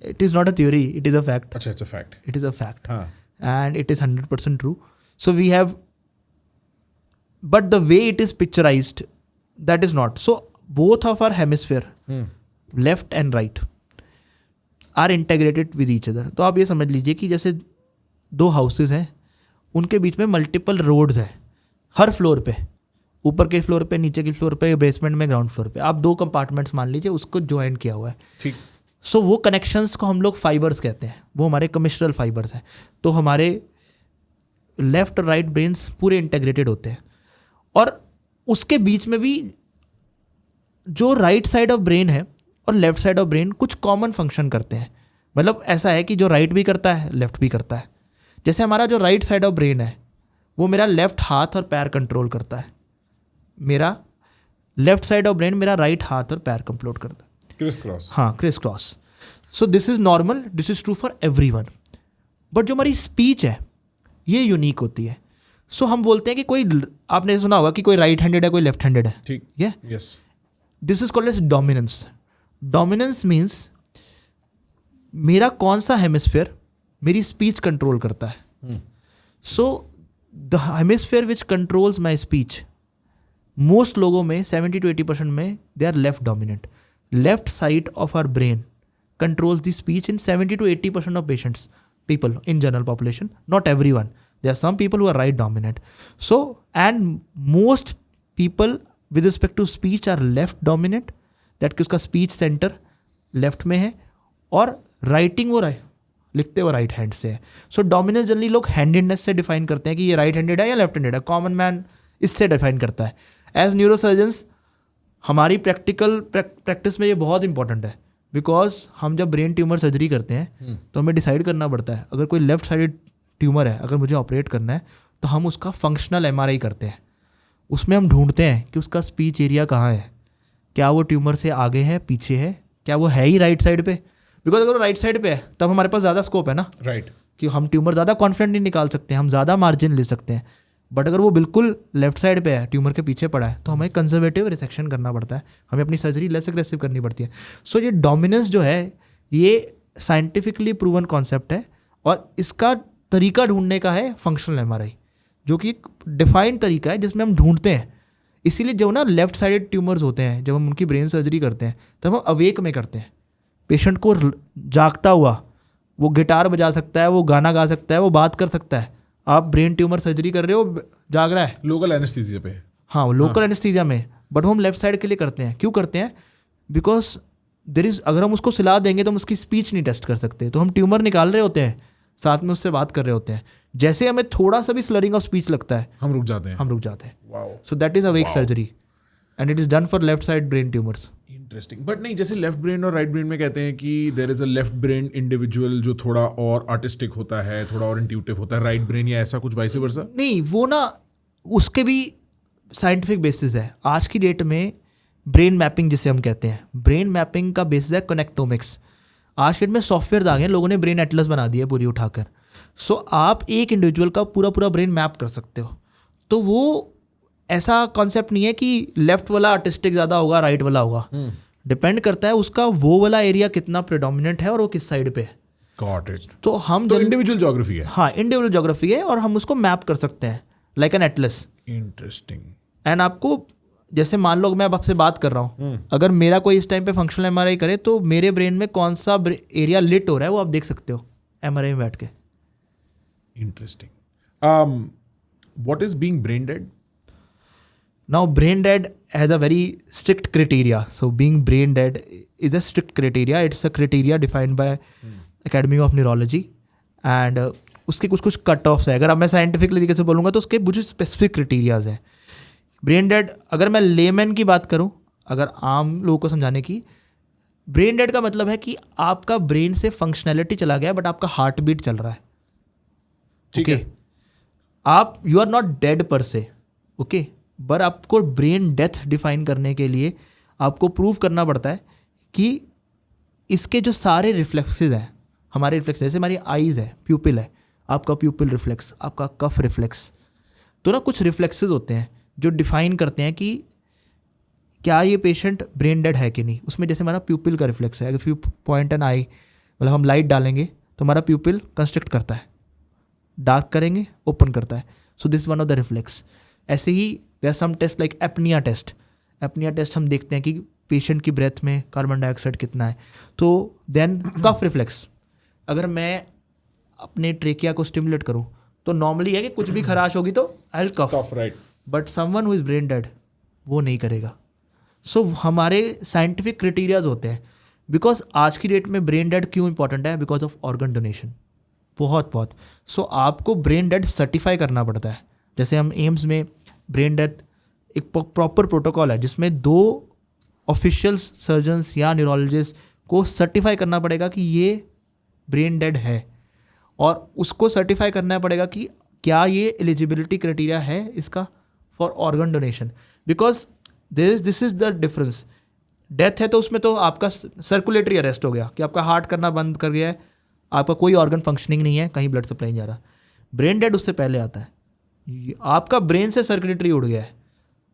It is not a theory, it is a fact. अच्छा, it's a fact. It is a fact. हाँ. And it is 100% true. So we have, but the way it is picturized, that is not. So both of our hemisphere, left and right, are integrated with each other. तो आप ये समझ लीजिए कि जैसे 2 houses हैं, उनके बीच में मल्टीपल रोड्स हैं हर फ्लोर पे, ऊपर के फ्लोर पे, नीचे के फ्लोर पे, बेसमेंट में, ग्राउंड फ्लोर पे। आप 2 कंपार्टमेंट्स मान लीजिए, उसको ज्वाइन किया हुआ है। ठीक। सो वो कनेक्शंस को हम लोग फाइबर्स कहते हैं, वो हमारे कमिश्रल फाइबर्स हैं। तो हमारे लेफ्ट और राइट ब्रेन्स पूरे इंटेग्रेटेड होते हैं, और उसके बीच में भी जो राइट साइड ऑफ ब्रेन है और लेफ्ट साइड ऑफ ब्रेन कुछ कॉमन फंक्शन करते हैं। मतलब ऐसा है कि जो राइट भी करता है, लेफ्ट भी करता है। जैसे हमारा जो राइट साइड ऑफ ब्रेन है वो मेरा लेफ्ट हाथ और पैर कंट्रोल करता है, मेरा लेफ्ट साइड ऑफ ब्रेन मेरा राइट हाथ और पैर कंप्लोड करता है. Criss cross. हाँ, criss cross. So this is normal, this is true for everyone. But जो हमारी स्पीच है ये यूनिक होती है. सो हम बोलते हैं कि कोई, आपने सुना होगा कि कोई राइट हैंडेड है, कोई लेफ्ट हैंडेड है. ठीक. Yes. This is called edge dominance. Dominance means मेरा कौन सा हेमिस्फेयर मेरी स्पीच कंट्रोल करता है. So the hemisphere which controls my speech, most लोगों में 70-80% में they are left dominant. Left side of our brain controls the speech in 70-80% of people in general population, not everyone. There are some people who are right dominant. So, and most people with respect to speech are left dominant, that कि उसका speech center left में है और writing वो लिखते हुए right hand से है. सो डोमिनेंस जनरली लोग हैंडेडनेस से डिफाइन करते हैं कि ये राइट हैंडेड है या लेफ्ट हैंडेड है. कॉमन मैन इससे डिफाइन करता है. एज न्यूरोसर्जन्स हमारी प्रैक्टिस में ये बहुत इंपॉर्टेंट है, बिकॉज हम जब ब्रेन ट्यूमर सर्जरी करते हैं तो हमें डिसाइड करना पड़ता है, अगर कोई लेफ्ट साइडेड ट्यूमर है, अगर मुझे ऑपरेट करना है तो हम उसका फंक्शनल MRI करते हैं. उसमें हम ढूंढते हैं कि उसका स्पीच एरिया कहाँ है, क्या वो ट्यूमर से आगे है, पीछे है, क्या वो है ही राइट साइड पे. बिकॉज अगर वो राइट साइड पे है तब हमारे पास ज़्यादा स्कोप है ना, राइट, कि हम ट्यूमर ज़्यादा कॉन्फिडेंटली निकाल सकते हैं, हम ज़्यादा मार्जिन ले सकते हैं. बट अगर वो बिल्कुल लेफ्ट साइड पे है, ट्यूमर के पीछे पड़ा है, तो हमें कंजर्वेटिव रिसेक्शन करना पड़ता है, हमें अपनी सर्जरी लेस एग्रेसिव करनी पड़ती है. सो ये डोमिनेंस जो है ये साइंटिफिकली प्रूवन कॉन्सेप्ट है और इसका तरीका ढूंढने का है फंक्शनल MRI, जो कि एक डिफाइंड तरीका है जिसमें हम ढूंढते हैं. इसीलिए जो ना लेफ्ट साइडेड ट्यूमर्स होते हैं, जब हम उनकी ब्रेन सर्जरी करते हैं तब हम अवेक में करते हैं. पेशेंट को जागता हुआ, वो गिटार बजा सकता है, वो गाना गा सकता है, वो बात कर सकता है. आप ब्रेन ट्यूमर सर्जरी कर रहे हो, जाग रहा है, लोकल एनेस्थीसिया पे. हाँ, लोकल एनेस्थीसिया में. बट हम लेफ्ट साइड के लिए करते हैं. क्यों करते हैं? बिकॉज देर इज, अगर हम उसको सुला देंगे तो हम उसकी स्पीच नहीं टेस्ट कर सकते. तो हम ट्यूमर निकाल रहे होते हैं, साथ में उससे बात कर रहे होते हैं. जैसे हमें थोड़ा सा भी स्लरिंग ऑफ स्पीच लगता है, हम रुक जाते हैं. Wow. So that is awake surgery and it is done for left side brain tumours. Interesting. But नहीं, जैसे लेफ्ट ब्रेन और राइट ब्रेन में कहते हैं कि there is a left brain individual जो थोड़ा और आर्टिस्टिक होता है, थोड़ा और इंट्यूटिव होता है, राइट ब्रेन या ऐसा कुछ वाइस वर्सा. नहीं, वो ना उसके भी साइंटिफिक बेसिस है. आज की डेट में ब्रेन मैपिंग जिसे हम कहते हैं, ब्रेन मैपिंग का बेसिस है कनेक्टोमिक्स. आज की डेट में सॉफ्टवेयर आ गए, लोगों ने ब्रेन एटलस बना दिया पूरी उठाकर. सो आप एक इंडिविजुअल का पूरा ब्रेन मैप कर सकते हो. तो वो ऐसा कॉन्सेप्ट नहीं है कि लेफ्ट वाला आर्टिस्टिक ज़्यादा होगा, राइट वाला होगा. डिपेंड करता है उसका वो वाला एरिया कितना प्रेडोमिनेंट है और वो किस साइड पे है. Got it. तो हम तो इंडिविजुअल ज्योग्राफी है. हाँ, इंडिविजुअल ज्योग्राफी है और हम उसको मैप कर सकते हैं like an Atlas. Interesting. And आपको, जैसे मान लो मैं अब आपसे बात कर रहा हूँ, अगर मेरा कोई इस टाइम पे फंक्शनल MRI करे तो मेरे ब्रेन में कौन सा एरिया लिट हो रहा है वो आप देख सकते हो MRI में बैठ के. Interesting. What is being brain dead? Now, brain dead has a very strict criteria. So, being brain dead is a strict criteria. It's a criteria defined by Academy of Neurology. And उसके कुछ cut offs है. अगर अब मैं scientific तरीके से बोलूँगा तो उसके कुछ स्पेसिफिक क्राइटेरियाज हैं. ब्रेन डेड, अगर मैं लेमैन की बात करूँ, अगर आम लोगों को समझाने की, ब्रेन डेड का मतलब है कि आपका ब्रेन से फंक्शनैलिटी चला गया बट आपका हार्ट बीट चल रहा है. ठीक है. आप, यू आर नॉट डेड पर से, ओके, पर आपको ब्रेन डेथ डिफाइन करने के लिए आपको प्रूव करना पड़ता है कि इसके जो सारे रिफ्लेक्सेस हैं, हमारे रिफ्लेक्स, जैसे हमारी आईज़ है, प्यूपिल है, आपका प्यूपिल रिफ्लेक्स, आपका कफ रिफ्लेक्स, तो ना कुछ रिफ्लेक्सेस होते हैं जो डिफाइन करते हैं कि क्या ये पेशेंट ब्रेन डेड है कि नहीं. उसमें जैसे हमारा प्यूपिल का रिफ्लेक्स है, अगर यू पॉइंट एन आई, मतलब हम लाइट डालेंगे तो हमारा प्यूपिल कंस्ट्रक्ट करता है, डार्क करेंगे ओपन करता है. So this one of the reflex. ऐसे ही there are some test like apnoea test. Apnoea test हम देखते हैं कि पेशेंट की ब्रेथ में कार्बन डाइऑक्साइड कितना है. तो देन कफ रिफ्लेक्स, अगर मैं अपने ट्रेकिया को स्टिमुलेट करूं तो नॉर्मली है कि कुछ भी खराश होगी तो I will cough, right. But someone who is brain dead वो नहीं करेगा. सो हमारे साइंटिफिक क्राइटेरियाज होते हैं. बिकॉज आज की डेट में ब्रेन डेड क्यों इंपॉर्टेंट है? बिकॉज ऑफ ऑर्गन डोनेशन, बहुत. सो आपको ब्रेन डेड सर्टिफाई करना पड़ता है. जैसे हम एम्स में ब्रेन डेथ एक प्रॉपर प्रोटोकॉल है जिसमें 2 ऑफिशियल सर्जन्स या न्यूरोलॉजिस्ट को सर्टिफाई करना पड़ेगा कि ये ब्रेन डेड है, और उसको सर्टिफाई करना पड़ेगा कि क्या ये एलिजिबिलिटी क्राइटेरिया है इसका for organ donation. Because this is the difference. Death है तो उसमें तो आपका सर्कुलेटरी अरेस्ट हो गया कि आपका हार्ट करना बंद कर गया है, आपका कोई ऑर्गन फंक्शनिंग नहीं है, कहीं ब्लड सप्लाई नहीं जा रहा. ब्रेन डेड उससे पहले आता है. आपका ब्रेन से सर्कुलेटरी उड़ गया है,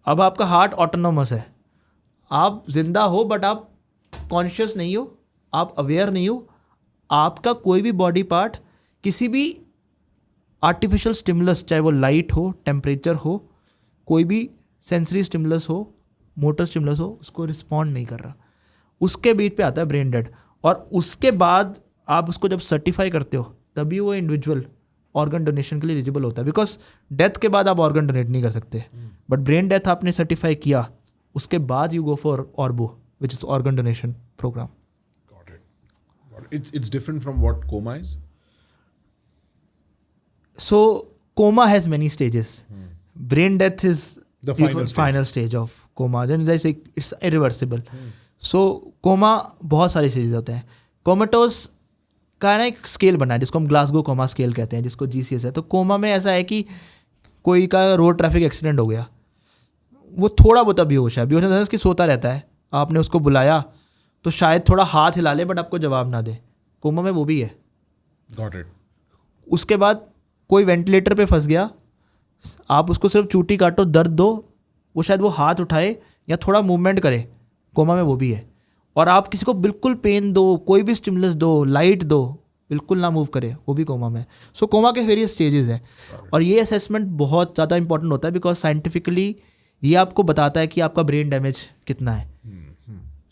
अब आपका हार्ट ऑटोनोमस है, आप जिंदा हो बट आप कॉन्शियस नहीं हो, आप अवेयर नहीं हो. आपका कोई भी बॉडी पार्ट किसी भी आर्टिफिशियल स्टिमुलस, चाहे वो लाइट हो, टेम्परेचर हो, कोई भी सेंसरी स्टिमुलस हो, मोटर स्टिमुलस हो, उसको रिस्पॉन्ड नहीं कर रहा. उसके बीच पे आता है ब्रेन डेड. और उसके बाद आप उसको जब सर्टिफाई करते हो तभी वो इंडिविजुअल ऑर्गन डोनेशन के लिए एलिजिबल होता है. बिकॉज डेथ के बाद आप ऑर्गन डोनेट नहीं कर सकते, बट ब्रेन डेथ आपने सर्टिफाई किया, उसके बाद you go for ORBO, which is organ donation programme. Got it. It's different from what coma is? So coma has many stages. Brain death is The final stage. final stage of coma. Then they say it's irreversible. So coma बहुत सारे stages होते हैं. Comatose का ना एक scale बना है जिसको हम ग्लासगो कोमा स्केल कहते हैं, जिसको GCS है. तो कोमा में ऐसा है कि कोई का रोड ट्रैफिक एक्सीडेंट हो गया, वो थोड़ा बहुत बेहोश है. बेहोश है कि सोता रहता है, आपने उसको बुलाया तो शायद थोड़ा हाथ हिला ले बट आपको जवाब ना दे. कोमा में वो भी है. Got it. उसके बाद कोई वेंटिलेटर पे फंस गया, आप उसको सिर्फ चूटी काटो, दर्द दो, वो शायद वो हाथ उठाए या थोड़ा मूवमेंट करे, कोमा में वो भी है. और आप किसी को बिल्कुल पेन दो, कोई भी स्टिमुलस दो, लाइट दो, बिल्कुल ना मूव करे, वो भी कोमा में. सो कोमा के वेरियस स्टेजेस हैं. और ये असेसमेंट बहुत ज़्यादा इंपॉर्टेंट होता है बिकॉज साइंटिफिकली ये आपको बताता है कि आपका ब्रेन डैमेज कितना है.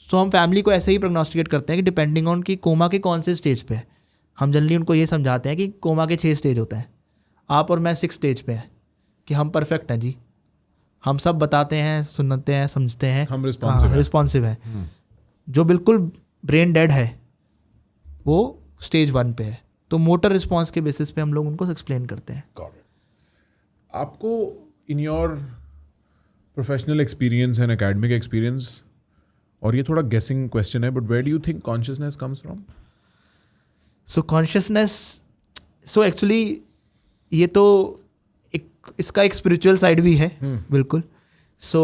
सो हम फैमिली को ऐसे ही प्रोग्नोस्टिकेट करते हैं कि डिपेंडिंग ऑन कि कोमा के कौन से स्टेज पे है. हम जनरली उनको ये समझाते हैं कि कोमा के 6 स्टेज होते हैं, आप और मैं 6 स्टेज पे हैं, कि हम परफेक्ट हैं जी, हम सब बताते हैं, सुनते हैं, समझते हैं, हम रिस्पॉन्सिव हैं. जो बिल्कुल ब्रेन डेड है वो स्टेज 1 पे है. तो मोटर रिस्पॉन्स के बेसिस पे हम लोग उनको एक्सप्लेन करते हैं. Got it. आपको in your professional experience and academic experience, और ये थोड़ा गेसिंग क्वेश्चन है, but where do you think consciousness comes from? So consciousness, so actually ये तो इसका एक स्पिरिचुअल साइड भी है. बिल्कुल. सो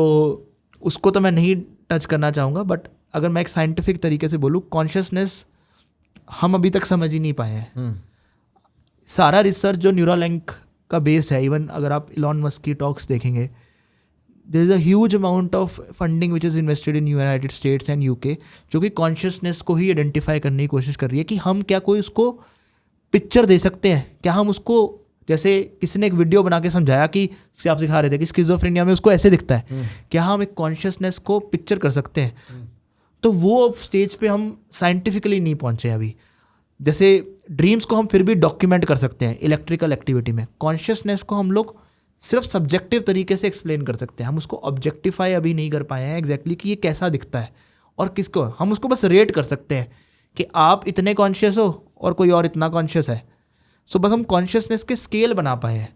उसको तो मैं नहीं टच करना चाहूँगा, बट अगर मैं एक साइंटिफिक तरीके से बोलूँ, कॉन्शियसनेस हम अभी तक समझ ही नहीं पाए हैं. सारा रिसर्च जो न्यूरालिंक का बेस है, इवन अगर आप इलॉन मस्क की टॉक्स देखेंगे, there is a huge amount of funding which is invested in United States and UK, जो कि कॉन्शियसनेस को ही आइडेंटिफाई करने की कोशिश कर रही है कि हम क्या कोई उसको पिक्चर दे सकते हैं, क्या हम उसको, जैसे किसी ने एक वीडियो बना के समझाया कि आप सिखा रहे थे कि स्किज़ोफ्रेनिया में उसको ऐसे दिखता है, क्या हम एक कॉन्शियसनेस को पिक्चर कर सकते हैं. तो वो स्टेज पे हम साइंटिफिकली नहीं पहुंचे अभी. जैसे ड्रीम्स को हम फिर भी डॉक्यूमेंट कर सकते हैं इलेक्ट्रिकल एक्टिविटी में, कॉन्शियसनेस को हम लोग सिर्फ सब्जेक्टिव तरीके से एक्सप्लेन कर सकते हैं. हम उसको ऑब्जेक्टिफाई अभी नहीं कर पाए हैं एग्जैक्टली कि ये कैसा दिखता है और किसको. हम उसको बस रेट कर सकते हैं कि आप इतने कॉन्शियस हो और कोई और इतना कॉन्शियस है. सो बस हम कॉन्शियसनेस के स्केल बना पाए हैं.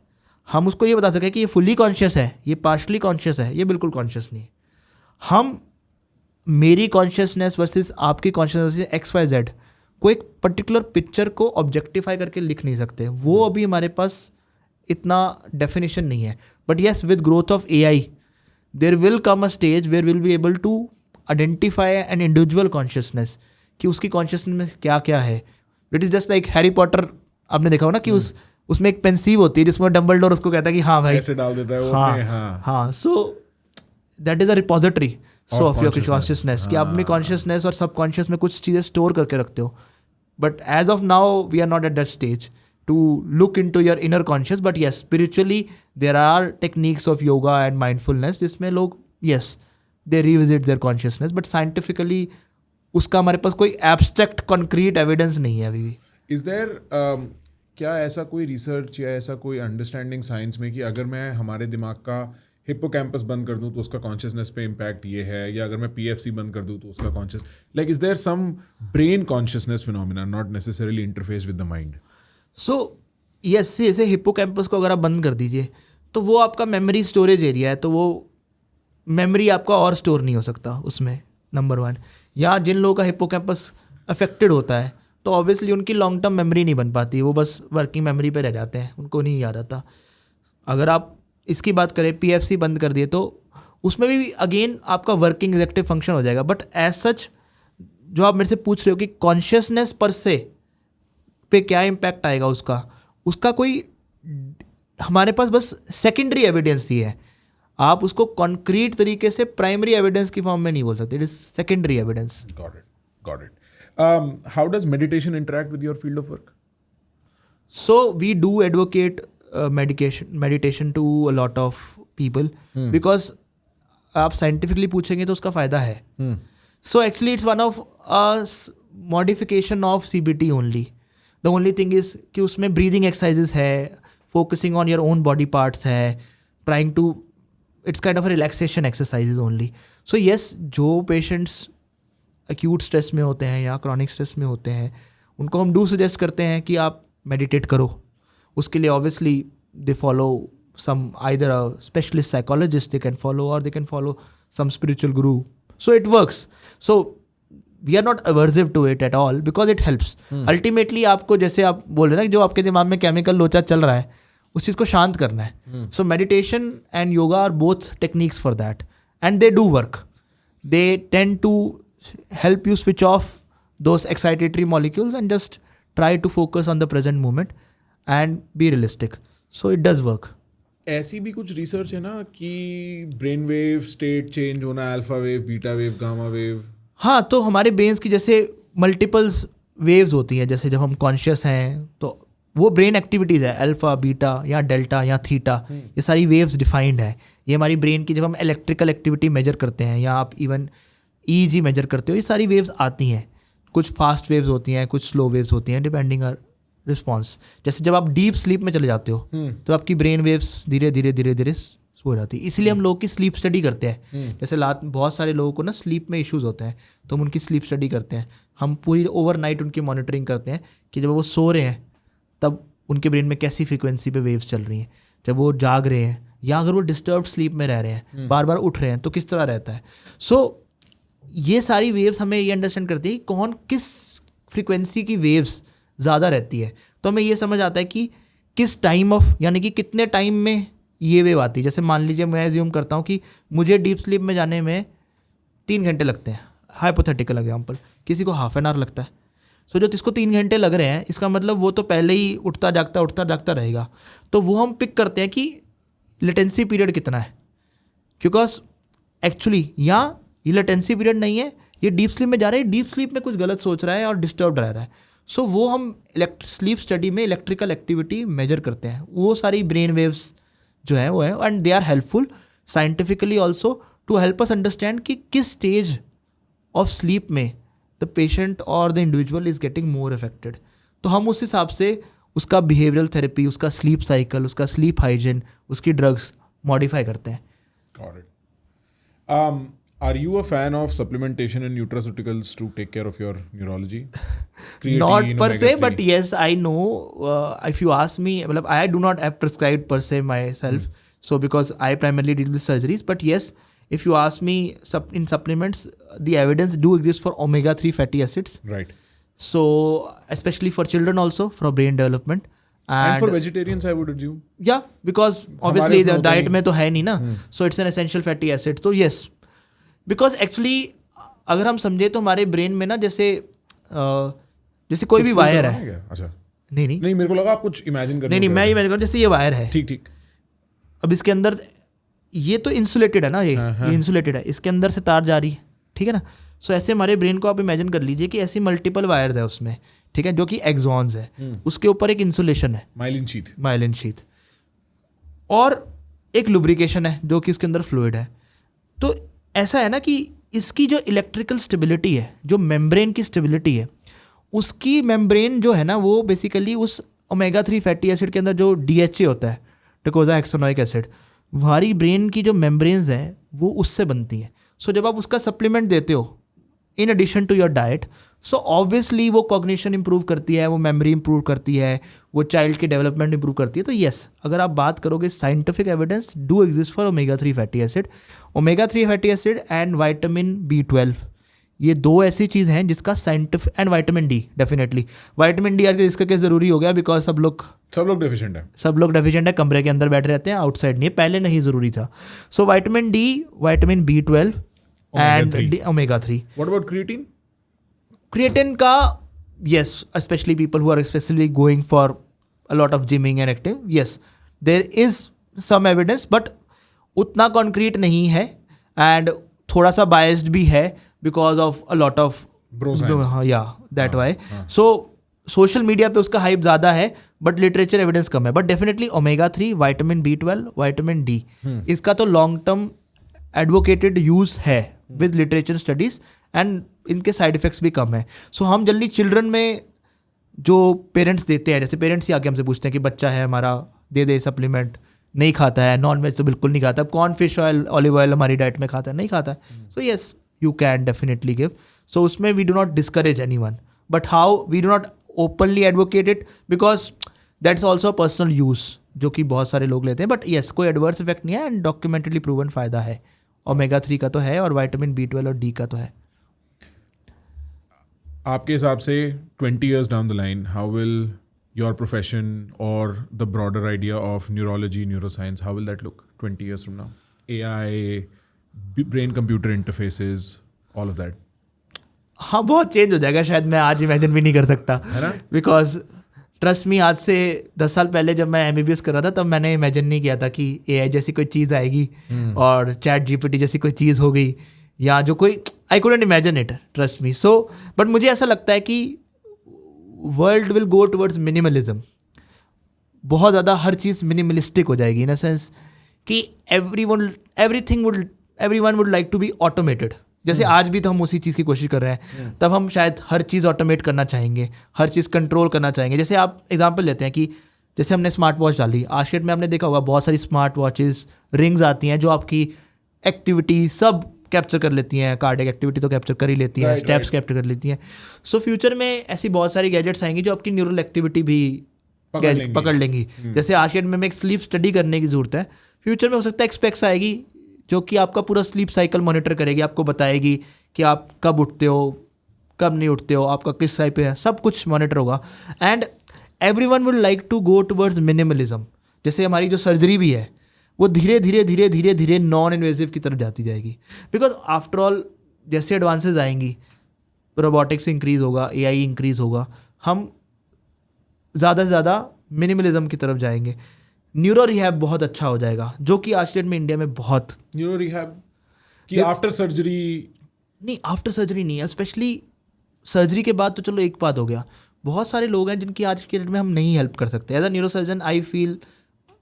हम उसको ये बता सकें कि ये फुली कॉन्शियस है, ये पार्शली कॉन्शियस है, ये बिल्कुल कॉन्शियस नहीं है. हम मेरी कॉन्शियसनेस वर्सेस आपकी कॉन्शियसनेस XYZ को एक पर्टिकुलर पिक्चर को ऑब्जेक्टिफाई करके लिख नहीं सकते. वो अभी हमारे पास इतना डेफिनेशन नहीं है. But yes, with growth of AI there will come a stage where will be able to identify an individual consciousness, कि उसकी कॉन्शियसनेस में क्या क्या है. It is just like Harry Potter, आपने देखा हो ना कि उसमें एक पेंसिव होती है जिसमें डम्बलडोर उसको कहता है कि हाँ भाई ऐसे डाल देता है वो. हाँ. So that is a repository of your consciousness, कि आप अपनी कॉन्शियसनेस और सबकॉन्शियस में कुछ चीज़ें स्टोर करके रखते हो. But as of now we are not at that stage to look into your inner conscious. But yes, spiritually there are techniques of yoga and mindfulness जिसमें लोग yes they revisit their consciousness, but scientifically उसका हमारे पास कोई abstract concrete evidence नहीं है अभी भी. Is there क्या ऐसा कोई रिसर्च या ऐसा कोई अंडरस्टैंडिंग साइंस में कि अगर मैं हमारे दिमाग का हिप्पोकैम्पस बंद कर दूं तो उसका कॉन्शियसनेस पे इम्पैक्ट ये है, या अगर मैं PFC बंद कर दूं तो उसका conscious, like is there some brain consciousness phenomena not necessarily interface with the mind? So yes, जैसे हिप्पोकैम्पस को अगर आप बंद कर दीजिए तो वो आपका मेमोरी स्टोरेज एरिया है, तो वो मेमोरी आपका और स्टोर नहीं हो सकता उसमें, नंबर 1. या जिन लोगों का हिप्पोकैम्पस अफेक्टेड होता है तो ऑब्वियसली उनकी लॉन्ग टर्म मेमोरी नहीं बन पाती, वो बस वर्किंग मेमोरी पे रह जाते हैं, उनको नहीं याद आता. अगर आप इसकी बात करें PFC बंद कर दिए तो उसमें भी अगेन आपका वर्किंग एग्जेक्टिव फंक्शन हो जाएगा. बट एज सच जो आप मेरे से पूछ रहे हो कि कॉन्शियसनेस पर से पे क्या इम्पैक्ट आएगा उसका कोई हमारे पास बस सेकेंडरी एविडेंस ही है. आप उसको कॉन्क्रीट तरीके से प्राइमरी एविडेंस की फॉर्म में नहीं बोल सकते. It is secondary evidence. Got it. How does meditation interact with your field of work? So we do advocate meditation to a lot of people because आप साइंटिफिकली पूछेंगे तो उसका फ़ायदा है. So actually it's one of a modification of CBT only. The only thing is कि उसमें breathing exercises है, focusing on your own body parts है, trying to it's kind of a relaxation exercises only. So yes, जो patients acute stress में होते हैं या chronic stress में होते हैं उनको हम do suggest करते हैं कि आप meditate करो. उसके लिए obviously they follow some either a specialist psychologist they can follow or they can follow some spiritual guru. So it works. So we are not aversive to it at all because it helps. Ultimately आपको जैसे आप बोल रहे हैं ना जो आपके दिमाग में केमिकल लोचा चल रहा है उस चीज़ को शांत करना है. So meditation and yoga are both techniques for that and they do work. They tend to help you switch off those excitatory molecules and just try to focus on the present moment and be realistic. So it does work. ऐसी भी कुछ research है ना कि brain wave state change होना, alpha wave, beta wave, gamma wave. हाँ, तो हमारे ब्रेन्स की जैसे मल्टीपल्स वेव्स होती हैं. जैसे जब हम कॉन्शियस हैं तो वो ब्रेन एक्टिविटीज़ है, अल्फा, बीटा या डेल्टा या थीटा, ये सारी वेव्स डिफाइंड है. ये हमारी ब्रेन की जब हम इलेक्ट्रिकल एक्टिविटी मेजर करते हैं या आप इवन EEG मेजर करते हो, ये सारी वेव्स आती हैं. कुछ फास्ट वेव्स होती हैं, कुछ स्लो वेव्स होती हैं डिपेंडिंग आर रिस्पॉन्स. जैसे जब आप डीप स्लीप में चले जाते हो तो आपकी ब्रेन वेव्स धीरे धीरे सो जाती है. इसीलिए हम लोग की स्लीप स्टडी करते हैं. जैसे बहुत सारे लोगों को ना स्लीप में इश्यूज होते हैं तो हम उनकी स्लीप स्टडी करते हैं. हम पूरी ओवरनाइट उनकी मॉनिटरिंग करते हैं कि जब वो सो रहे हैं तब उनके ब्रेन में कैसी फ्रीक्वेंसी पे वेव्स चल रही हैं, जब वो जाग रहे हैं या अगर वो डिस्टर्ब स्लीप में रह रहे हैं, बार बार उठ रहे हैं तो किस तरह रहता है. सो ये सारी वेव्स हमें ये अंडरस्टैंड करती है कि कौन किस फ्रीक्वेंसी की वेव्स ज़्यादा रहती है. तो हमें ये समझ आता है कि किस टाइम ऑफ यानी कि कितने टाइम में ये वेव आती है. जैसे मान लीजिए मैं एज्यूम करता हूँ कि मुझे डीप स्लीप में जाने में 3 घंटे लगते हैं, हाइपोथेटिकल एग्जाम्पल, किसी को हाफ एन आवर लगता है. सो जो जिसको 3 घंटे लग रहे हैं इसका मतलब वो तो पहले ही उठता जागता रहेगा. तो वो हम पिक करते हैं कि लेटेंसी पीरियड कितना है, बिकॉज एक्चुअली या ये लेटेंसी पीरियड नहीं है, ये डीप स्लीप में जा रहा है, डीप स्लीप में कुछ गलत सोच रहा है और डिस्टर्ब रह रहा है. सो वो हम स्लीप स्टडी में इलेक्ट्रिकल एक्टिविटी मेजर करते हैं. वो सारी ब्रेन वेव्स जो है वो है and they are helpful scientifically also to help us understand कि किस स्टेज ऑफ स्लीप में द पेशेंट और the individual is getting more affected. तो हम उस हिसाब से उसका बिहेवियरल थेरेपी, उसका स्लीप साइकिल, उसका स्लीप हाइजीन, उसकी ड्रग्स मॉडिफाई करते हैं. Got it. Are you a fan of supplementation and nutraceuticals to take care of your neurology? Creatine, Not per se, omega-3. but yes, I know. If you ask me, I do not have prescribed per se myself. So because I primarily deal with surgeries, but yes, if you ask me in supplements, the evidence do exist for omega-3 fatty acids. Right. So especially for children also for brain development. And for vegetarians, I would assume. Yeah, because obviously the diet में तो है नहीं ना. So it's an essential fatty acid. So yes. Because actually अगर हम समझे तो हमारे ब्रेन में ना जैसे कोई भी वायर है. अच्छा. नहीं मेरे को लगा आप कुछ इमेजिन कर रहे हो. नहीं मैं इमेजिन कर जैसे ये वायर है. ठीक. अब इसके अंदर ये तो इंसुलेटेड है ना, ये इंसुलेटेड है, इसके अंदर से तार जा रही है, ठीक है ना. सो ऐसे हमारे ब्रेन को आप इमेजिन कर लीजिए कि ऐसी मल्टीपल वायर्स है उसमें, ठीक है, जो कि एक्सॉन्स है. उसके ऊपर एक इंसुलेशन है, माइलिन शीथ, और एक लुब्रिकेशन है जो कि इसके अंदर फ्लूइड है. तो ऐसा है ना कि इसकी जो इलेक्ट्रिकल स्टेबिलिटी है, जो मेम्ब्रेन की स्टेबिलिटी है, उसकी मेम्ब्रेन जो है ना वो बेसिकली उस ओमेगा-3 फैटी एसिड के अंदर जो DHA होता है, डोकोसाहेक्सानोइक एसिड, हमारी ब्रेन की जो मेम्ब्रेन्स हैं वो उससे बनती हैं. सो जब आप उसका सप्लीमेंट देते हो in addition to your diet, so obviously वो कॉग्निशन इंप्रूव करती है, वो मेमोरी इंप्रूव करती है, वो चाइल्ड की डेवलपमेंट इंप्रूव करती है. तो येस, अगर आप बात करोगे scientific evidence do exist for omega-3 fatty acid. Omega-3 fatty acid and vitamin B12, ये दो ऐसी चीज़ हैं जिसका scientific, and vitamin D definitely, vitamin D आजकल इसका क्या ज़रूरी हो गया, बिकॉज सब लोग डेफिशिएंट है, कमरे के अंदर बैठे रहते हैं, आउटसाइड नहीं, पहले नहीं ज़रूरी था. So vitamin D, vitamin B12 and omega 3. What about creatine? Creatine का yes, especially people who are especially going for a lot of gymming and active, yes, there is some evidence, but उतना concrete नहीं है, and थोड़ा सा biased भी है because of a lot of Bro science. yeah, that why. So social media पे उसका hype ज़्यादा है, बट लिटरेचर एविडेंस कम है. But definitely omega 3, vitamin B12, vitamin D, इसका तो लॉन्ग टर्म एडवोकेटेड यूज़ है विद लिटरेचर स्टडीज़, एंड इनके side effects भी कम है. सो हम जल्दी चिल्ड्रन में जो पेरेंट्स देते हैं, जैसे पेरेंट्स ही आके हमसे पूछते हैं कि बच्चा है हमारा, दे सप्लीमेंट, नहीं खाता है, नॉन वेज तो बिल्कुल नहीं खाता, corn, fish oil, olive oil हमारी डाइट में खाता है, नहीं खाता है. So yes, you can definitely give. So उसमें we do not discourage any one, but how we do not openly advocate it, because that's also personal use जो कि बहुत सारे लोग लेते हैं. बट येस, कोई एडवर्स इफेक्ट नहीं है, एंड डॉक्यूमेंटली प्रूवन फ़ायदा है. ओमेगा 3 का तो है, और विटामिन B12 और डी का तो है. आपके हिसाब से 20 years down the line, how will your profession or the broader idea of neurology, neuroscience, how will that look 20 years from now? AI, brain-computer interfaces, all of that. हाँ, बहुत change हो जाएगा, शायद मैं आज इमेजिन भी नहीं कर सकता, बिकॉज ट्रस्ट मी, आज से 10 साल पहले जब मैं MBBS कर रहा था, तब मैंने इमेजिन नहीं किया था कि AI जैसी कोई चीज़ आएगी और ChatGPT जैसी कोई चीज़ हो गई, या जो कोई, I couldn't imagine it, trust me. So but मुझे ऐसा लगता है कि world will go towards minimalism. बहुत ज़्यादा हर चीज़ मिनिमलिस्टिक हो जाएगी, इन अ सेंस कि everyone would like to be automated. जैसे आज भी तो हम उसी चीज़ की कोशिश कर रहे हैं, तब हम शायद हर चीज़ ऑटोमेट करना चाहेंगे, हर चीज़ कंट्रोल करना चाहेंगे. जैसे आप एग्जांपल लेते हैं कि जैसे हमने स्मार्ट वॉच डाली, आज के डेट में आपने देखा होगा बहुत सारी स्मार्ट वॉचेस, रिंग्स आती हैं जो आपकी एक्टिविटी सब कैप्चर कर लेती हैं, कार्डियक एक्टिविटी तो कैप्चर कर ही लेती हैं, स्टेप्स कैप्चर कर लेती हैं. सो फ्यूचर में ऐसी बहुत सारी गैजेट्स आएंगी जो आपकी न्यूरल एक्टिविटी भी पकड़ लेंगी. जैसे आज के डेट में एक स्लीप स्टडी करने की ज़रूरत है, फ्यूचर में हो सकता है एक्सपेक्ट्स आएगी जो कि आपका पूरा स्लीप साइकिल मॉनिटर करेगी, आपको बताएगी कि आप कब उठते हो, कब नहीं उठते हो, आपका किस टाइप पे है, सब कुछ मॉनिटर होगा. And everyone would like to go towards minimalism. जैसे हमारी जो सर्जरी भी है, वो धीरे धीरे नॉन इन्वेजिव की तरफ जाती जाएगी, बिकॉज आफ्टर ऑल जैसे एडवांसेस आएंगी, रोबोटिक्स इंक्रीज़ होगा, AI इंक्रीज़ होगा, हम ज़्यादा से ज़्यादा मिनिमलिज्म की तरफ जाएंगे. न्यूरो रिहैब बहुत अच्छा हो जाएगा, जो कि आज के डेट में इंडिया में बहुत. न्यूरो रिहैब कि आफ्टर सर्जरी? नहीं, आफ्टर सर्जरी नहीं, स्पेशली सर्जरी के बाद तो चलो एक बात हो गया, बहुत सारे लोग हैं जिनकी आज के डेट में हम नहीं हेल्प कर सकते. As a neurosurgeon I feel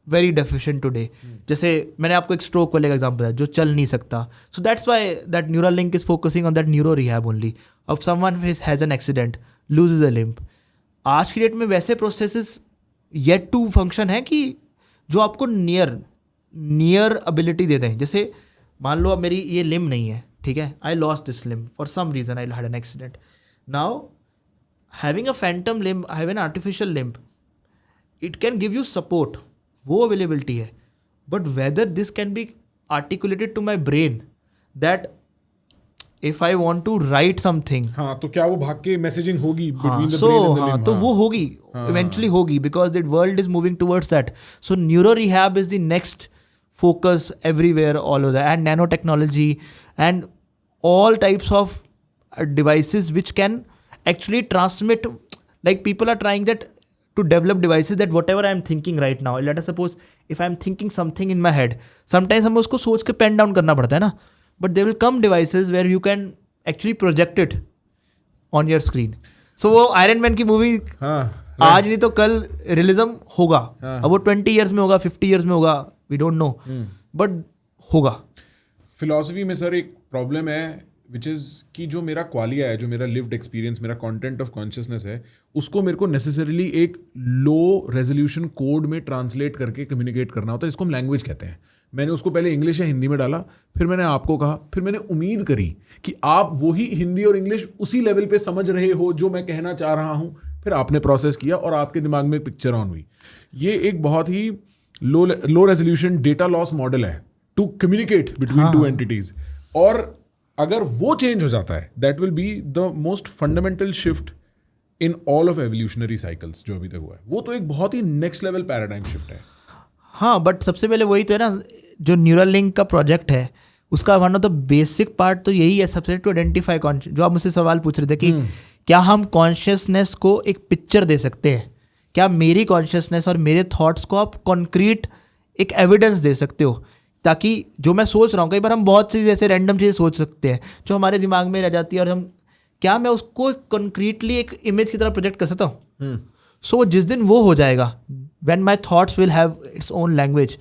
very deficient today. जैसे मैंने आपको एक स्ट्रोक वाले का एग्जांपल दिया, जो चल नहीं सकता. So that's why that neural link is focusing on that neuro rehab only. Of someone has an accident, loses a limb, आज की डेट में वैसे प्रोसेसेस येट टू फंक्शन है कि जो आपको नियर एबिलिटी देते हैं. जैसे मान लो अब मेरी ये लिम्ब नहीं है, ठीक है, I lost this limb for some reason, I had an accident. Now having a phantom limb, I have an artificial limb, it can give you support, वो अवेलेबिलिटी है. But whether this can be articulated to my brain that if I want to write something, हाँ, तो क्या वो भाग के messaging होगी between the so brain and the limb? तो वो होगी, इवेंचुअली होगी, because that world is moving towards that. So neuro rehab is the next focus everywhere all over that, and nanotechnology and all types of devices which can actually transmit, like people are trying that to develop devices that whatever I am thinking right now, let us suppose if I am thinking something in my head, sometimes हमें उसको सोच के pen down करना पड़ता है ना, but there will come devices where you can actually project it on your screen. So वो iron man की मूवी आज नहीं तो कल रियलिज्म होगा. अब वो 20 years में होगा, 50 years में होगा, वी डोंट नो, बट होगा. फिलॉसफी में सर एक प्रॉब्लम है विच इज़ कि जो मेरा क्वालिया है, जो मेरा लिव्ड एक्सपीरियंस, मेरा कंटेंट ऑफ कॉन्शियसनेस है, उसको मेरे को नेसेसरीली एक लो रेजोल्यूशन कोड में ट्रांसलेट करके कम्युनिकेट करना होता है, जिसको हम लैंग्वेज कहते हैं. मैंने उसको पहले इंग्लिश या हिंदी में डाला, फिर मैंने आपको कहा, फिर मैंने उम्मीद करी कि आप वही हिंदी और इंग्लिश उसी लेवल पे समझ रहे हो जो मैं कहना चाह रहा हूँ. फिर आपने प्रोसेस किया और आपके दिमाग में एक पिक्चर ऑन हुई. ये एक बहुत ही low resolution data loss model है to communicate between two entities. और अगर वो चेंज हो जाता है, that will be the most fundamental shift in all of evolutionary cycles जो अभी तक हुआ है. वो तो एक बहुत ही नेक्स्ट लेवल पैराडाइम शिफ्ट है. हाँ, बट सबसे पहले वही तो है ना, जो न्यूरल लिंक का प्रोजेक्ट है उसका one of the basic part तो यही है सबसे, टू आइडेंटिफाई जो आप मुझसे सवाल पूछ रहे थे कि क्या हम कॉन्शियसनेस को एक पिक्चर दे सकते हैं, क्या मेरी कॉन्शियसनेस और मेरे थॉट्स को आप कॉन्क्रीट एक एविडेंस दे सकते हो, ताकि जो मैं सोच रहा हूँ, कई बार हम बहुत सी जैसे रैंडम चीज़ें सोच सकते हैं जो हमारे दिमाग में रह जाती है, और हम क्या मैं उसको कॉन्क्रीटली एक इमेज की तरह प्रोजेक्ट कर सकता हूँ. सो जिस दिन वो हो जाएगा, when my thoughts will have its own language,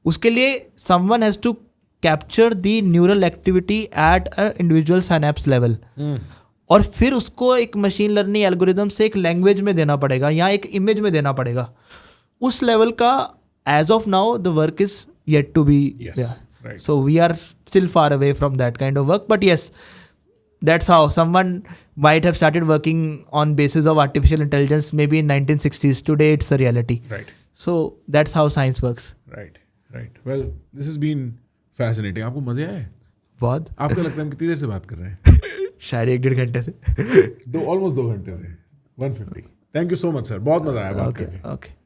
उसके लिए someone has to capture the neural activity at a individual synapse level, और फिर उसको एक मशीन लर्निंग एल्गोरिदम से एक लैंग्वेज में देना पड़ेगा या एक इमेज में देना पड़ेगा. उस लेवल का as of now the work is yet to be. So we are still far away from that kind of work, but yes, that's how someone might have started working on basis of artificial intelligence maybe in 1960s. Today it's a reality. Right. So that's how science works. Right. Well, this has been fascinating. आपको मजे आए? बहुत. आपको लगता है हम कितनी देर से बात कर रहे हैं? शायद 1-1.5 घंटे से. ऑलमोस्ट 2 घंटे से. 150. Thank you so much sir, बहुत मजा आया बात करके. Okay.